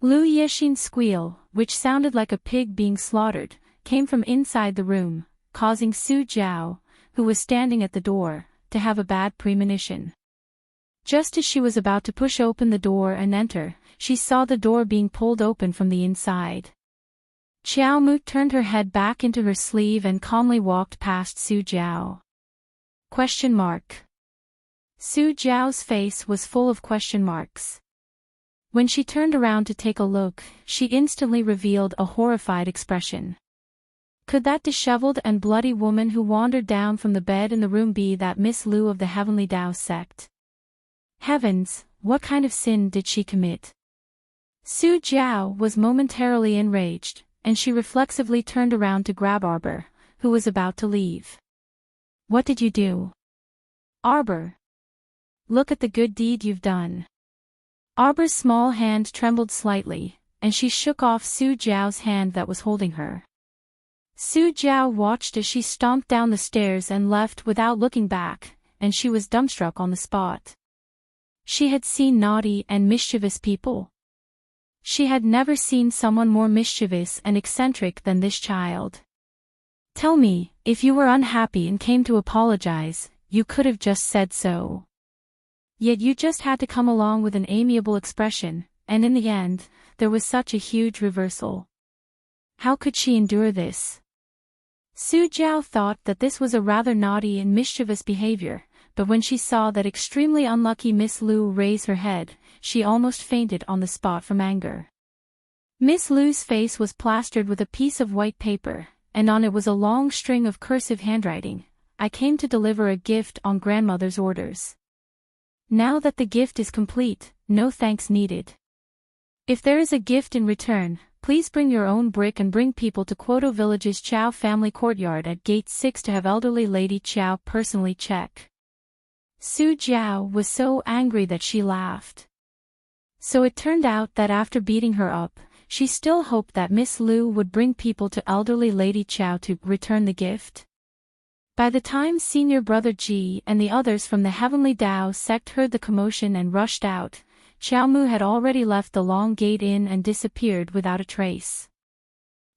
Lu Yexin's squeal, which sounded like a pig being slaughtered, came from inside the room, causing Su Jiao, who was standing at the door, to have a bad premonition. Just as she was about to push open the door and enter, she saw the door being pulled open from the inside. Qiao Mu turned her head back into her sleeve and calmly walked past Su Jiao. Question mark. Su Jiao's face was full of question marks. When she turned around to take a look, she instantly revealed a horrified expression. Could that disheveled and bloody woman who wandered down from the bed in the room be that Miss Lu of the Heavenly Tao sect? Heavens, what kind of sin did she commit? Su Jiao was momentarily enraged, and she reflexively turned around to grab Arbor, who was about to leave. "What did you do?" "Arbor. Look at the good deed you've done." Arbor's small hand trembled slightly, and she shook off Su Jiao's hand that was holding her. Su Jiao watched as she stomped down the stairs and left without looking back, and she was dumbstruck on the spot. She had seen naughty and mischievous people. She had never seen someone more mischievous and eccentric than this child. "Tell me, if you were unhappy and came to apologize, you could have just said so. Yet you just had to come along with an amiable expression, and in the end, there was such a huge reversal. How could she endure this? Su Jiao thought that this was a rather naughty and mischievous behavior, but when she saw that extremely unlucky Miss Lu raise her head, she almost fainted on the spot from anger. Miss Lu's face was plastered with a piece of white paper, and on it was a long string of cursive handwriting. I came to deliver a gift on grandmother's orders. Now that the gift is complete, no thanks needed. If there is a gift in return, please bring your own brick and bring people to Quoto Village's Chow family courtyard at Gate 6 to have elderly Lady Chow personally check. Su Jiao was so angry that she laughed. So it turned out that after beating her up, she still hoped that Miss Lu would bring people to elderly Lady Chow to return the gift. By the time Senior Brother Ji and the others from the Heavenly Dao sect heard the commotion and rushed out, Xiao Mu had already left the Long Gate Inn and disappeared without a trace.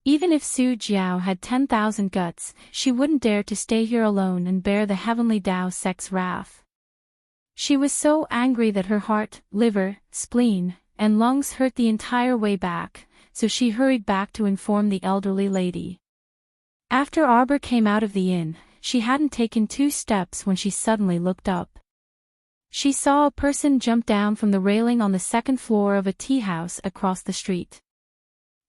Even if Su Jiao had 10,000 guts, she wouldn't dare to stay here alone and bear the Heavenly Dao sect's wrath. She was so angry that her heart, liver, spleen, and lungs hurt the entire way back, so she hurried back to inform the elderly lady. After Arbor came out of the inn, she hadn't taken 2 steps when she suddenly looked up. She saw a person jump down from the railing on the 2nd floor of a tea house across the street.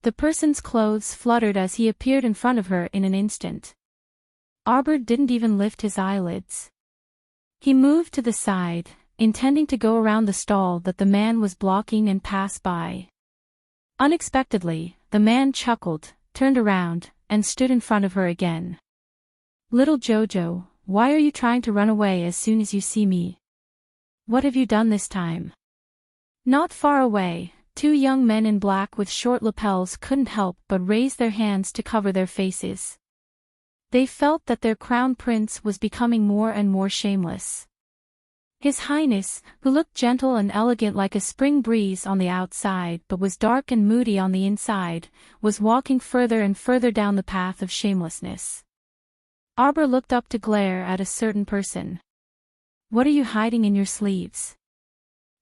The person's clothes fluttered as he appeared in front of her in an instant. Arbor didn't even lift his eyelids. He moved to the side, intending to go around the stall that the man was blocking and pass by. Unexpectedly, the man chuckled, turned around, and stood in front of her again. "Little Jojo, why are you trying to run away as soon as you see me? What have you done this time?" Not far away, 2 young men in black with short lapels couldn't help but raise their hands to cover their faces. They felt that their crown prince was becoming more and more shameless. His Highness, who looked gentle and elegant like a spring breeze on the outside but was dark and moody on the inside, was walking further and further down the path of shamelessness. Arbor looked up to glare at a certain person. "What are you hiding in your sleeves?"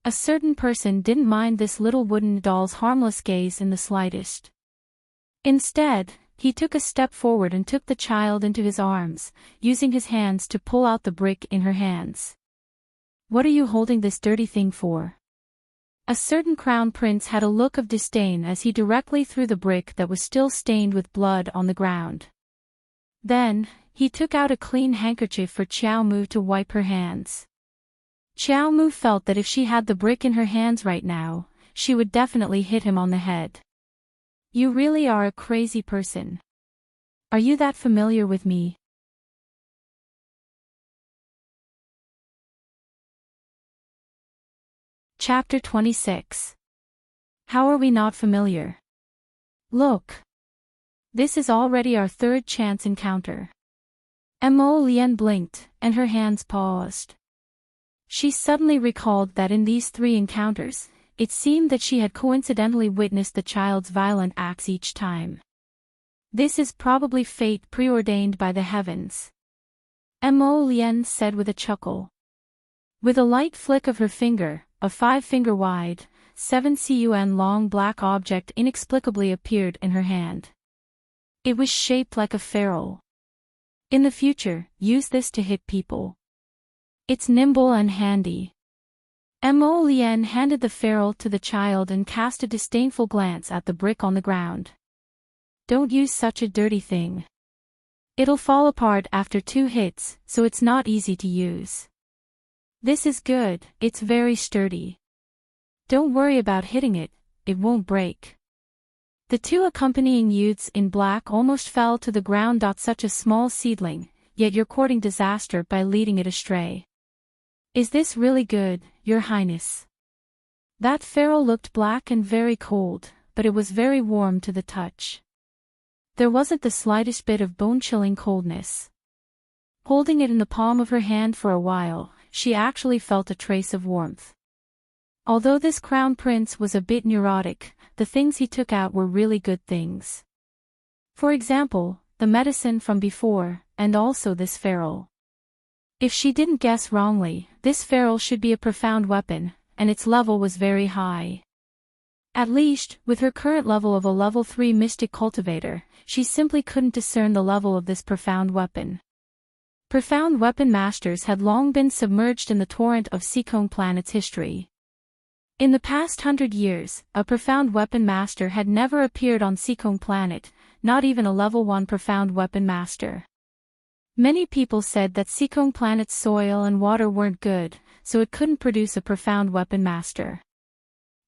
A certain person didn't mind this little wooden doll's harmless gaze in the slightest. Instead, he took a step forward and took the child into his arms, using his hands to pull out the brick in her hands. "What are you holding this dirty thing for?" A certain crown prince had a look of disdain as he directly threw the brick that was still stained with blood on the ground. Then, he took out a clean handkerchief for Xiao Mu to wipe her hands. Xiao Mu felt that if she had the brick in her hands right now, she would definitely hit him on the head. "You really are a crazy person. Are you that familiar with me?" Chapter 26. How are we not familiar? Look. This is already our 3rd chance encounter. Mo Lian blinked, and her hands paused. She suddenly recalled that in these 3 encounters, it seemed that she had coincidentally witnessed the child's violent acts each time. This is probably fate preordained by the heavens. Mo Lian said with a chuckle. With a light flick of her finger, a 5-finger-wide, 7 cun long black object inexplicably appeared in her hand. It was shaped like a ferrule. In the future, use this to hit people. It's nimble and handy. Mo Lian handed the ferrule to the child and cast a disdainful glance at the brick on the ground. "Don't use such a dirty thing. It'll fall apart after 2 hits, so it's not easy to use. This is good, it's very sturdy. Don't worry about hitting it, it won't break." The 2 accompanying youths in black almost fell to the ground. "Such a small seedling, yet you're courting disaster by leading it astray. Is this really good, Your Highness?" That ferrule looked black and very cold, but it was very warm to the touch. There wasn't the slightest bit of bone-chilling coldness. Holding it in the palm of her hand for a while, she actually felt a trace of warmth. Although this crown prince was a bit neurotic, the things he took out were really good things. For example, the medicine from before, and also this ferrule. If she didn't guess wrongly, this ferrule should be a profound weapon, and its level was very high. At least, with her current level of a level 3 mystic cultivator, she simply couldn't discern the level of this profound weapon. Profound weapon masters had long been submerged in the torrent of Seacone Planet's history. In the past 100 years, a profound weapon master had never appeared on Seacone Planet, not even a level 1 profound weapon master. Many people said that Seacone Planet's soil and water weren't good, so it couldn't produce a profound weapon master.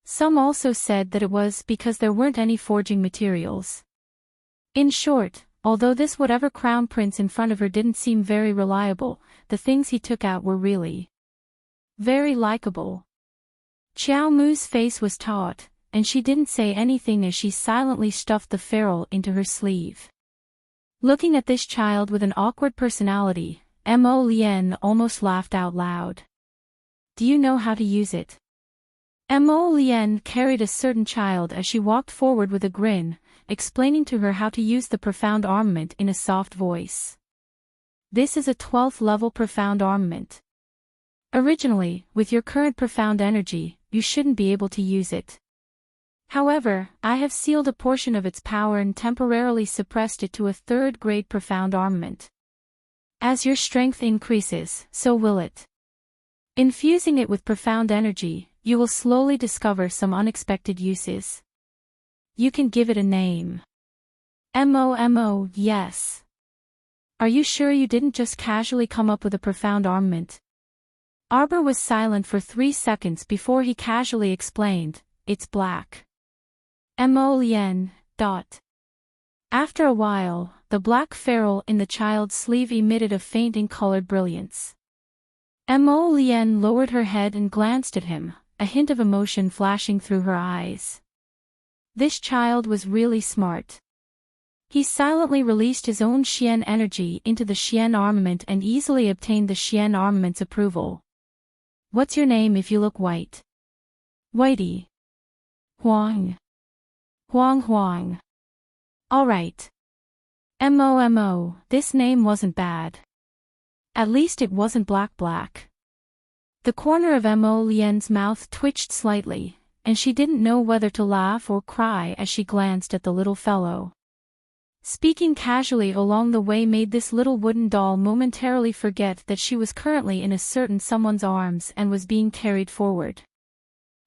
Some also said that it was because there weren't any forging materials. In short, although this whatever crown prince in front of her didn't seem very reliable, the things he took out were really very likable. Xiao Mu's face was taut, and she didn't say anything as she silently stuffed the ferrule into her sleeve. Looking at this child with an awkward personality, Mo Lien almost laughed out loud. Do you know how to use it? Mo Lien carried a certain child as she walked forward with a grin, explaining to her how to use the profound armament in a soft voice. This is a 12th level profound armament. Originally, with your current profound energy, you shouldn't be able to use it. However, I have sealed a portion of its power and temporarily suppressed it to a 3rd grade profound armament. As your strength increases, so will it. Infusing it with profound energy, you will slowly discover some unexpected uses. You can give it a name. MOMO, yes. Are you sure you didn't just casually come up with a profound armament? Arbor was silent for 3 seconds before he casually explained, it's black. Mo Lien. After a while, the black ferrule in the child's sleeve emitted a fainting colored brilliance. Mo Lien lowered her head and glanced at him, a hint of emotion flashing through her eyes. This child was really smart. He silently released his own Xian energy into the Xian armament and easily obtained the Xian armament's approval. What's your name if you look white? Whitey. Huang. Huang. Alright. MOMO, this name wasn't bad. At least it wasn't black. The corner of Mo Lien's mouth twitched slightly, and she didn't know whether to laugh or cry as she glanced at the little fellow. Speaking casually along the way made this little wooden doll momentarily forget that she was currently in a certain someone's arms and was being carried forward.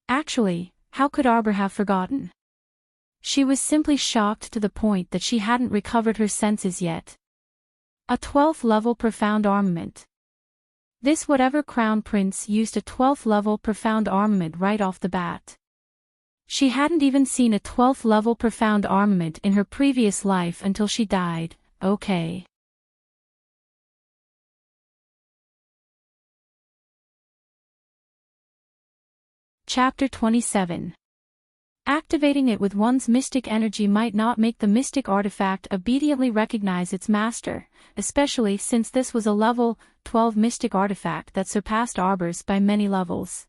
Actually, how could Arbor have forgotten? She was simply shocked to the point that she hadn't recovered her senses yet. A 12th level profound armament. This whatever crown prince used a 12th level profound armament right off the bat. She hadn't even seen a 12th level profound armament in her previous life until she died. Okay. Chapter 27. Activating it with one's mystic energy might not make the mystic artifact obediently recognize its master, especially since this was a level 12 mystic artifact that surpassed Arbor's by many levels.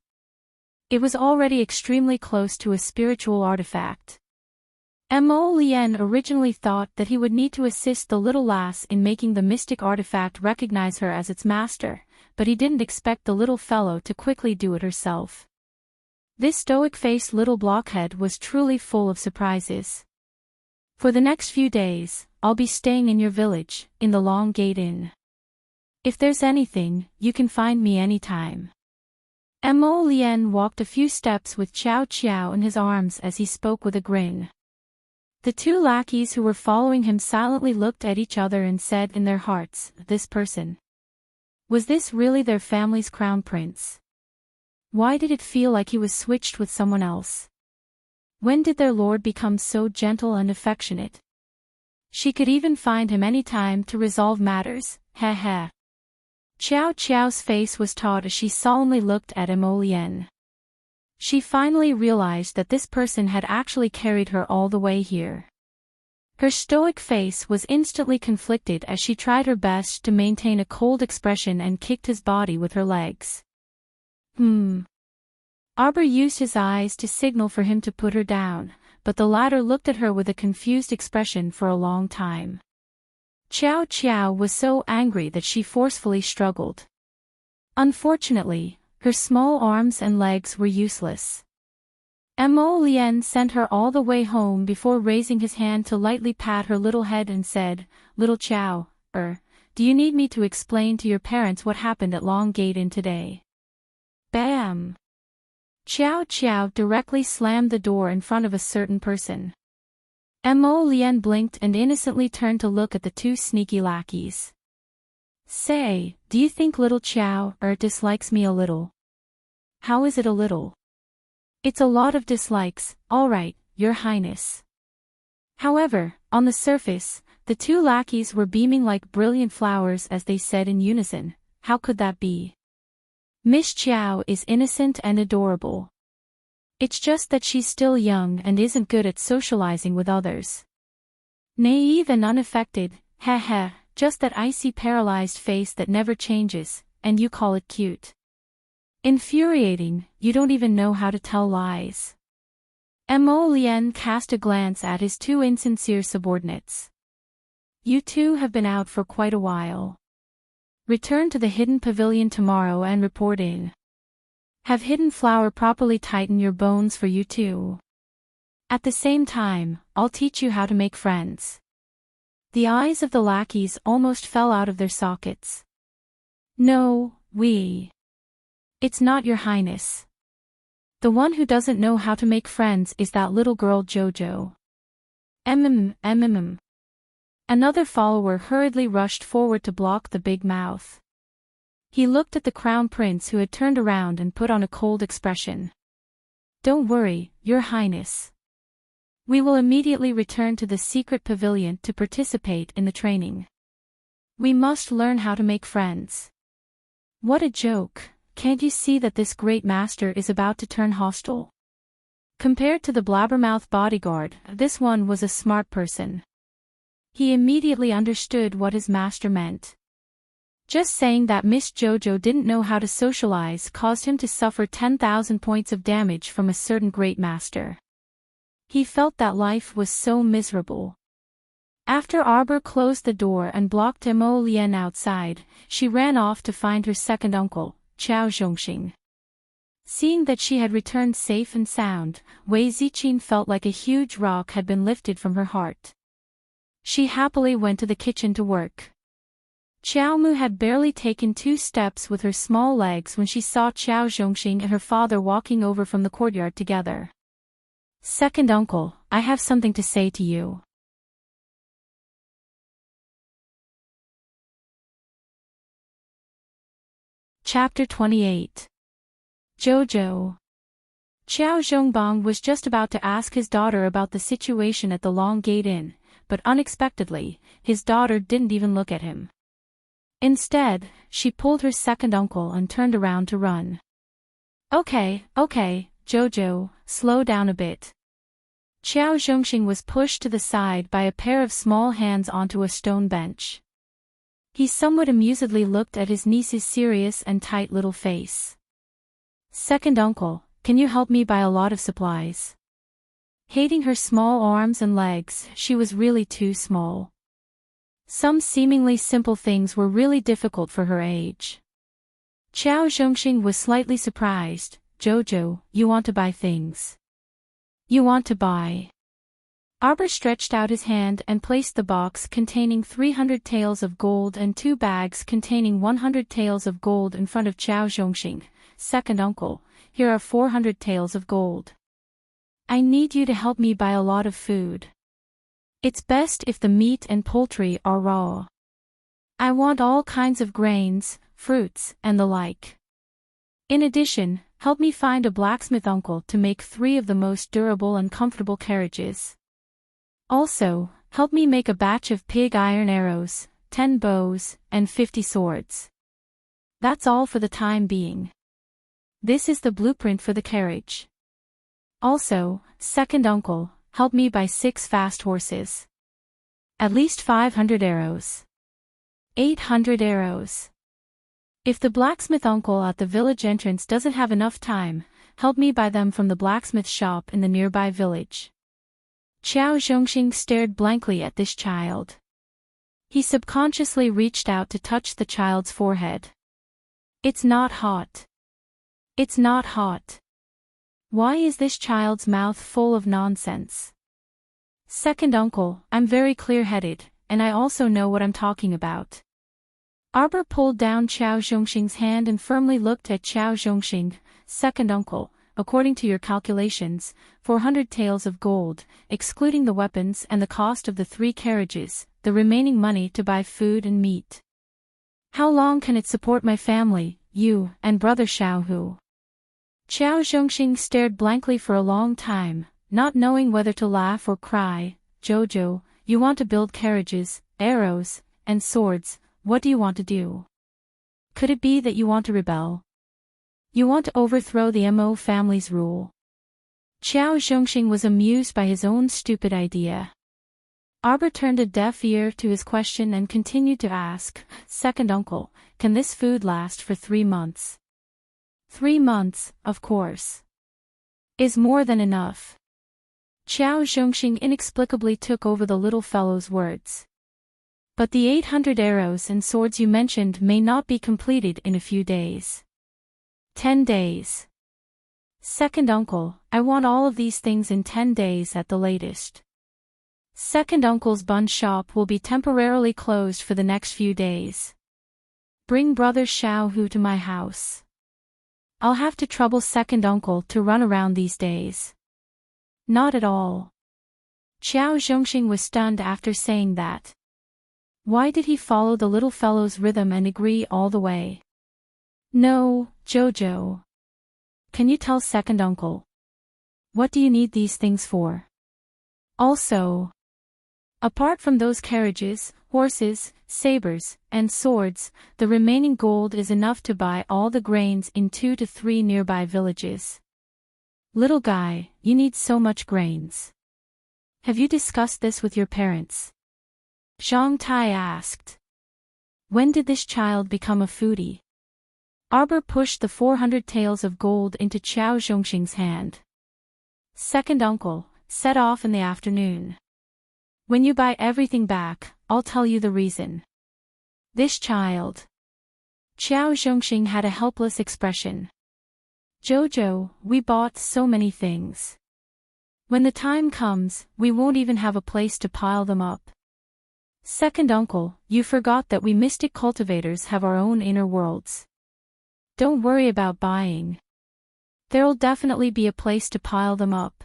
It was already extremely close to a spiritual artifact. Mo Lien originally thought that he would need to assist the little lass in making the mystic artifact recognize her as its master, but he didn't expect the little fellow to quickly do it herself. This stoic-faced little blockhead was truly full of surprises. For the next few days, I'll be staying in your village, in the Long Gate Inn. If there's anything, you can find me anytime. Mo Lien walked a few steps with Xiao in his arms as he spoke with a grin. The 2 lackeys who were following him silently looked at each other and said in their hearts, this person. Was this really their family's crown prince? Why did it feel like he was switched with someone else? When did their lord become so gentle and affectionate? She could even find him any time to resolve matters, heh. Xiao's face was taut as she solemnly looked at Mo Lien. She finally realized that this person had actually carried her all the way here. Her stoic face was instantly conflicted as she tried her best to maintain a cold expression and kicked his body with her legs. Arbor used his eyes to signal for him to put her down, but the latter looked at her with a confused expression for a long time. Xiao was so angry that she forcefully struggled. Unfortunately, her small arms and legs were useless. Mo Lien sent her all the way home before raising his hand to lightly pat her little head and said, "Little Chow, do you need me to explain to your parents what happened at Long Gate Inn today?" Bam! Chow Chow directly slammed the door in front of a certain person. Mo Lien blinked and innocently turned to look at the two sneaky lackeys. "Say, do you think little Chow dislikes me a little?" "How is it a little?" "It's a lot of dislikes, alright, your highness." However, on the surface, the two lackeys were beaming like brilliant flowers as they said in unison, "How could that be? Miss Chow is innocent and adorable. It's just that she's still young and isn't good at socializing with others. Naive and unaffected, heh, just that icy paralyzed face that never changes, and you call it cute. Infuriating, you don't even know how to tell lies." Mo Lien cast a glance at his two insincere subordinates. "You two have been out for quite a while. Return to the hidden pavilion tomorrow and report in. Have Hidden Flower properly tighten your bones for you too. At the same time, I'll teach you how to make friends." The eyes of the lackeys almost fell out of their sockets. "No, It's not your highness. The one who doesn't know how to make friends is that little girl Jojo." Another follower hurriedly rushed forward to block the big mouth. He looked at the crown prince who had turned around and put on a cold expression. "Don't worry, your highness. We will immediately return to the secret pavilion to participate in the training. We must learn how to make friends." What a joke, can't you see that this great master is about to turn hostile? Compared to the blabbermouth bodyguard, this one was a smart person. He immediately understood what his master meant. Just saying that Miss Jojo didn't know how to socialize caused him to suffer 10,000 points of damage from a certain great master. He felt that life was so miserable. After Arbor closed the door and blocked Mo Lien outside, she ran off to find her second uncle, Chao Zhongxing. Seeing that she had returned safe and sound, Wei Ziqin felt like a huge rock had been lifted from her heart. She happily went to the kitchen to work. Xiao Mu had barely taken 2 steps with her small legs when she saw Chao Zhongxing and her father walking over from the courtyard together. "Second uncle, I have something to say to you." Chapter 28. Jojo. Xiao Zhongbang was just about to ask his daughter about the situation at the Long Gate Inn, but unexpectedly, his daughter didn't even look at him. Instead, she pulled her second uncle and turned around to run. Okay, Jojo, slow down a bit." Xiao Zhongxing was pushed to the side by a pair of small hands onto a stone bench. He somewhat amusedly looked at his niece's serious and tight little face. "Second uncle, can you help me buy a lot of supplies?" Hating her small arms and legs, she was really too small. Some seemingly simple things were really difficult for her age. Xiao Zhongxing was slightly surprised. "Jojo, you want to buy things? You want to buy?" Arbor stretched out his hand and placed the box containing 300 taels of gold and 2 bags containing 100 taels of gold in front of Xiao Zhongxing. "Second uncle, here are 400 taels of gold. I need you to help me buy a lot of food. It's best if the meat and poultry are raw. I want all kinds of grains, fruits, and the like. In addition, help me find a blacksmith uncle to make 3 of the most durable and comfortable carriages. Also, help me make a batch of pig iron arrows, 10 bows, and 50 swords. That's all for the time being. This is the blueprint for the carriage. Also, second uncle, help me buy 6 fast horses. At least 500 arrows. 800 arrows. If the blacksmith uncle at the village entrance doesn't have enough time, help me buy them from the blacksmith shop in the nearby village." Xiao Zhongxing stared blankly at this child. He subconsciously reached out to touch the child's forehead. It's not hot. It's not hot. Why is this child's mouth full of nonsense? Second uncle, I'm very clear-headed, and I also know what I'm talking about. Arbor pulled down Qiao Zhongxing's hand and firmly looked at Qiao Zhongxing. Second uncle, according to your calculations, 400 taels of gold, excluding the weapons and the cost of the 3 carriages, the remaining money to buy food and meat. How long can it support my family, you, and brother Xiaohu? Qiao Zhongxing stared blankly for a long time, not knowing whether to laugh or cry. Jojo, you want to build carriages, arrows, and swords, what do you want to do? Could it be that you want to rebel? You want to overthrow the Mo family's rule? Qiao Zhongxing was amused by his own stupid idea. Arbor turned a deaf ear to his question and continued to ask, Second uncle, can this food last for 3 months? 3 months, of course. Is more than enough. Qiao Zhongxing inexplicably took over the little fellow's words. But the 800 arrows and swords you mentioned may not be completed in a few days. 10 days. Second uncle, I want all of these things in 10 days at the latest. Second uncle's bun shop will be temporarily closed for the next few days. Bring brother Xiaohu to my house. I'll have to trouble second uncle to run around these days. Not at all. Qiao Zhongxing was stunned after saying that. Why did he follow the little fellow's rhythm and agree all the way? No, Jojo. Can you tell second uncle? What do you need these things for? Also, apart from those carriages, horses, sabers, and swords, the remaining gold is enough to buy all the grains in 2 to 3 nearby villages. Little guy, you need so much grains. Have you discussed this with your parents? Zhang Tai asked. When did this child become a foodie? Arbor pushed the 400 taels of gold into Qiao Zhongxing's hand. Second uncle, set off in the afternoon. When you buy everything back, I'll tell you the reason. This child. Qiao Zhongxing had a helpless expression. Jojo, we bought so many things. When the time comes, we won't even have a place to pile them up. Second uncle, you forgot that we mystic cultivators have our own inner worlds. Don't worry about buying. There'll definitely be a place to pile them up.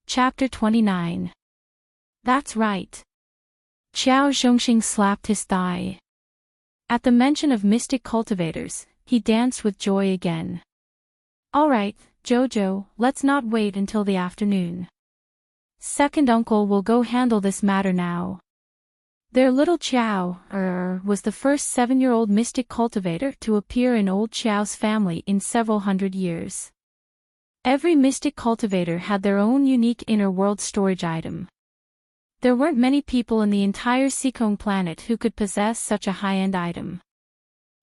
Chapter 29. That's right. Qiao Zhongxing slapped his thigh. At the mention of mystic cultivators, he danced with joy again. All right, Jojo, let's not wait until the afternoon. Second uncle will go handle this matter now. Their little Qiao, was the first 7-year-old mystic cultivator to appear in old Qiao's family in several hundred years. Every mystic cultivator had their own unique inner world storage item. There weren't many people in the entire Sikong planet who could possess such a high-end item.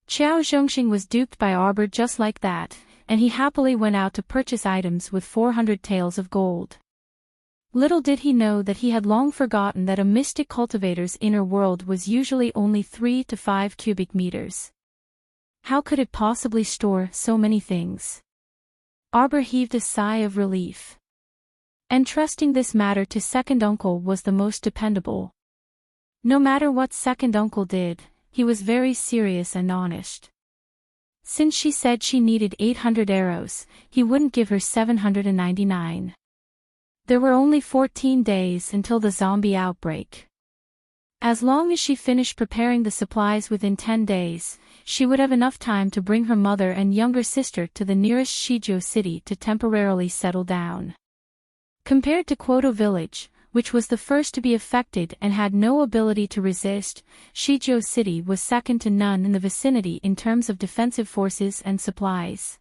Qiao Zhongxing was duped by Arbor just like that, and he happily went out to purchase items with 400 taels of gold. Little did he know that he had long forgotten that a mystic cultivator's inner world was usually only 3 to 5 cubic meters. How could it possibly store so many things? Arbor heaved a sigh of relief. Entrusting this matter to second uncle was the most dependable. No matter what second uncle did, he was very serious and honest. Since she said she needed 800 arrows, he wouldn't give her 799. There were only 14 days until the zombie outbreak. As long as she finished preparing the supplies within 10 days, she would have enough time to bring her mother and younger sister to the nearest Shijiu city to temporarily settle down. Compared to Kwoto village, which was the first to be affected and had no ability to resist, Shijiu city was second to none in the vicinity in terms of defensive forces and supplies.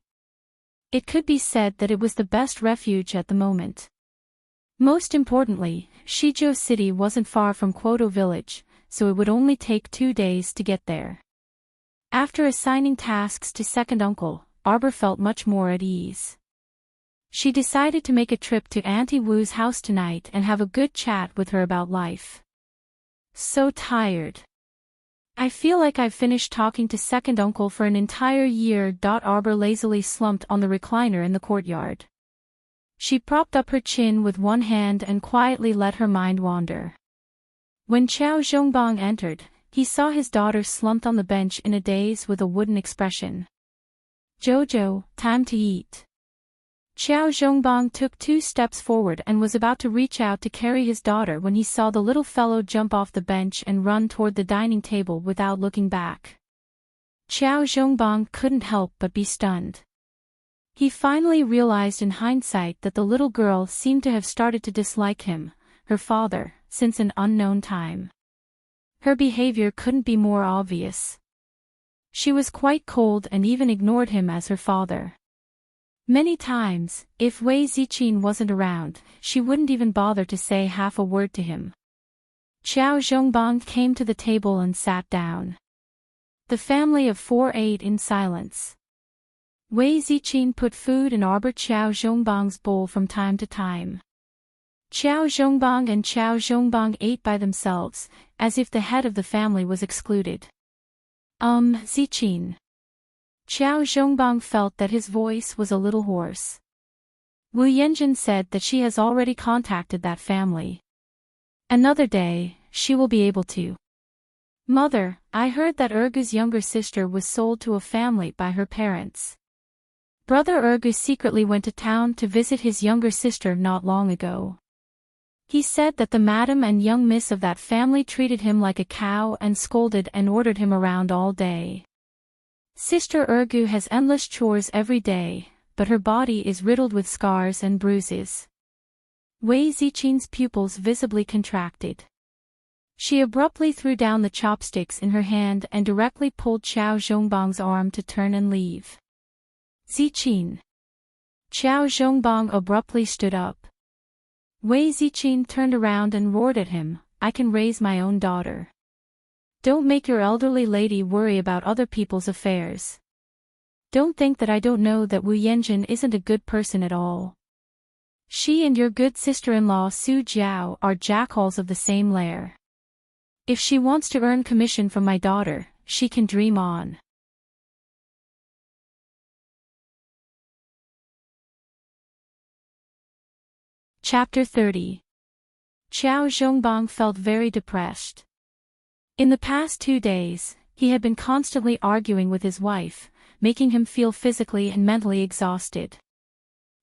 It could be said that it was the best refuge at the moment. Most importantly, Shijiu city wasn't far from Kwoto village, so it would only take 2 days to get there. After assigning tasks to second uncle, Arbor felt much more at ease. She decided to make a trip to Auntie Wu's house tonight and have a good chat with her about life. So tired. I feel like I've finished talking to second uncle for an entire year. Arbor lazily slumped on the recliner in the courtyard. She propped up her chin with one hand and quietly let her mind wander. When Xiao Zhongbang entered, he saw his daughter slumped on the bench in a daze with a wooden expression. "Jojo, time to eat." Xiao Zhongbang took 2 steps forward and was about to reach out to carry his daughter when he saw the little fellow jump off the bench and run toward the dining table without looking back. Xiao Zhongbang couldn't help but be stunned. He finally realized in hindsight that the little girl seemed to have started to dislike him, her father, since an unknown time. Her behavior couldn't be more obvious. She was quite cold and even ignored him as her father. Many times, if Wei Ziqin wasn't around, she wouldn't even bother to say half a word to him. Xiao Zhongbang came to the table and sat down. The family of 4 ate in silence. Wei Ziqin put food in Arbor Xiao Zhongbang's bowl from time to time. Xiao Zhongbang and Xiao Zhongbang ate by themselves, as if the head of the family was excluded. Ziqin. Xiao Zhongbang felt that his voice was a little hoarse. Wu Yanjun said that she has already contacted that family. Another day, she will be able to. Mother, I heard that Ergu's younger sister was sold to a family by her parents. Brother Ergu secretly went to town to visit his younger sister not long ago. He said that the madam and young miss of that family treated him like a cow and scolded and ordered him around all day. Sister Ergu has endless chores every day, but her body is riddled with scars and bruises. Wei Ziqin's pupils visibly contracted. She abruptly threw down the chopsticks in her hand and directly pulled Xiao Zhongbang's arm to turn and leave. Ziqin. Xiao Zhongbang abruptly stood up. Wei Ziqin turned around and roared at him, "I can raise my own daughter. Don't make your elderly lady worry about other people's affairs. Don't think that I don't know that Wu Yanjun isn't a good person at all. She and your good sister-in-law Su Jiao are jackals of the same lair. If she wants to earn commission from my daughter, she can dream on." Chapter 30. Xiao Zhongbang felt very depressed. In the past 2 days, he had been constantly arguing with his wife, making him feel physically and mentally exhausted.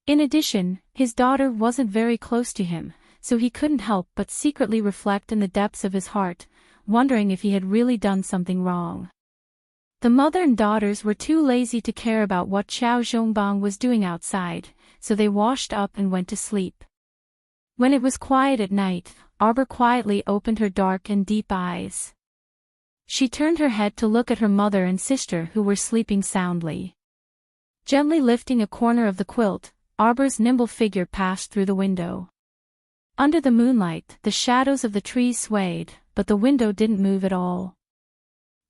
In addition, his daughter wasn't very close to him, so he couldn't help but secretly reflect in the depths of his heart, wondering if he had really done something wrong. The mother and daughters were too lazy to care about what Xiao Zhongbang was doing outside, so they washed up and went to sleep. When it was quiet at night, Arbor quietly opened her dark and deep eyes. She turned her head to look at her mother and sister who were sleeping soundly. Gently lifting a corner of the quilt, Arbor's nimble figure passed through the window. Under the moonlight, the shadows of the trees swayed, but the window didn't move at all.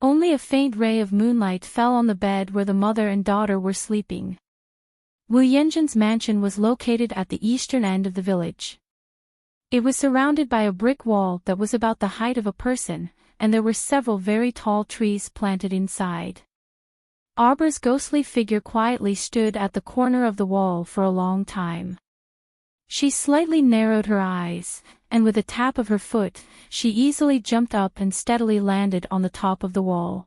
Only a faint ray of moonlight fell on the bed where the mother and daughter were sleeping. Wu Yanjun's mansion was located at the eastern end of the village. It was surrounded by a brick wall that was about the height of a person, and there were several very tall trees planted inside. Arbor's ghostly figure quietly stood at the corner of the wall for a long time. She slightly narrowed her eyes, and with a tap of her foot, she easily jumped up and steadily landed on the top of the wall.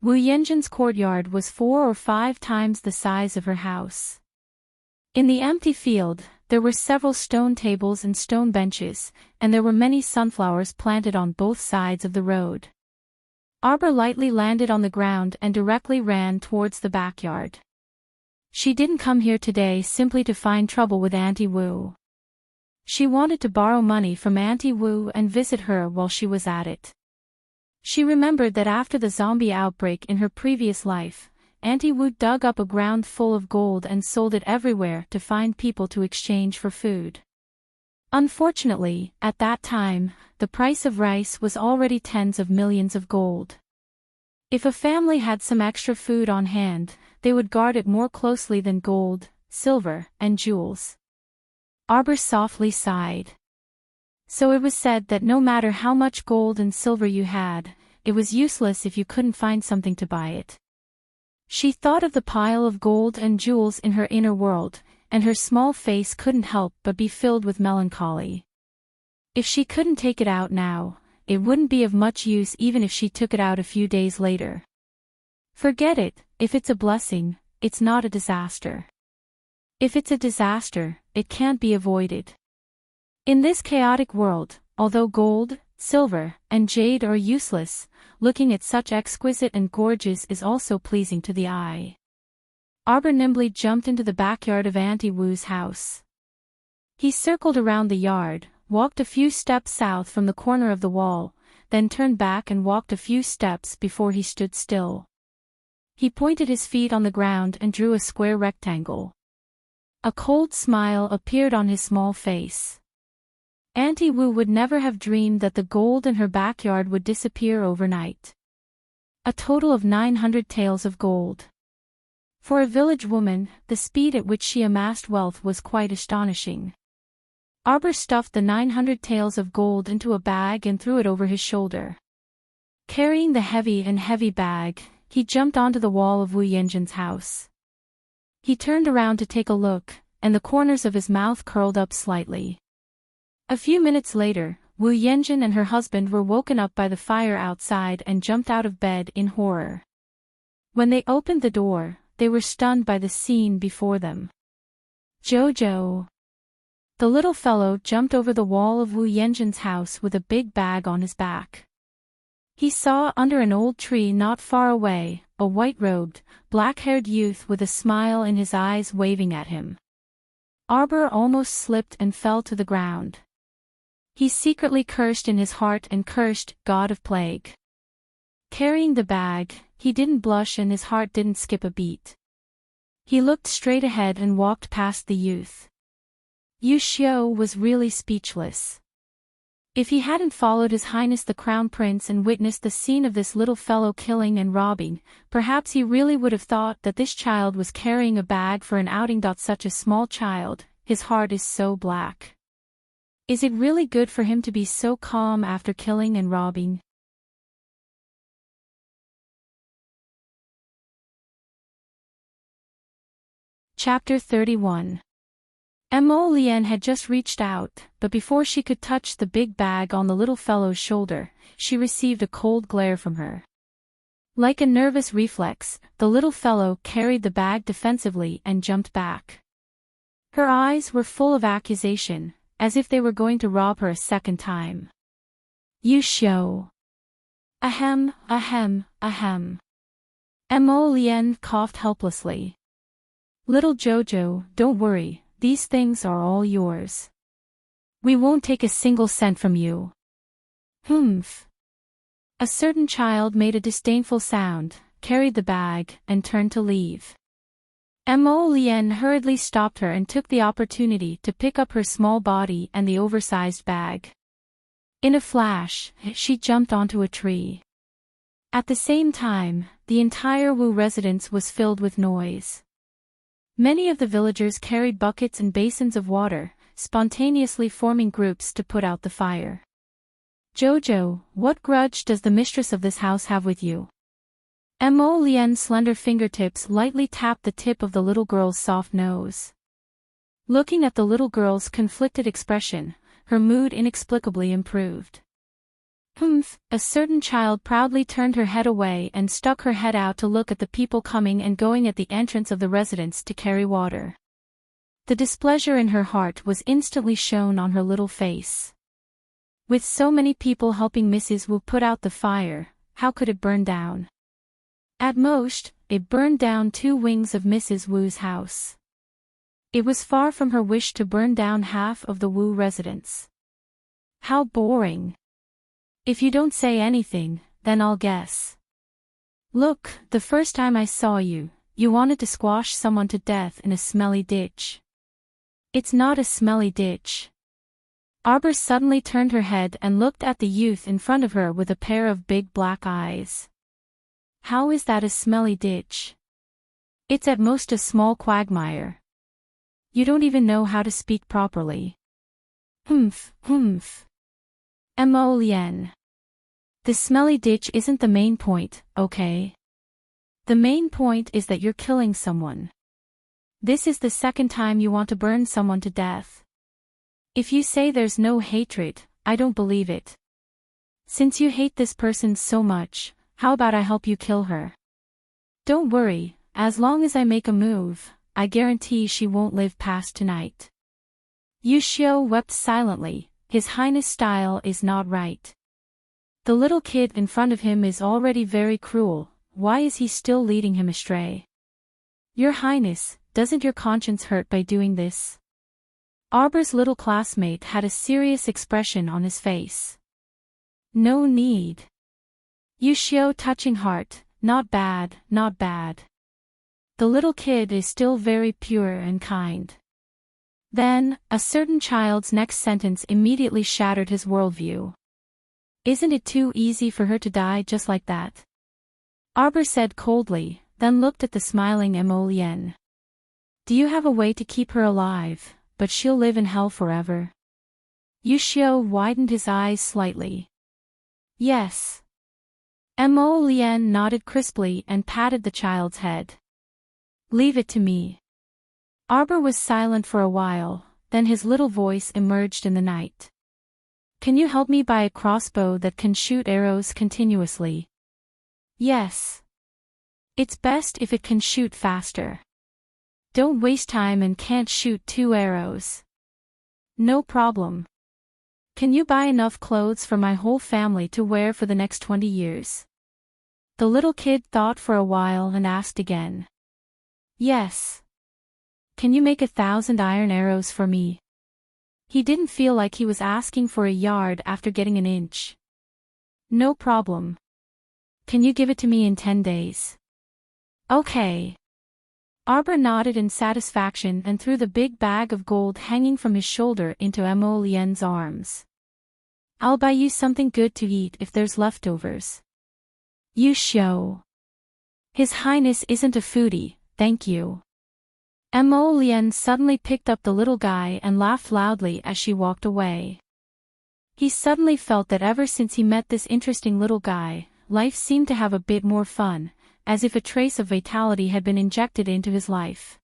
Wu Yanjun's courtyard was 4 or 5 times the size of her house. In the empty field, there were several stone tables and stone benches, and there were many sunflowers planted on both sides of the road. Arbor lightly landed on the ground and directly ran towards the backyard. She didn't come here today simply to find trouble with Auntie Wu. She wanted to borrow money from Auntie Wu and visit her while she was at it. She remembered that after the zombie outbreak in her previous life, Auntie Wu dug up a ground full of gold and sold it everywhere to find people to exchange for food. Unfortunately, at that time, the price of rice was already tens of millions of gold. If a family had some extra food on hand, they would guard it more closely than gold, silver, and jewels. Arbor softly sighed. So it was said that no matter how much gold and silver you had, it was useless if you couldn't find something to buy it. She thought of the pile of gold and jewels in her inner world, and her small face couldn't help but be filled with melancholy. If she couldn't take it out now, it wouldn't be of much use even if she took it out a few days later. Forget it, if it's a blessing, it's not a disaster. If it's a disaster, it can't be avoided. In this chaotic world, although gold, silver, and jade are useless, looking at such exquisite and gorgeous is also pleasing to the eye. Arbor nimbly jumped into the backyard of Auntie Wu's house. He circled around the yard, walked a few steps south from the corner of the wall, then turned back and walked a few steps before he stood still. He pointed his feet on the ground and drew a square rectangle. A cold smile appeared on his small face. Auntie Wu would never have dreamed that the gold in her backyard would disappear overnight. A total of 900 taels of gold. For a village woman, the speed at which she amassed wealth was quite astonishing. Arbor stuffed the 900 taels of gold into a bag and threw it over his shoulder. Carrying the heavy bag, he jumped onto the wall of Wu Yanjin's house. He turned around to take a look, and the corners of his mouth curled up slightly. A few minutes later, Wu Yanjin and her husband were woken up by the fire outside and jumped out of bed in horror. When they opened the door, they were stunned by the scene before them. Jojo! The little fellow jumped over the wall of Wu Yanjin's house with a big bag on his back. He saw under an old tree not far away, a white-robed, black-haired youth with a smile in his eyes waving at him. Arbor almost slipped and fell to the ground. He secretly cursed in his heart and cursed, God of Plague. Carrying the bag, he didn't blush and his heart didn't skip a beat. He looked straight ahead and walked past the youth. Yu Xiu was really speechless. If he hadn't followed His Highness the Crown Prince and witnessed the scene of this little fellow killing and robbing, perhaps he really would have thought that this child was carrying a bag for an outing. Such a small child, his heart is so black. Is it really good for him to be so calm after killing and robbing? Chapter 31. Mo Lian had just reached out, but before she could touch the big bag on the little fellow's shoulder, she received a cold glare from her. Like a nervous reflex, the little fellow carried the bag defensively and jumped back. Her eyes were full of accusation, as if they were going to rob her a second time. Yu Xiu. Ahem, ahem, ahem. Mo Lian coughed helplessly. Little Jojo, don't worry. These things are all yours. We won't take a single cent from you. Humph. A certain child made a disdainful sound, carried the bag, and turned to leave. Mo Lian hurriedly stopped her and took the opportunity to pick up her small body and the oversized bag. In a flash, she jumped onto a tree. At the same time, the entire Wu residence was filled with noise. Many of the villagers carried buckets and basins of water, spontaneously forming groups to put out the fire. Jojo, what grudge does the mistress of this house have with you? Mo Lian's slender fingertips lightly tapped the tip of the little girl's soft nose. Looking at the little girl's conflicted expression, her mood inexplicably improved. Humph, a certain child proudly turned her head away and stuck her head out to look at the people coming and going at the entrance of the residence to carry water. The displeasure in her heart was instantly shown on her little face. With so many people helping Mrs. Wu put out the fire, how could it burn down? At most, it burned down 2 wings of Mrs. Wu's house. It was far from her wish to burn down half of the Wu residence. How boring. If you don't say anything, then I'll guess. Look, the first time I saw you, you wanted to squash someone to death in a smelly ditch. It's not a smelly ditch. Arbor suddenly turned her head and looked at the youth in front of her with a pair of big black eyes. How is that a smelly ditch? It's at most a small quagmire. You don't even know how to speak properly. Humph, humph. Emolien. The smelly ditch isn't the main point, okay? The main point is that you're killing someone. This is the second time you want to burn someone to death. If you say there's no hatred, I don't believe it. Since you hate this person so much, how about I help you kill her? Don't worry, as long as I make a move, I guarantee she won't live past tonight. Yushio wept silently. His Highness' style is not right. The little kid in front of him is already very cruel. Why is he still leading him astray? Your Highness, doesn't your conscience hurt by doing this? Arbor's little classmate had a serious expression on his face. No need. Yushio touching heart, not bad, not bad. The little kid is still very pure and kind. Then, a certain child's next sentence immediately shattered his worldview. Isn't it too easy for her to die just like that? Arbor said coldly, then looked at the smiling Emolien. Do you have a way to keep her alive, but she'll live in hell forever? Yushio widened his eyes slightly. Yes. Emolien nodded crisply and patted the child's head. Leave it to me. Arbor was silent for a while, then his little voice emerged in the night. Can you help me buy a crossbow that can shoot arrows continuously? Yes. It's best if it can shoot faster. Don't waste time and can't shoot 2 arrows. No problem. Can you buy enough clothes for my whole family to wear for the next 20 years? The little kid thought for a while and asked again. Yes. Can you make 1,000 iron arrows for me? He didn't feel like he was asking for a yard after getting an inch. No problem. Can you give it to me in 10 days? Okay. Arbor nodded in satisfaction and threw the big bag of gold hanging from his shoulder into Emolien's arms. I'll buy you something good to eat if there's leftovers. Yushio. His Highness isn't a foodie, thank you. Emolien suddenly picked up the little guy and laughed loudly as she walked away. He suddenly felt that ever since he met this interesting little guy, life seemed to have a bit more fun, as if a trace of vitality had been injected into his life.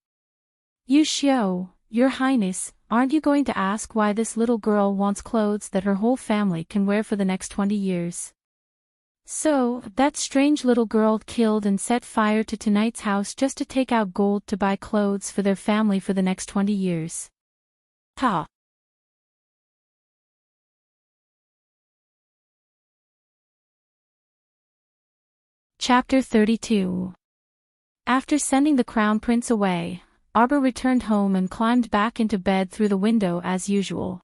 Yushio, Your Highness, aren't you going to ask why this little girl wants clothes that her whole family can wear for the next 20 years? So, that strange little girl killed and set fire to tonight's house just to take out gold to buy clothes for their family for the next 20 years. Ha! Chapter 32. After sending the Crown Prince away, Arbor returned home and climbed back into bed through the window as usual.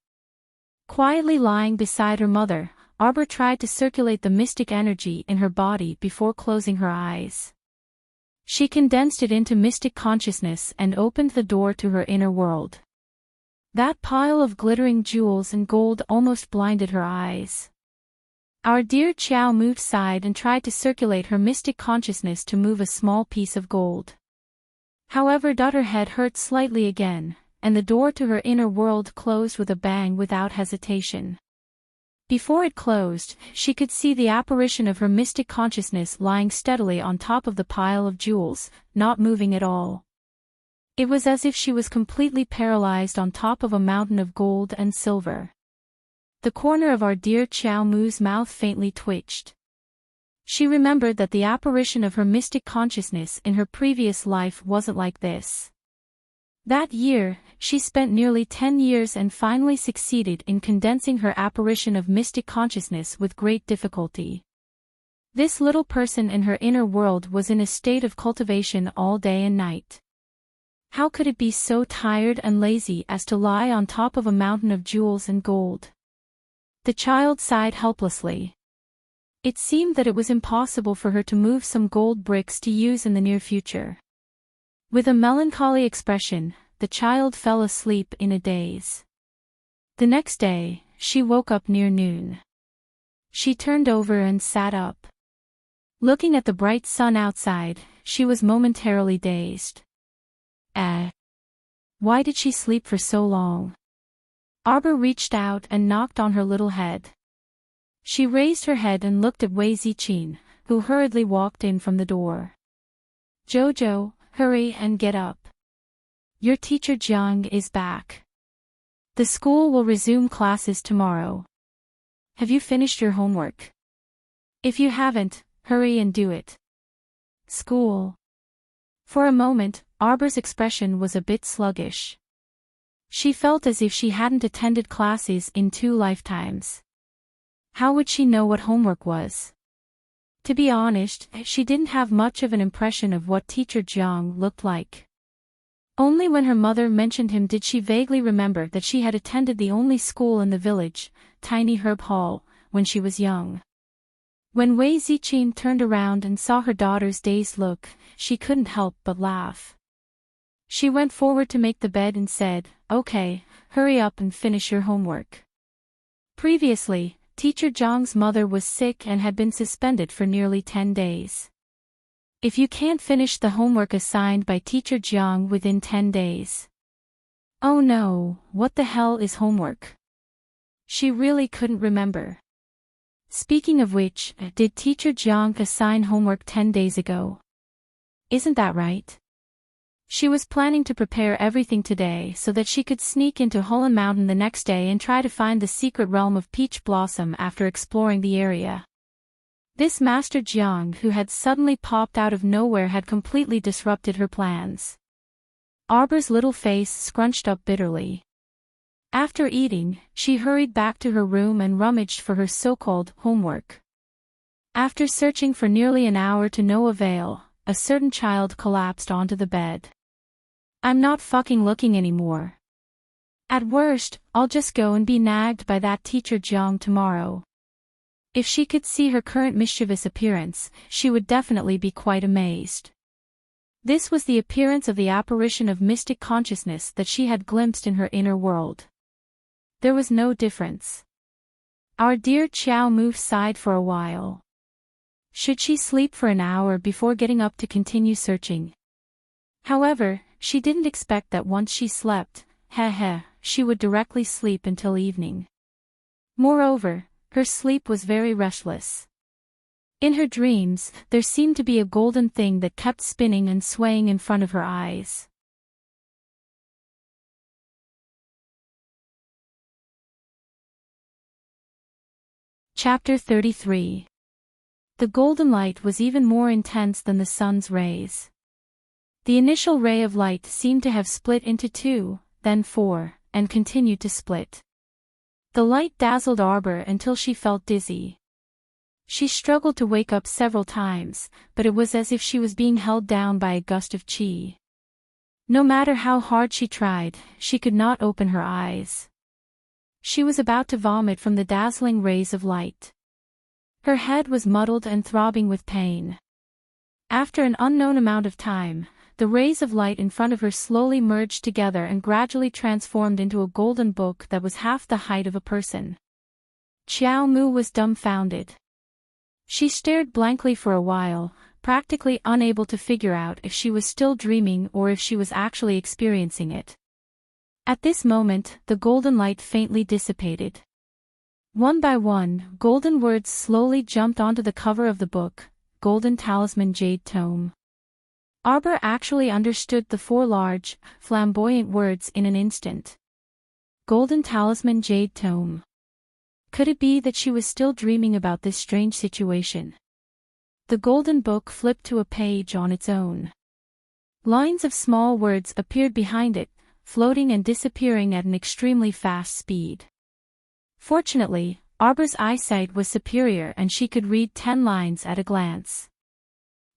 Quietly lying beside her mother, Arbor tried to circulate the mystic energy in her body before closing her eyes. She condensed it into mystic consciousness and opened the door to her inner world. That pile of glittering jewels and gold almost blinded her eyes. Our dear Qiao moved aside and tried to circulate her mystic consciousness to move a small piece of gold. However, her head hurt slightly again, and the door to her inner world closed with a bang without hesitation. Before it closed, she could see the apparition of her mystic consciousness lying steadily on top of the pile of jewels, not moving at all. It was as if she was completely paralyzed on top of a mountain of gold and silver. The corner of our dear Qiao Mu's mouth faintly twitched. She remembered that the apparition of her mystic consciousness in her previous life wasn't like this. That year, she spent nearly 10 years and finally succeeded in condensing her apparition of mystic consciousness with great difficulty. This little person in her inner world was in a state of cultivation all day and night. How could it be so tired and lazy as to lie on top of a mountain of jewels and gold? The child sighed helplessly. It seemed that it was impossible for her to move some gold bricks to use in the near future. With a melancholy expression, the child fell asleep in a daze. The next day, she woke up near noon. She turned over and sat up. Looking at the bright sun outside, she was momentarily dazed. Why did she sleep for so long? Arbor reached out and knocked on her little head. She raised her head and looked at Wei Ziqin, who hurriedly walked in from the door. Jojo, hurry and get up. Your teacher Jiang is back. The school will resume classes tomorrow. Have you finished your homework? If you haven't, hurry and do it. School. For a moment, Arbor's expression was a bit sluggish. She felt as if she hadn't attended classes in 2 lifetimes. How would she know what homework was? To be honest, she didn't have much of an impression of what teacher Jiang looked like. Only when her mother mentioned him did she vaguely remember that she had attended the only school in the village, Tiny Herb Hall, when she was young. When Wei Ziqin turned around and saw her daughter's dazed look, she couldn't help but laugh. She went forward to make the bed and said, "Okay, hurry up and finish your homework." Previously, teacher Jiang's mother was sick and had been suspended for nearly 10 days. If you can't finish the homework assigned by teacher Jiang within 10 days. Oh no, what the hell is homework? She really couldn't remember. Speaking of which, did teacher Jiang assign homework 10 days ago? Isn't that right? She was planning to prepare everything today so that she could sneak into Hulun Mountain the next day and try to find the secret realm of Peach Blossom after exploring the area. This Master Jiang who had suddenly popped out of nowhere had completely disrupted her plans. Arbor's little face scrunched up bitterly. After eating, she hurried back to her room and rummaged for her so-called homework. After searching for nearly an hour to no avail, a certain child collapsed onto the bed. I'm not fucking looking anymore. At worst, I'll just go and be nagged by that teacher Jiang tomorrow. If she could see her current mischievous appearance, she would definitely be quite amazed. This was the appearance of the apparition of mystic consciousness that she had glimpsed in her inner world. There was no difference. Our dear Xiao Mu sighed for a while. Should she sleep for an hour before getting up to continue searching? However, she didn't expect that once she slept, she would directly sleep until evening. Moreover, her sleep was very restless. In her dreams, there seemed to be a golden thing that kept spinning and swaying in front of her eyes. Chapter 33. The golden light was even more intense than the sun's rays. The initial ray of light seemed to have split into 2, then 4, and continued to split. The light dazzled Arbor until she felt dizzy. She struggled to wake up several times, but it was as if she was being held down by a gust of qi. No matter how hard she tried, she could not open her eyes. She was about to vomit from the dazzling rays of light. Her head was muddled and throbbing with pain. After an unknown amount of time, the rays of light in front of her slowly merged together and gradually transformed into a golden book that was half the height of a person. Xiao Mu was dumbfounded. She stared blankly for a while, practically unable to figure out if she was still dreaming or if she was actually experiencing it. At this moment, the golden light faintly dissipated. One by one, golden words slowly jumped onto the cover of the book, Golden Talisman Jade Tome. Arbor actually understood the 4 large, flamboyant words in an instant. Golden Talisman Jade Tome. Could it be that she was still dreaming about this strange situation? The golden book flipped to a page on its own. Lines of small words appeared behind it, floating and disappearing at an extremely fast speed. Fortunately, Arbor's eyesight was superior and she could read 10 lines at a glance.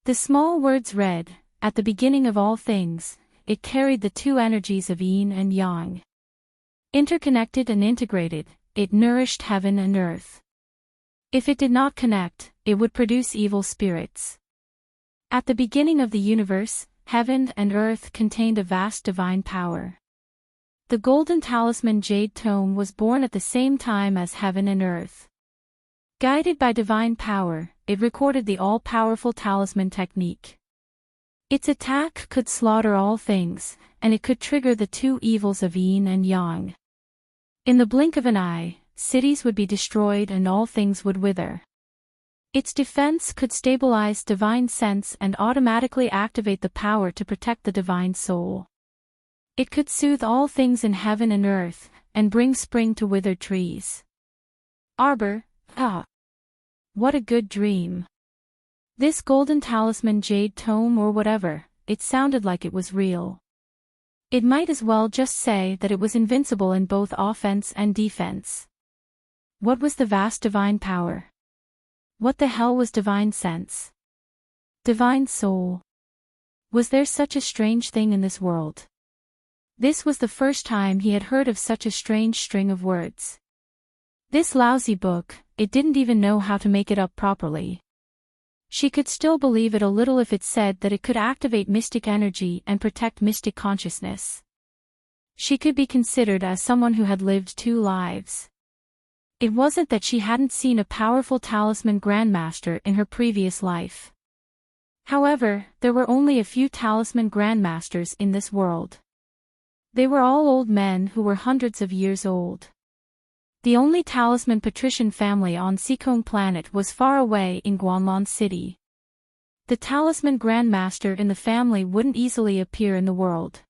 The small words read, "At the beginning of all things, it carried the 2 energies of yin and yang. Interconnected and integrated, it nourished heaven and earth. If it did not connect, it would produce evil spirits. At the beginning of the universe, heaven and earth contained a vast divine power. The Golden Talisman Jade Tome was born at the same time as heaven and earth. Guided by divine power, it recorded the all-powerful talisman technique. Its attack could slaughter all things, and it could trigger the 2 evils of yin and yang. In the blink of an eye, cities would be destroyed and all things would wither. Its defense could stabilize divine sense and automatically activate the power to protect the divine soul. It could soothe all things in heaven and earth, and bring spring to withered trees. Arbor, what a good dream. This golden talisman jade tome or whatever, it sounded like it was real. It might as well just say that it was invincible in both offense and defense. What was the vast divine power? What the hell was divine sense? Divine soul. Was there such a strange thing in this world? This was the first time he had heard of such a strange string of words. This lousy book, it didn't even know how to make it up properly. She could still believe it a little if it said that it could activate mystic energy and protect mystic consciousness. She could be considered as someone who had lived 2 lives. It wasn't that she hadn't seen a powerful talisman grandmaster in her previous life. However, there were only a few talisman grandmasters in this world. They were all old men who were hundreds of years old. The only talisman patrician family on Seacone Planet was far away in Guanlon City. The talisman grandmaster in the family wouldn't easily appear in the world.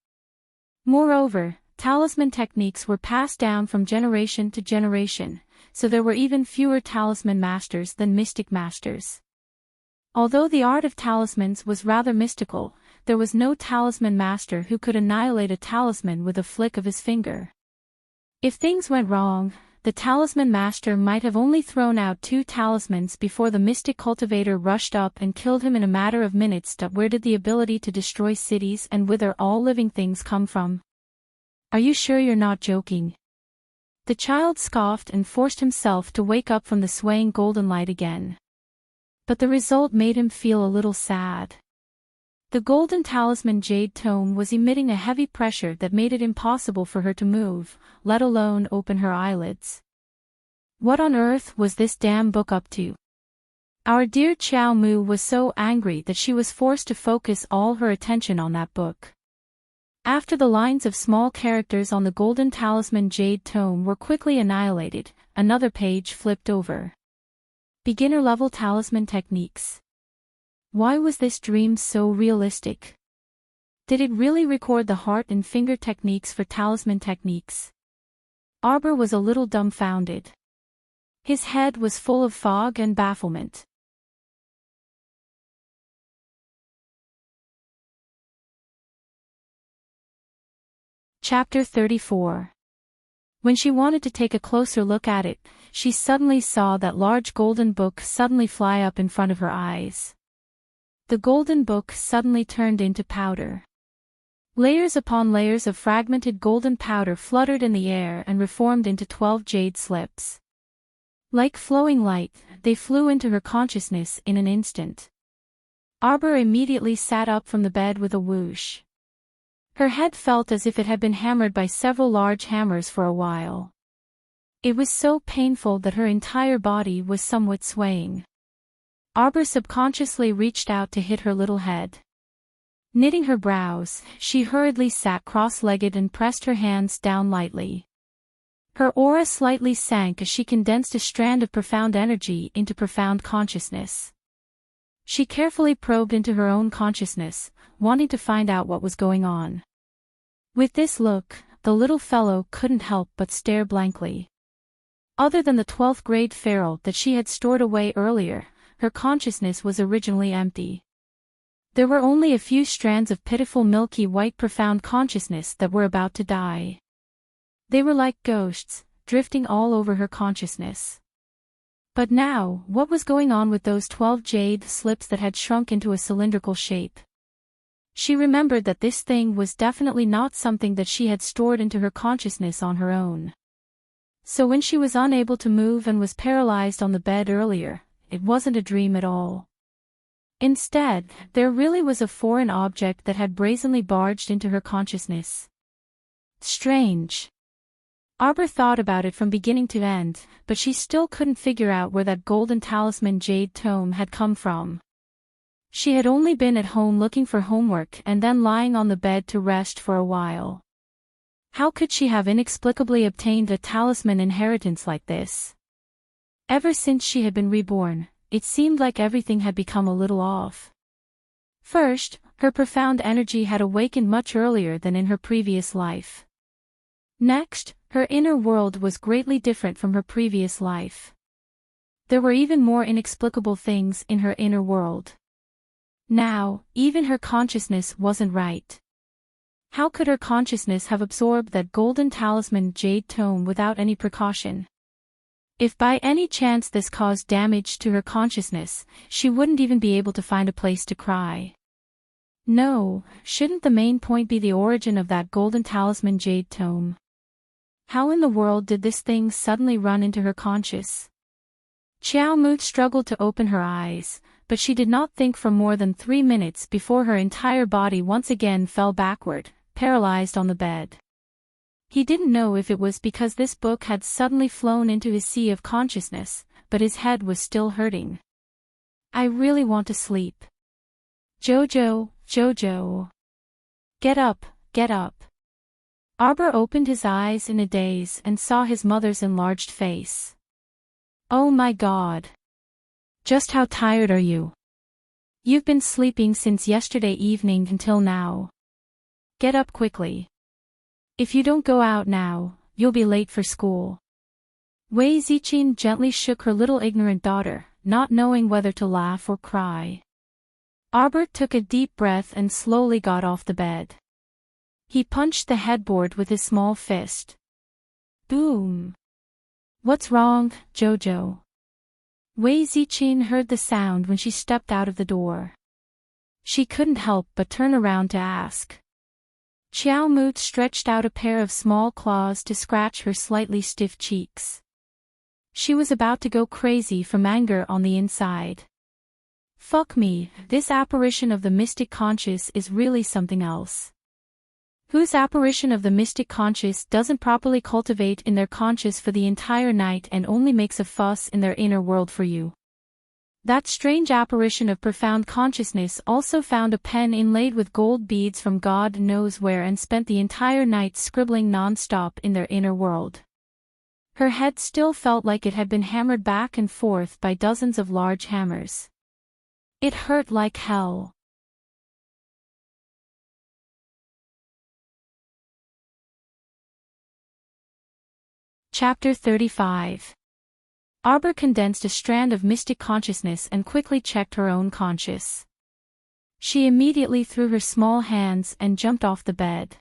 Moreover, talisman techniques were passed down from generation to generation, so there were even fewer talisman masters than mystic masters. Although the art of talismans was rather mystical, there was no talisman master who could annihilate a talisman with a flick of his finger. If things went wrong, the talisman master might have only thrown out 2 talismans before the mystic cultivator rushed up and killed him in a matter of minutes. Where did the ability to destroy cities and wither all living things come from? Are you sure you're not joking? The child scoffed and forced himself to wake up from the swaying golden light again. But the result made him feel a little sad. The golden talisman jade tome was emitting a heavy pressure that made it impossible for her to move, let alone open her eyelids. What on earth was this damn book up to? Our dear Xiao Mu was so angry that she was forced to focus all her attention on that book. After the lines of small characters on the golden talisman jade tome were quickly annihilated, another page flipped over. Beginner level talisman techniques. Why was this dream so realistic? Did it really record the heart and finger techniques for talisman techniques? Arbor was a little dumbfounded. His head was full of fog and bafflement. Chapter 34. When she wanted to take a closer look at it, she suddenly saw that large golden book suddenly fly up in front of her eyes. The golden book suddenly turned into powder. Layers upon layers of fragmented golden powder fluttered in the air and reformed into 12 jade slips. Like flowing light, they flew into her consciousness in an instant. Arbor immediately sat up from the bed with a whoosh. Her head felt as if it had been hammered by several large hammers for a while. It was so painful that her entire body was somewhat swaying. Arbor subconsciously reached out to hit her little head. Knitting her brows, she hurriedly sat cross-legged and pressed her hands down lightly. Her aura slightly sank as she condensed a strand of profound energy into profound consciousness. She carefully probed into her own consciousness, wanting to find out what was going on. With this look, the little fellow couldn't help but stare blankly. Other than the 12th grade feral that she had stored away earlier, her consciousness was originally empty. There were only a few strands of pitiful milky white profound consciousness that were about to die. They were like ghosts, drifting all over her consciousness. But now, what was going on with those 12 jade slips that had shrunk into a cylindrical shape? She remembered that this thing was definitely not something that she had stored into her consciousness on her own. So when she was unable to move and was paralyzed on the bed earlier, it wasn't a dream at all. Instead, there really was a foreign object that had brazenly barged into her consciousness. Strange. Arbor thought about it from beginning to end, but she still couldn't figure out where that golden talisman jade tome had come from. She had only been at home looking for homework and then lying on the bed to rest for a while. How could she have inexplicably obtained a talisman inheritance like this? Ever since she had been reborn, it seemed like everything had become a little off. First, her profound energy had awakened much earlier than in her previous life. Next, her inner world was greatly different from her previous life. There were even more inexplicable things in her inner world. Now, even her consciousness wasn't right. How could her consciousness have absorbed that golden talisman jade tome without any precaution? If by any chance this caused damage to her consciousness, she wouldn't even be able to find a place to cry. No, shouldn't the main point be the origin of that golden talisman jade tome? How in the world did this thing suddenly run into her conscious? Xiao Mu struggled to open her eyes, but she did not think for more than 3 minutes before her entire body once again fell backward, paralyzed on the bed. He didn't know if it was because this book had suddenly flown into his sea of consciousness, but his head was still hurting. I really want to sleep. Jojo, Jojo. Get up, get up. Arbor opened his eyes in a daze and saw his mother's enlarged face. Oh my God. Just how tired are you? You've been sleeping since yesterday evening until now. Get up quickly. If you don't go out now, you'll be late for school. Wei Ziqin gently shook her little ignorant daughter, not knowing whether to laugh or cry. Arbor took a deep breath and slowly got off the bed. He punched the headboard with his small fist. Boom! What's wrong, Jojo? Wei Ziqin heard the sound when she stepped out of the door. She couldn't help but turn around to ask. Xiao Mu stretched out a pair of small claws to scratch her slightly stiff cheeks. She was about to go crazy from anger on the inside. Fuck me, this apparition of the mystic conscious is really something else. Whose apparition of the mystic conscious doesn't properly cultivate in their conscious for the entire night and only makes a fuss in their inner world for you? That strange apparition of profound consciousness also found a pen inlaid with gold beads from God knows where and spent the entire night scribbling non-stop in their inner world. Her head still felt like it had been hammered back and forth by dozens of large hammers. It hurt like hell. Chapter 35. Arbor condensed a strand of mystic consciousness and quickly checked her own conscious. She immediately threw her small hands and jumped off the bed.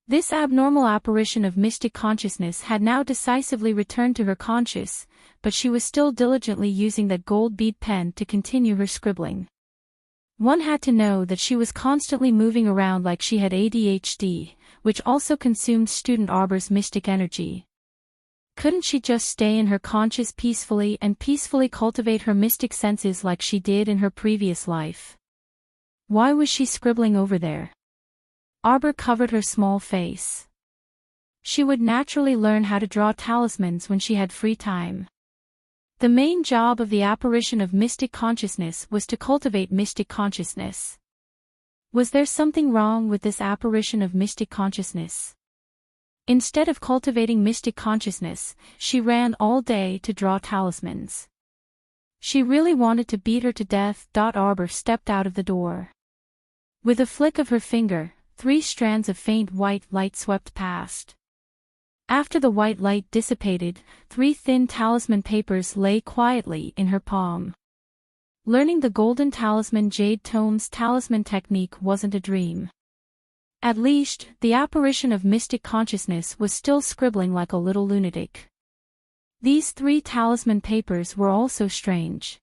This abnormal apparition of mystic consciousness had now decisively returned to her conscious, but she was still diligently using that gold bead pen to continue her scribbling. One had to know that she was constantly moving around like she had ADHD, which also consumed student Arbor's mystic energy. Couldn't she just stay in her conscious peacefully and peacefully cultivate her mystic senses like she did in her previous life? Why was she scribbling over there? Arbor covered her small face. She would naturally learn how to draw talismans when she had free time. The main job of the apparition of mystic consciousness was to cultivate mystic consciousness. Was there something wrong with this apparition of mystic consciousness? Instead of cultivating mystic consciousness, she ran all day to draw talismans. She really wanted to beat her to death. Arbor stepped out of the door. With a flick of her finger, 3 strands of faint white light swept past. After the white light dissipated, 3 thin talisman papers lay quietly in her palm. Learning the golden talisman jade tome's talisman technique wasn't a dream. At least, the apparition of mystic consciousness was still scribbling like a little lunatic. These 3 talisman papers were also strange.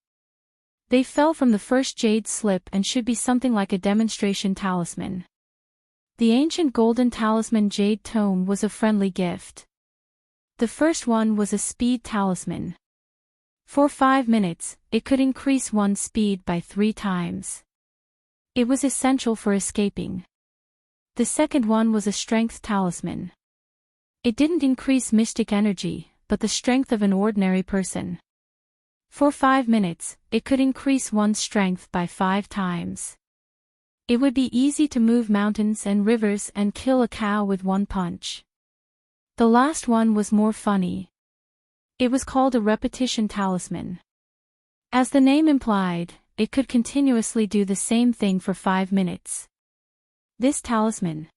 They fell from the first jade slip and should be something like a demonstration talisman. The ancient golden talisman jade tome was a friendly gift. The first one was a speed talisman. For 5 minutes, it could increase one's speed by 3 times. It was essential for escaping. The second one was a strength talisman. It didn't increase mystic energy, but the strength of an ordinary person. For 5 minutes, it could increase one's strength by 5 times. It would be easy to move mountains and rivers and kill a cow with one punch. The last one was more funny. It was called a repetition talisman. As the name implied, it could continuously do the same thing for 5 minutes. This talisman.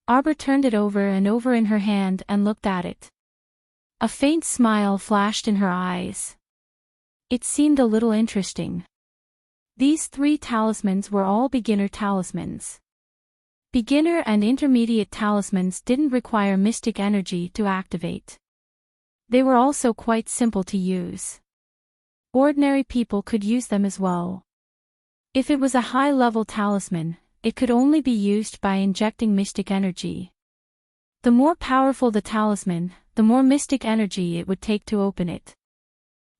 Arbor turned it over and over in her hand and looked at it. A faint smile flashed in her eyes. It seemed a little interesting. These 3 talismans were all beginner talismans. Beginner and intermediate talismans didn't require mystic energy to activate. They were also quite simple to use. Ordinary people could use them as well. If it was a high-level talisman, it could only be used by injecting mystic energy. The more powerful the talisman, the more mystic energy it would take to open it.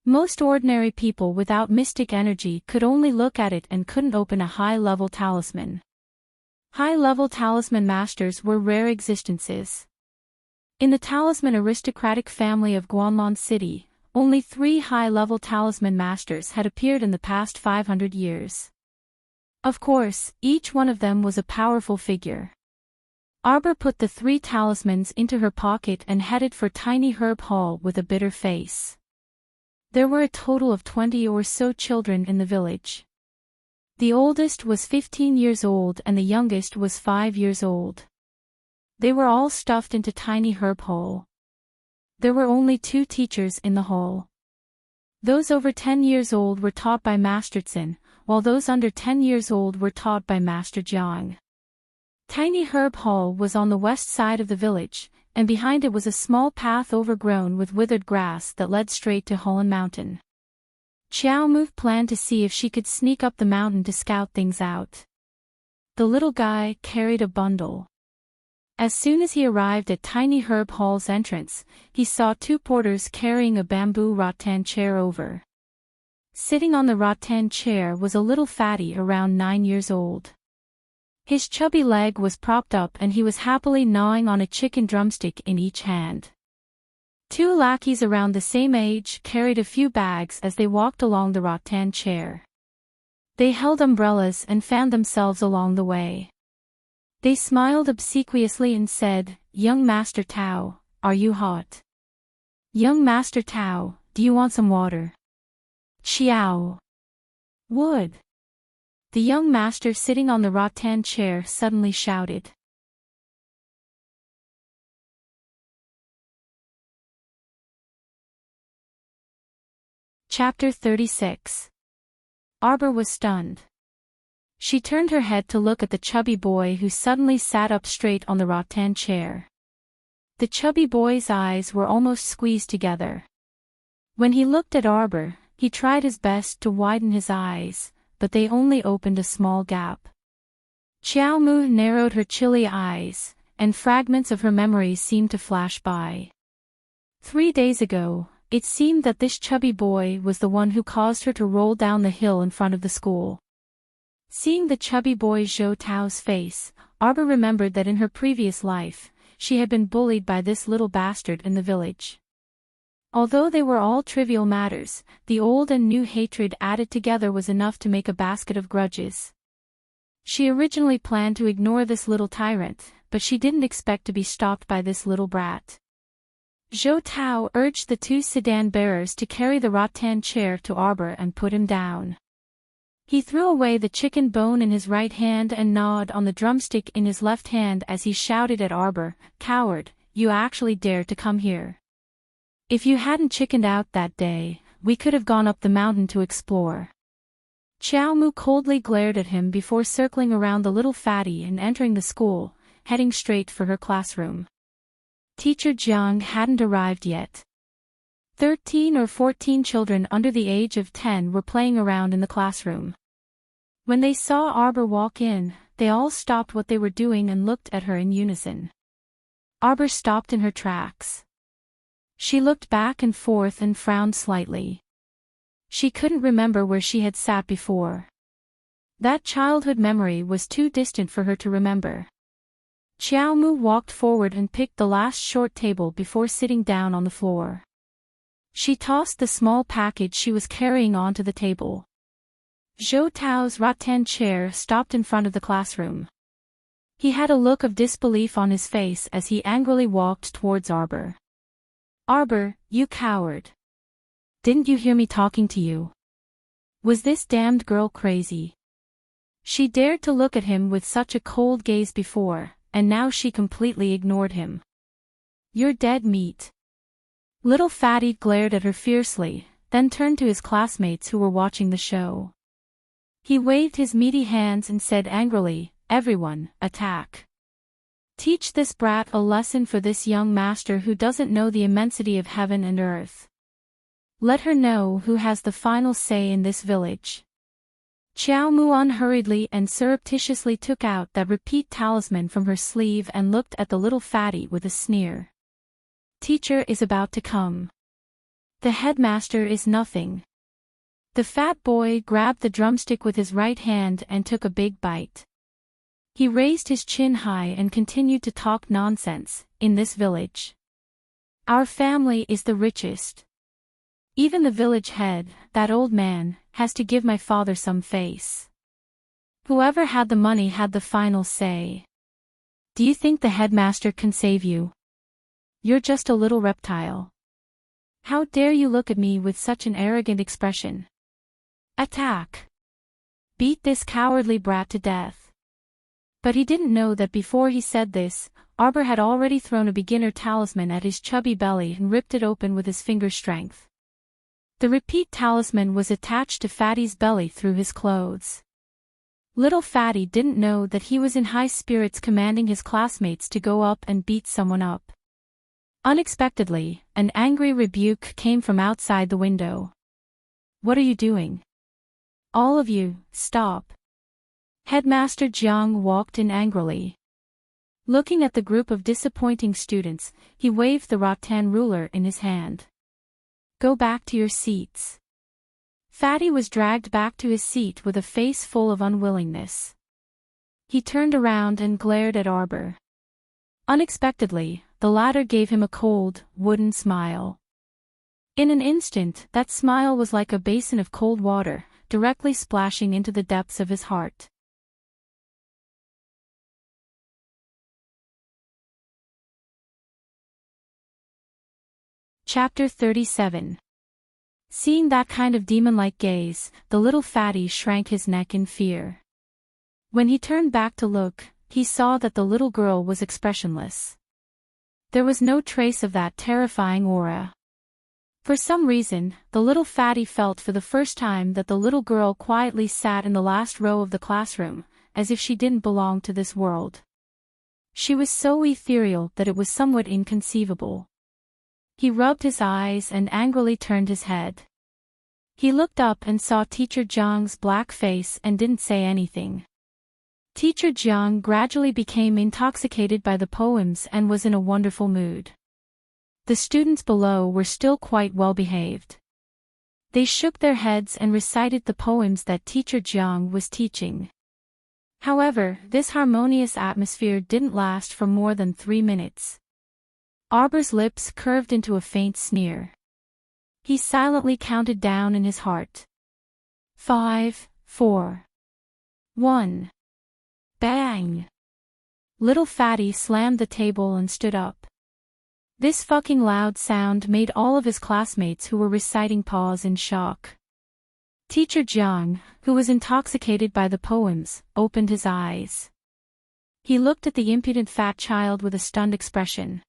Most ordinary people without mystic energy could only look at it and couldn't open a high-level talisman. High-level talisman masters were rare existences. In the talisman aristocratic family of Guanlon City, only 3 high-level talisman masters had appeared in the past 500 years. Of course, each one of them was a powerful figure. Arbor put the 3 talismans into her pocket and headed for Tiny Herb Hall with a bitter face. There were a total of 20 or so children in the village. The oldest was 15 years old and the youngest was 5 years old. They were all stuffed into Tiny Herb Hall. There were only 2 teachers in the hall. Those over 10 years old were taught by Master Tsin, while those under 10 years old were taught by Master Jiang. Tiny Herb Hall was on the west side of the village, and behind it was a small path overgrown with withered grass that led straight to Holland Mountain. Xiao Mu planned to see if she could sneak up the mountain to scout things out. The little guy carried a bundle. As soon as he arrived at Tiny Herb Hall's entrance, he saw 2 porters carrying a bamboo rattan chair over. Sitting on the rattan chair was a little fatty around 9 years old. His chubby leg was propped up and he was happily gnawing on a chicken drumstick in each hand. 2 lackeys around the same age carried a few bags as they walked along the rattan chair. They held umbrellas and fanned themselves along the way. They smiled obsequiously and said, "Young Master Tao, are you hot? Young Master Tao, do you want some water? Xiao. Wood." The young master sitting on the rattan chair suddenly shouted. Chapter 36. Arbor was stunned. She turned her head to look at the chubby boy who suddenly sat up straight on the rattan chair. The chubby boy's eyes were almost squeezed together. When he looked at Arbor, he tried his best to widen his eyes, but they only opened a small gap. Xiao Mu narrowed her chilly eyes, and fragments of her memories seemed to flash by. 3 days ago, it seemed that this chubby boy was the one who caused her to roll down the hill in front of the school. Seeing the chubby boy Zhou Tao's face, Arbor remembered that in her previous life, she had been bullied by this little bastard in the village. Although they were all trivial matters, the old and new hatred added together was enough to make a basket of grudges. She originally planned to ignore this little tyrant, but she didn't expect to be stopped by this little brat. Zhou Tao urged the 2 sedan bearers to carry the rattan chair to Arbor and put him down. He threw away the chicken bone in his right hand and gnawed on the drumstick in his left hand as he shouted at Arbor, "Coward, you actually dared to come here. If you hadn't chickened out that day, we could have gone up the mountain to explore." Xiao Mu coldly glared at him before circling around the little fatty and entering the school, heading straight for her classroom. Teacher Jiang hadn't arrived yet. 13 or 14 children under the age of 10 were playing around in the classroom. When they saw Arbor walk in, they all stopped what they were doing and looked at her in unison. Arbor stopped in her tracks. She looked back and forth and frowned slightly. She couldn't remember where she had sat before. That childhood memory was too distant for her to remember. Xiao Mu walked forward and picked the last short table before sitting down on the floor. She tossed the small package she was carrying onto the table. Zhou Tao's rattan chair stopped in front of the classroom. He had a look of disbelief on his face as he angrily walked towards Arbor. Arbor, you coward. Didn't you hear me talking to you? Was this damned girl crazy? She dared to look at him with such a cold gaze before, and now she completely ignored him. You're dead meat. Little Fatty glared at her fiercely, then turned to his classmates who were watching the show. He waved his meaty hands and said angrily, everyone, attack. Teach this brat a lesson for this young master who doesn't know the immensity of heaven and earth. Let her know who has the final say in this village. Qiao Muan hurriedly and surreptitiously took out that repeat talisman from her sleeve and looked at the little fatty with a sneer. Teacher is about to come. The headmaster is nothing. The fat boy grabbed the drumstick with his right hand and took a big bite. He raised his chin high and continued to talk nonsense. In this village, our family is the richest. Even the village head, that old man, has to give my father some face. Whoever had the money had the final say. Do you think the headmaster can save you? You're just a little reptile. How dare you look at me with such an arrogant expression? Attack! Beat this cowardly brat to death. But he didn't know that before he said this, Arbor had already thrown a beginner talisman at his chubby belly and ripped it open with his finger strength. The repeat talisman was attached to Fatty's belly through his clothes. Little Fatty didn't know that he was in high spirits commanding his classmates to go up and beat someone up. Unexpectedly, an angry rebuke came from outside the window. What are you doing? All of you, stop. Headmaster Jiang walked in angrily. Looking at the group of disappointing students, he waved the rattan ruler in his hand. Go back to your seats. Fatty was dragged back to his seat with a face full of unwillingness. He turned around and glared at Arbor. Unexpectedly, the latter gave him a cold, wooden smile. In an instant, that smile was like a basin of cold water, directly splashing into the depths of his heart. Chapter 37. Seeing that kind of demon-like gaze, the little fatty shrank his neck in fear. When he turned back to look, he saw that the little girl was expressionless. There was no trace of that terrifying aura. For some reason, the little fatty felt for the first time that the little girl quietly sat in the last row of the classroom, as if she didn't belong to this world. She was so ethereal that it was somewhat inconceivable. He rubbed his eyes and angrily turned his head. He looked up and saw Teacher Jiang's black face and didn't say anything. Teacher Jiang gradually became intoxicated by the poems and was in a wonderful mood. The students below were still quite well behaved. They shook their heads and recited the poems that Teacher Jiang was teaching. However, this harmonious atmosphere didn't last for more than 3 minutes. Arbor's lips curved into a faint sneer. He silently counted down in his heart. 5, 4, 1. Bang! Little Fatty slammed the table and stood up. This fucking loud sound made all of his classmates who were reciting pause in shock. Teacher Jiang, who was intoxicated by the poems, opened his eyes. He looked at the impudent fat child with a stunned expression.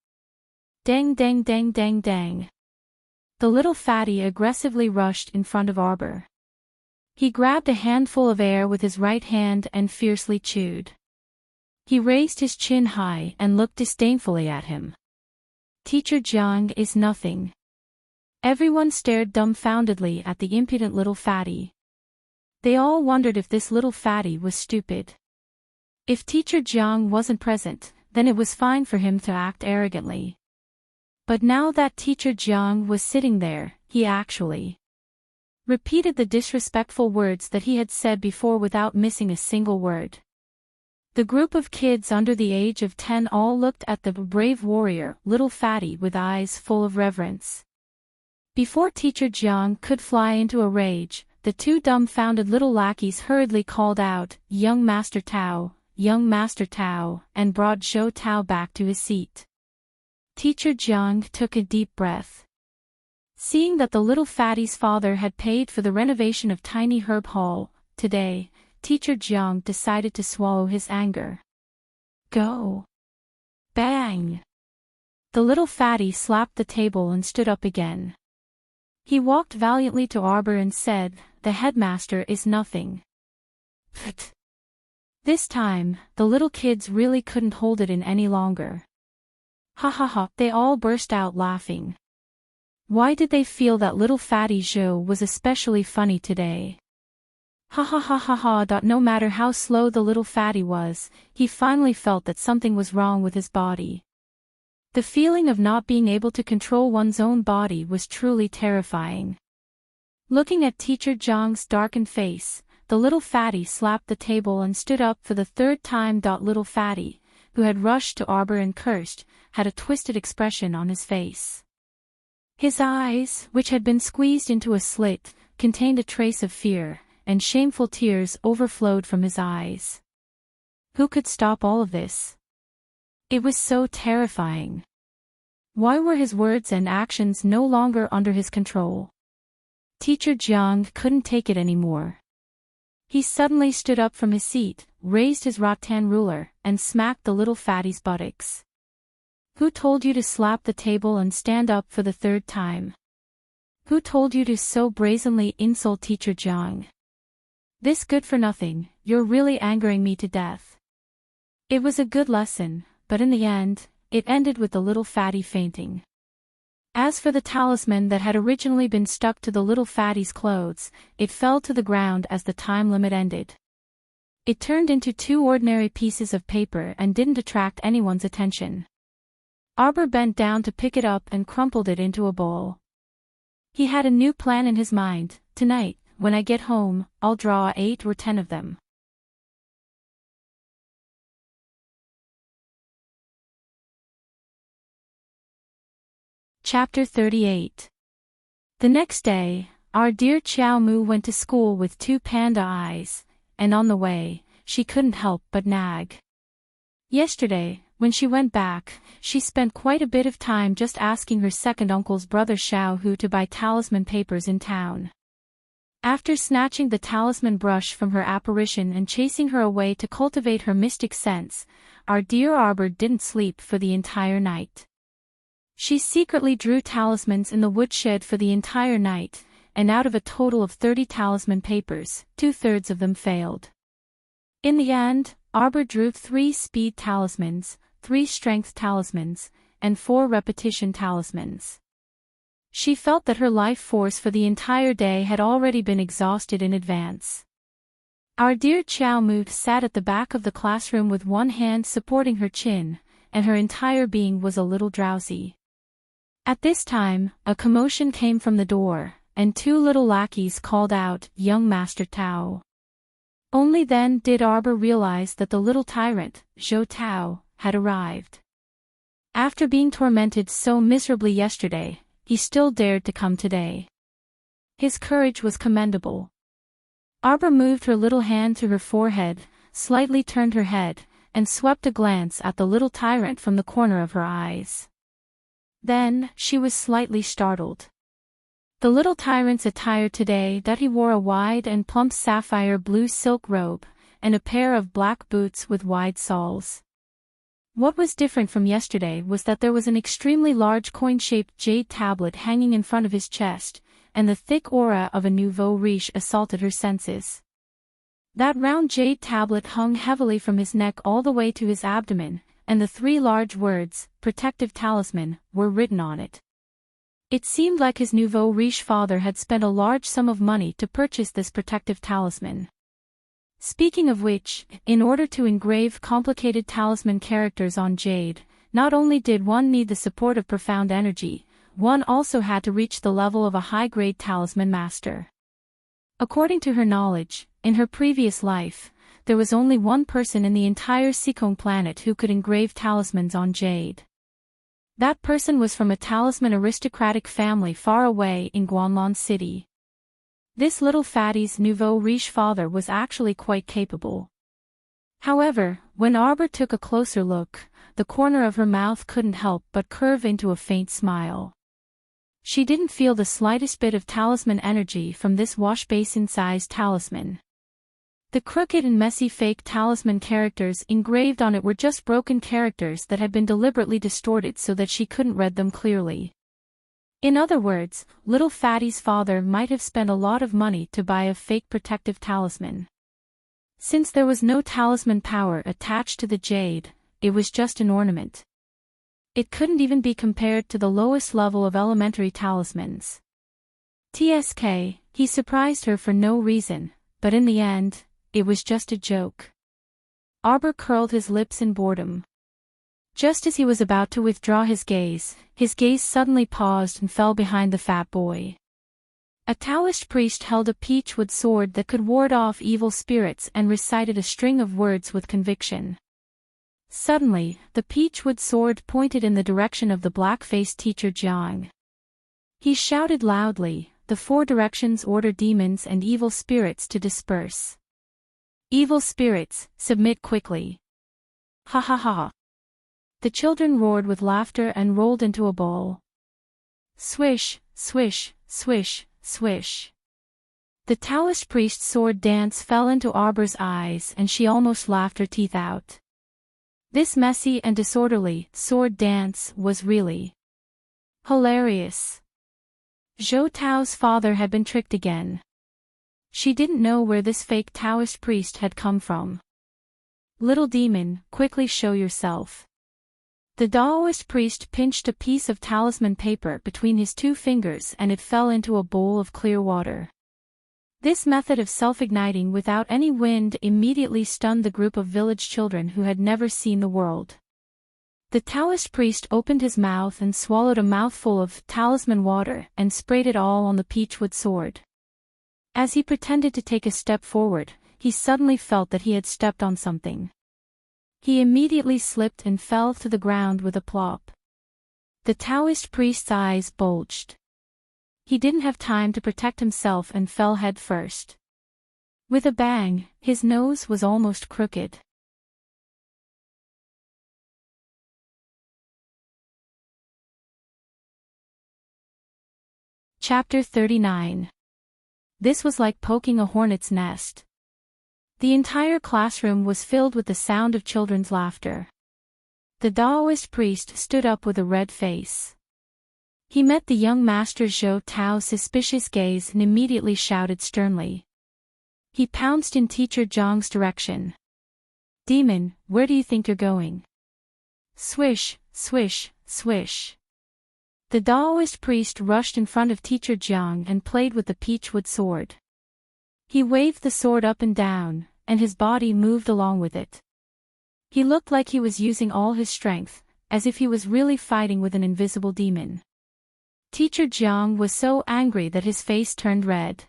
Dang dang dang dang dang. The little fatty aggressively rushed in front of Arbor. He grabbed a handful of air with his right hand and fiercely chewed. He raised his chin high and looked disdainfully at him. Teacher Jiang is nothing. Everyone stared dumbfoundedly at the impudent little fatty. They all wondered if this little fatty was stupid. If Teacher Jiang wasn't present, then it was fine for him to act arrogantly. But now that Teacher Jiang was sitting there, he actually repeated the disrespectful words that he had said before without missing a single word. The group of kids under the age of 10 all looked at the brave warrior, little fatty, with eyes full of reverence. Before Teacher Jiang could fly into a rage, the two dumbfounded little lackeys hurriedly called out, Young Master Tao, and brought Zhou Tao back to his seat. Teacher Jiang took a deep breath. Seeing that the little fatty's father had paid for the renovation of Tiny Herb Hall, today, Teacher Jiang decided to swallow his anger. Go! Bang! The little fatty slapped the table and stood up again. He walked valiantly to Arbor and said, The headmaster is nothing. Pfft! This time, the little kids really couldn't hold it in any longer. Ha ha ha, they all burst out laughing. Why did they feel that little fatty Zhou was especially funny today? Ha ha ha ha ha. No matter how slow the little fatty was, he finally felt that something was wrong with his body. The feeling of not being able to control one's own body was truly terrifying. Looking at Teacher Jiang's darkened face, the little fatty slapped the table and stood up for the third time. Little fatty, who had rushed to Arbor and cursed, had a twisted expression on his face. His eyes, which had been squeezed into a slit, contained a trace of fear, and shameful tears overflowed from his eyes. Who could stop all of this? It was so terrifying. Why were his words and actions no longer under his control? Teacher Jiang couldn't take it anymore. He suddenly stood up from his seat, raised his rattan ruler, and smacked the little fatty's buttocks. Who told you to slap the table and stand up for the third time? Who told you to so brazenly insult Teacher Jiang? This good for nothing, you're really angering me to death. It was a good lesson, but in the end, it ended with the little fatty fainting. As for the talisman that had originally been stuck to the little fatty's clothes, it fell to the ground as the time limit ended. It turned into two ordinary pieces of paper and didn't attract anyone's attention. Arbor bent down to pick it up and crumpled it into a bowl. He had a new plan in his mind. Tonight, when I get home, I'll draw 8 or 10 of them. Chapter 38. The next day, our dear Xiao Mu went to school with 2 panda eyes, and on the way, she couldn't help but nag. Yesterday, when she went back, she spent quite a bit of time just asking her second uncle's brother Xiao Hu to buy talisman papers in town. After snatching the talisman brush from her apparition and chasing her away to cultivate her mystic sense, our dear Arbor didn't sleep for the entire night. She secretly drew talismans in the woodshed for the entire night, and out of a total of 30 talisman papers, 2/3 of them failed. In the end, Arbor drew 3 speed talismans, 3 strength talismans, and 4 repetition talismans. She felt that her life force for the entire day had already been exhausted in advance. Our dear Xiao Mu sat at the back of the classroom with one hand supporting her chin, and her entire being was a little drowsy. At this time, a commotion came from the door, and 2 little lackeys called out, Young Master Tao. Only then did Arbor realize that the little tyrant, Zhou Tao, had arrived. After being tormented so miserably yesterday, he still dared to come today. His courage was commendable. Arbor moved her little hand to her forehead, slightly turned her head, and swept a glance at the little tyrant from the corner of her eyes. Then, she was slightly startled. The little tyrant's attire today that he wore a wide and plump sapphire blue silk robe, and a pair of black boots with wide soles. What was different from yesterday was that there was an extremely large coin-shaped jade tablet hanging in front of his chest, and the thick aura of a nouveau riche assaulted her senses. That round jade tablet hung heavily from his neck all the way to his abdomen, and the 3 large words, Protective Talisman, were written on it. It seemed like his nouveau riche father had spent a large sum of money to purchase this protective talisman. Speaking of which, in order to engrave complicated talisman characters on jade, not only did one need the support of profound energy, one also had to reach the level of a high-grade talisman master. According to her knowledge, in her previous life, there was only one person in the entire Sikong planet who could engrave talismans on jade. That person was from a talisman aristocratic family far away in Guanlon City. This little fattie's nouveau riche father was actually quite capable. However, when Arbor took a closer look, the corner of her mouth couldn't help but curve into a faint smile. She didn't feel the slightest bit of talisman energy from this wash-basin-sized talisman. The crooked and messy fake talisman characters engraved on it were just broken characters that had been deliberately distorted so that she couldn't read them clearly. In other words, little Fatty's father might have spent a lot of money to buy a fake protective talisman. Since there was no talisman power attached to the jade, it was just an ornament. It couldn't even be compared to the lowest level of elementary talismans. TSK, he surprised her for no reason, but in the end, it was just a joke. Arbor curled his lips in boredom. Just as he was about to withdraw his gaze suddenly paused and fell behind the fat boy. A Taoist priest held a peachwood sword that could ward off evil spirits and recited a string of words with conviction. Suddenly, the peachwood sword pointed in the direction of the black-faced teacher Jiang. He shouted loudly, "The 4 directions order demons and evil spirits to disperse. Evil spirits, submit quickly." Ha ha ha. The children roared with laughter and rolled into a ball. Swish, swish, swish, swish. The Taoist priest's sword dance fell into Arbor's eyes and she almost laughed her teeth out. This messy and disorderly sword dance was really hilarious. Zhou Tao's father had been tricked again. She didn't know where this fake Taoist priest had come from. "Little demon, quickly show yourself." The Taoist priest pinched a piece of talisman paper between his 2 fingers and it fell into a bowl of clear water. This method of self-igniting without any wind immediately stunned the group of village children who had never seen the world. The Taoist priest opened his mouth and swallowed a mouthful of talisman water and sprayed it all on the peachwood sword. As he pretended to take a step forward, he suddenly felt that he had stepped on something. He immediately slipped and fell to the ground with a plop. The Taoist priest's eyes bulged. He didn't have time to protect himself and fell head first. With a bang, his nose was almost crooked. Chapter 39. This was like poking a hornet's nest. The entire classroom was filled with the sound of children's laughter. The Taoist priest stood up with a red face. He met the young master Zhou Tao's suspicious gaze and immediately shouted sternly. He pounced in teacher Zhang's direction. "Demon, where do you think you're going?" Swish, swish, swish. The Taoist priest rushed in front of teacher Jiang and played with the peachwood sword. He waved the sword up and down, and his body moved along with it. He looked like he was using all his strength, as if he was really fighting with an invisible demon. Teacher Jiang was so angry that his face turned red.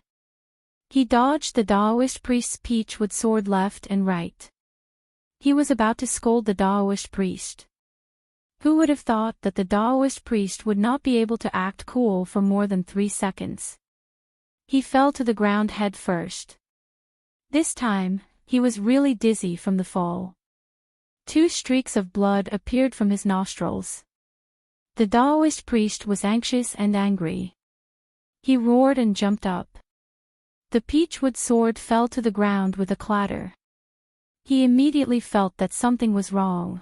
He dodged the Taoist priest's peachwood sword left and right. He was about to scold the Taoist priest. Who would have thought that the Taoist priest would not be able to act cool for more than 3 seconds? He fell to the ground head first. This time, he was really dizzy from the fall. 2 streaks of blood appeared from his nostrils. The Taoist priest was anxious and angry. He roared and jumped up. The peachwood sword fell to the ground with a clatter. He immediately felt that something was wrong.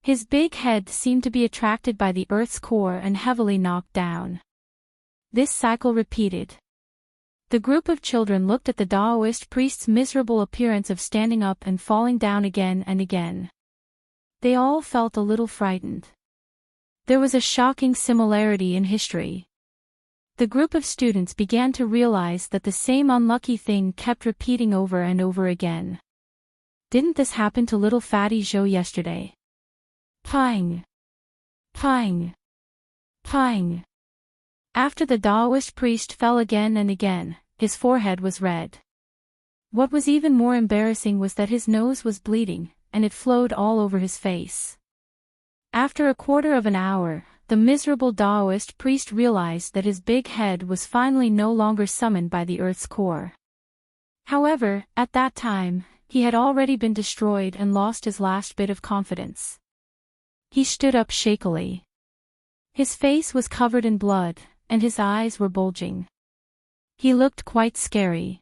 His big head seemed to be attracted by the earth's core and heavily knocked down. This cycle repeated. The group of children looked at the Taoist priest's miserable appearance of standing up and falling down again and again. They all felt a little frightened. There was a shocking similarity in history. The group of students began to realize that the same unlucky thing kept repeating over and over again. Didn't this happen to little fatty Zhou yesterday? Pang! Pang! Pang! After the Taoist priest fell again and again, his forehead was red. What was even more embarrassing was that his nose was bleeding, and it flowed all over his face. After a quarter of an hour, the miserable Taoist priest realized that his big head was finally no longer summoned by the earth's core. However, at that time, he had already been destroyed and lost his last bit of confidence. He stood up shakily. His face was covered in blood, and his eyes were bulging. He looked quite scary.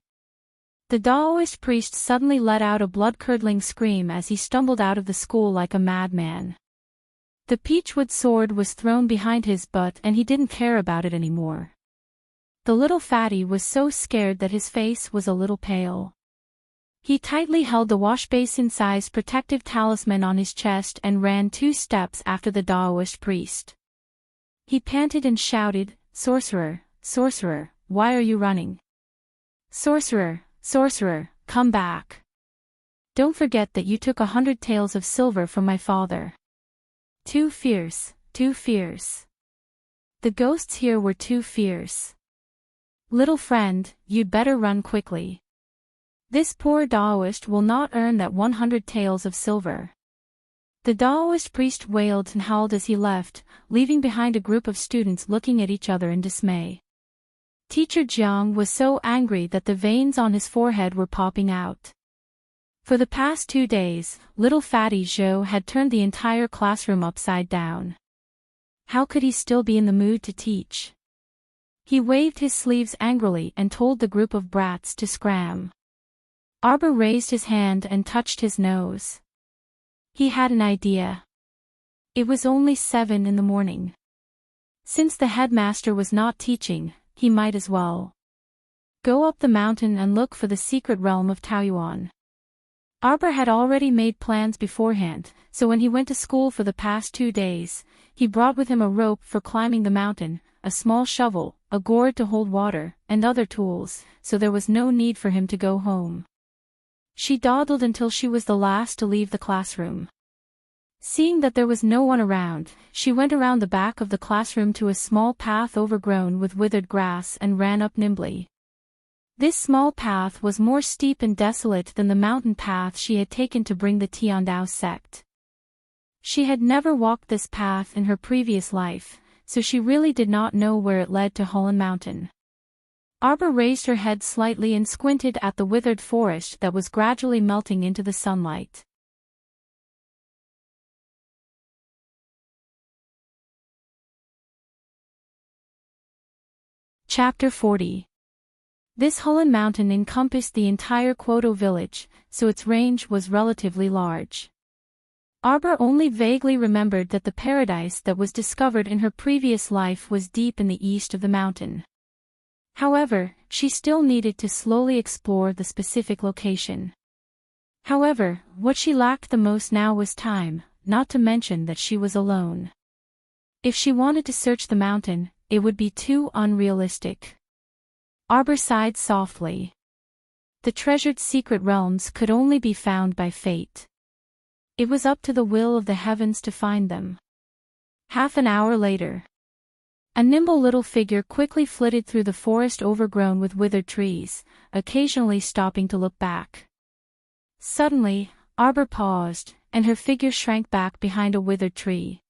The Taoist priest suddenly let out a blood-curdling scream as he stumbled out of the school like a madman. The peachwood sword was thrown behind his butt and he didn't care about it anymore. The little fatty was so scared that his face was a little pale. He tightly held the washbasin-sized protective talisman on his chest and ran 2 steps after the Taoist priest. He panted and shouted, "Sorcerer, sorcerer, why are you running? Sorcerer, sorcerer, come back. Don't forget that you took 100 taels of silver from my father." Too fierce, too fierce. The ghosts here were too fierce. Little friend, you'd better run quickly. This poor Taoist will not earn that 100 taels of silver. The Taoist priest wailed and howled as he left, leaving behind a group of students looking at each other in dismay. Teacher Jiang was so angry that the veins on his forehead were popping out. For the past 2 days, little fatty Zhou had turned the entire classroom upside down. How could he still be in the mood to teach? He waved his sleeves angrily and told the group of brats to scram. Arbor raised his hand and touched his nose. He had an idea. It was only 7 in the morning. Since the headmaster was not teaching, he might as well go up the mountain and look for the secret realm of Taoyuan. Arbor had already made plans beforehand, so when he went to school for the past 2 days, he brought with him a rope for climbing the mountain, a small shovel, a gourd to hold water, and other tools, so there was no need for him to go home. She dawdled until she was the last to leave the classroom. Seeing that there was no one around, she went around the back of the classroom to a small path overgrown with withered grass and ran up nimbly. This small path was more steep and desolate than the mountain path she had taken to bring the Tiandao sect. She had never walked this path in her previous life, so she really did not know where it led to Hulun Mountain. Arbor raised her head slightly and squinted at the withered forest that was gradually melting into the sunlight. Chapter 40. This Hulun Mountain encompassed the entire Kwoto village, so its range was relatively large. Arbor only vaguely remembered that the paradise that was discovered in her previous life was deep in the east of the mountain. However, she still needed to slowly explore the specific location. However, what she lacked the most now was time, not to mention that she was alone. If she wanted to search the mountain, it would be too unrealistic. Arbor sighed softly. The treasured secret realms could only be found by fate. It was up to the will of the heavens to find them. Half an hour later, a nimble little figure quickly flitted through the forest overgrown with withered trees, occasionally stopping to look back. Suddenly, Arbor paused, and her figure shrank back behind a withered tree.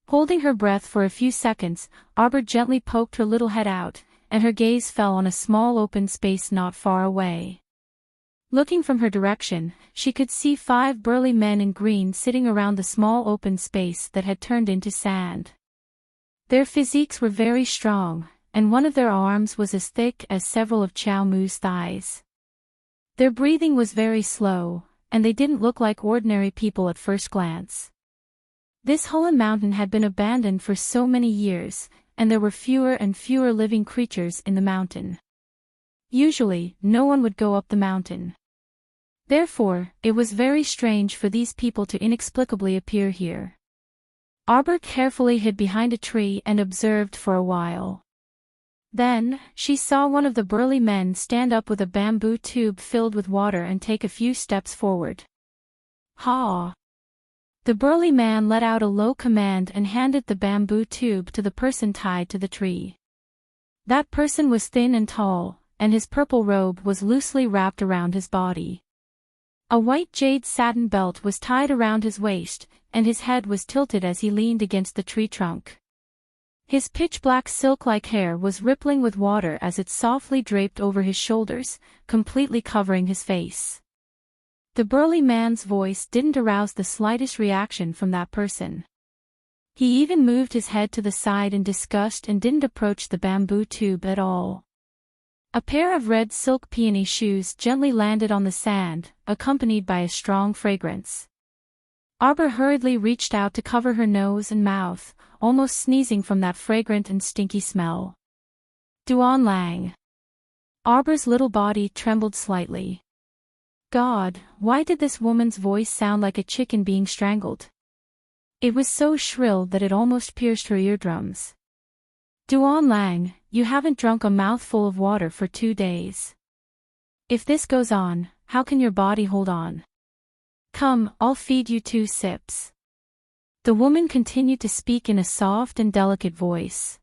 Holding her breath for a few seconds, Arbor gently poked her little head out, and her gaze fell on a small open space not far away. Looking from her direction, she could see 5 burly men in green sitting around the small open space that had turned into sand. Their physiques were very strong, and one of their arms was as thick as several of Chow Mu's thighs. Their breathing was very slow, and they didn't look like ordinary people at first glance. This Hulun Mountain had been abandoned for so many years, and there were fewer and fewer living creatures in the mountain. Usually, no one would go up the mountain. Therefore, it was very strange for these people to inexplicably appear here. Arbor carefully hid behind a tree and observed for a while. Then, she saw one of the burly men stand up with a bamboo tube filled with water and take a few steps forward. Ha! The burly man let out a low command and handed the bamboo tube to the person tied to the tree. That person was thin and tall, and his purple robe was loosely wrapped around his body. A white jade satin belt was tied around his waist, and his head was tilted as he leaned against the tree trunk. His pitch-black silk-like hair was rippling with water as it softly draped over his shoulders, completely covering his face. The burly man's voice didn't arouse the slightest reaction from that person. He even moved his head to the side in disgust and didn't approach the bamboo tube at all. A pair of red silk peony shoes gently landed on the sand, accompanied by a strong fragrance. Arbor hurriedly reached out to cover her nose and mouth, almost sneezing from that fragrant and stinky smell. Duan Lang. Arbor's little body trembled slightly. God, why did this woman's voice sound like a chicken being strangled? It was so shrill that it almost pierced her eardrums. Duan Lang, you haven't drunk a mouthful of water for 2 days. If this goes on, how can your body hold on? Come, I'll feed you 2 sips. The woman continued to speak in a soft and delicate voice.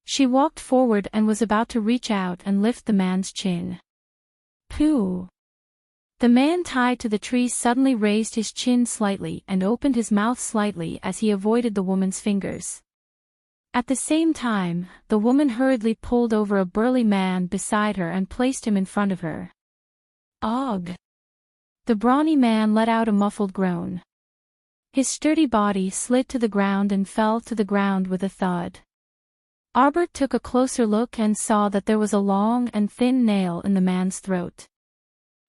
She walked forward and was about to reach out and lift the man's chin. Pooh! The man tied to the tree suddenly raised his chin slightly and opened his mouth slightly as he avoided the woman's fingers. At the same time, the woman hurriedly pulled over a burly man beside her and placed him in front of her. Ugh! The brawny man let out a muffled groan. His sturdy body slid to the ground and fell to the ground with a thud. Arbor took a closer look and saw that there was a long and thin nail in the man's throat.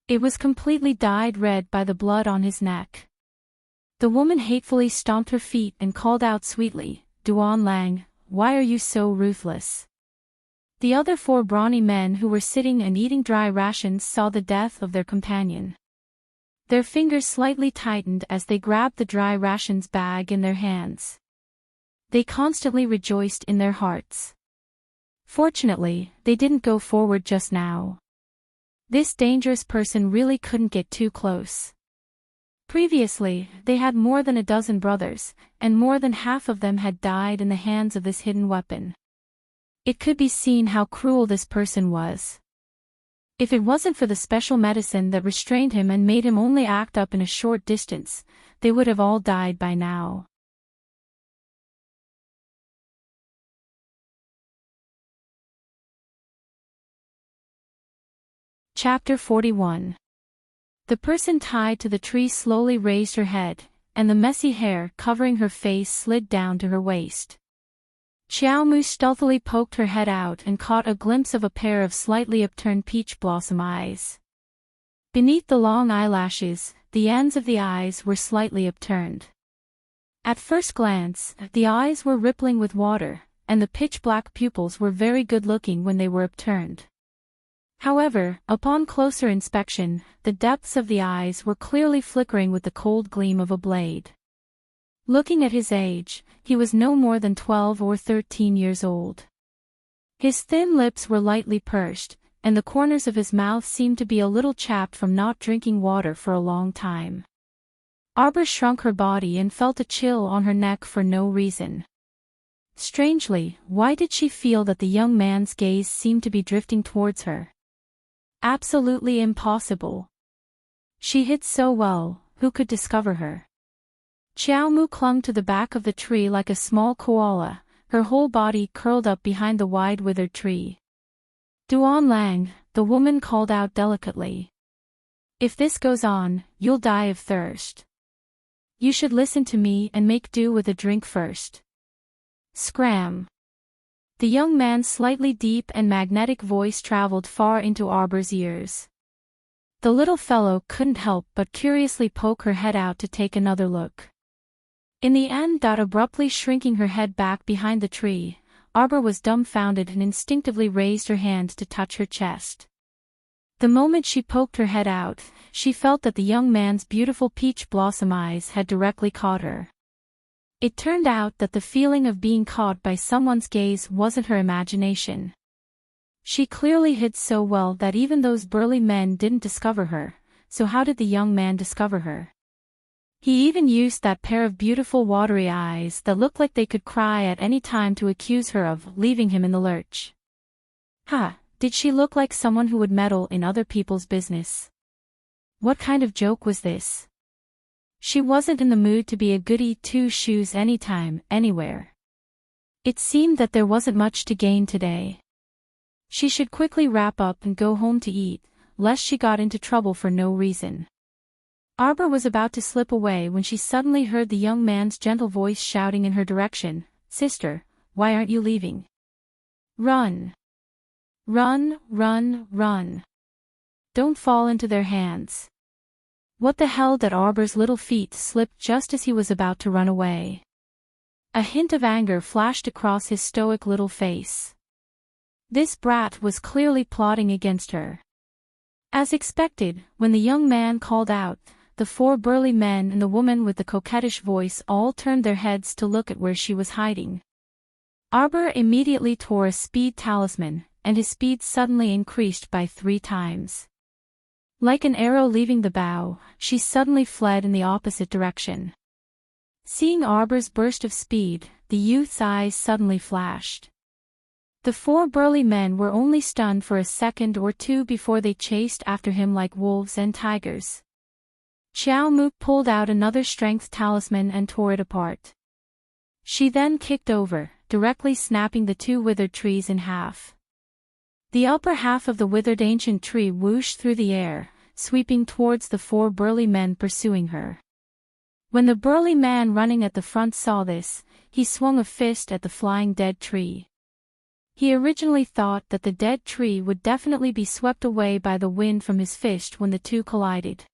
It was completely dyed red by the blood on his neck. The woman hatefully stomped her feet and called out sweetly, Duan Lang, why are you so ruthless? The other 4 brawny men who were sitting and eating dry rations saw the death of their companion. Their fingers slightly tightened as they grabbed the dry rations bag in their hands. They constantly rejoiced in their hearts. Fortunately, they didn't go forward just now. This dangerous person really couldn't get too close. Previously, they had more than a dozen brothers, and more than half of them had died in the hands of this hidden weapon. It could be seen how cruel this person was. If it wasn't for the special medicine that restrained him and made him only act up in a short distance, they would have all died by now. Chapter 41. The person tied to the tree slowly raised her head, and the messy hair covering her face slid down to her waist. Xiaomu stealthily poked her head out and caught a glimpse of a pair of slightly upturned peach blossom eyes. Beneath the long eyelashes, the ends of the eyes were slightly upturned. At first glance, the eyes were rippling with water, and the pitch-black pupils were very good-looking when they were upturned. However, upon closer inspection, the depths of the eyes were clearly flickering with the cold gleam of a blade. Looking at his age, he was no more than 12 or 13 years old. His thin lips were lightly pursed, and the corners of his mouth seemed to be a little chapped from not drinking water for a long time. Arbor shrunk her body and felt a chill on her neck for no reason. Strangely, why did she feel that the young man's gaze seemed to be drifting towards her? Absolutely impossible. She hid so well, who could discover her? Xiaomu clung to the back of the tree like a small koala, her whole body curled up behind the wide withered tree. Duan Lang, the woman called out delicately. If this goes on, you'll die of thirst. You should listen to me and make do with a drink first. Scram. The young man's slightly deep and magnetic voice traveled far into Arbor's ears. The little fellow couldn't help but curiously poke her head out to take another look. In the end, abruptly shrinking her head back behind the tree, Arbor was dumbfounded and instinctively raised her hand to touch her chest. The moment she poked her head out, she felt that the young man's beautiful peach blossom eyes had directly caught her. It turned out that the feeling of being caught by someone's gaze wasn't her imagination. She clearly hid so well that even those burly men didn't discover her, so how did the young man discover her? He even used that pair of beautiful watery eyes that looked like they could cry at any time to accuse her of leaving him in the lurch. Did she look like someone who would meddle in other people's business? What kind of joke was this? She wasn't in the mood to be a goody two-shoes anytime, anywhere. It seemed that there wasn't much to gain today. She should quickly wrap up and go home to eat, lest she got into trouble for no reason. Arbor was about to slip away when she suddenly heard the young man's gentle voice shouting in her direction, "Sister, why aren't you leaving? Run! Run, run, run! Don't fall into their hands." What the hell? That Arbor's little feet slipped just as he was about to run away. A hint of anger flashed across his stoic little face. This brat was clearly plotting against her. As expected, when the young man called out, the 4 burly men and the woman with the coquettish voice all turned their heads to look at where she was hiding. Arbor immediately tore a speed talisman, and his speed suddenly increased by 3 times. Like an arrow leaving the bow, she suddenly fled in the opposite direction. Seeing Arbor's burst of speed, the youth's eyes suddenly flashed. The 4 burly men were only stunned for a second or two before they chased after him like wolves and tigers. Xiao Mook pulled out another strength talisman and tore it apart. She then kicked over, directly snapping the 2 withered trees in half. The upper half of the withered ancient tree whooshed through the air, sweeping towards the 4 burly men pursuing her. When the burly man running at the front saw this, he swung a fist at the flying dead tree. He originally thought that the dead tree would definitely be swept away by the wind from his fist when the 2 collided.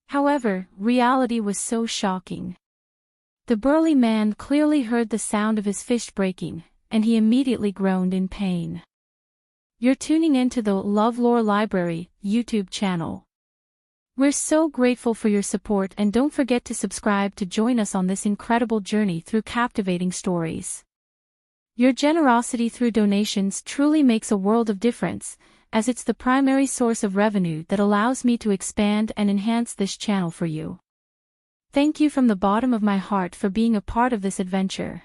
However, reality was so shocking. The burly man clearly heard the sound of his fist breaking, and he immediately groaned in pain. You're tuning into the LoveLore Library YouTube channel. We're so grateful for your support, and don't forget to subscribe to join us on this incredible journey through captivating stories. Your generosity through donations truly makes a world of difference, as it's the primary source of revenue that allows me to expand and enhance this channel for you. Thank you from the bottom of my heart for being a part of this adventure.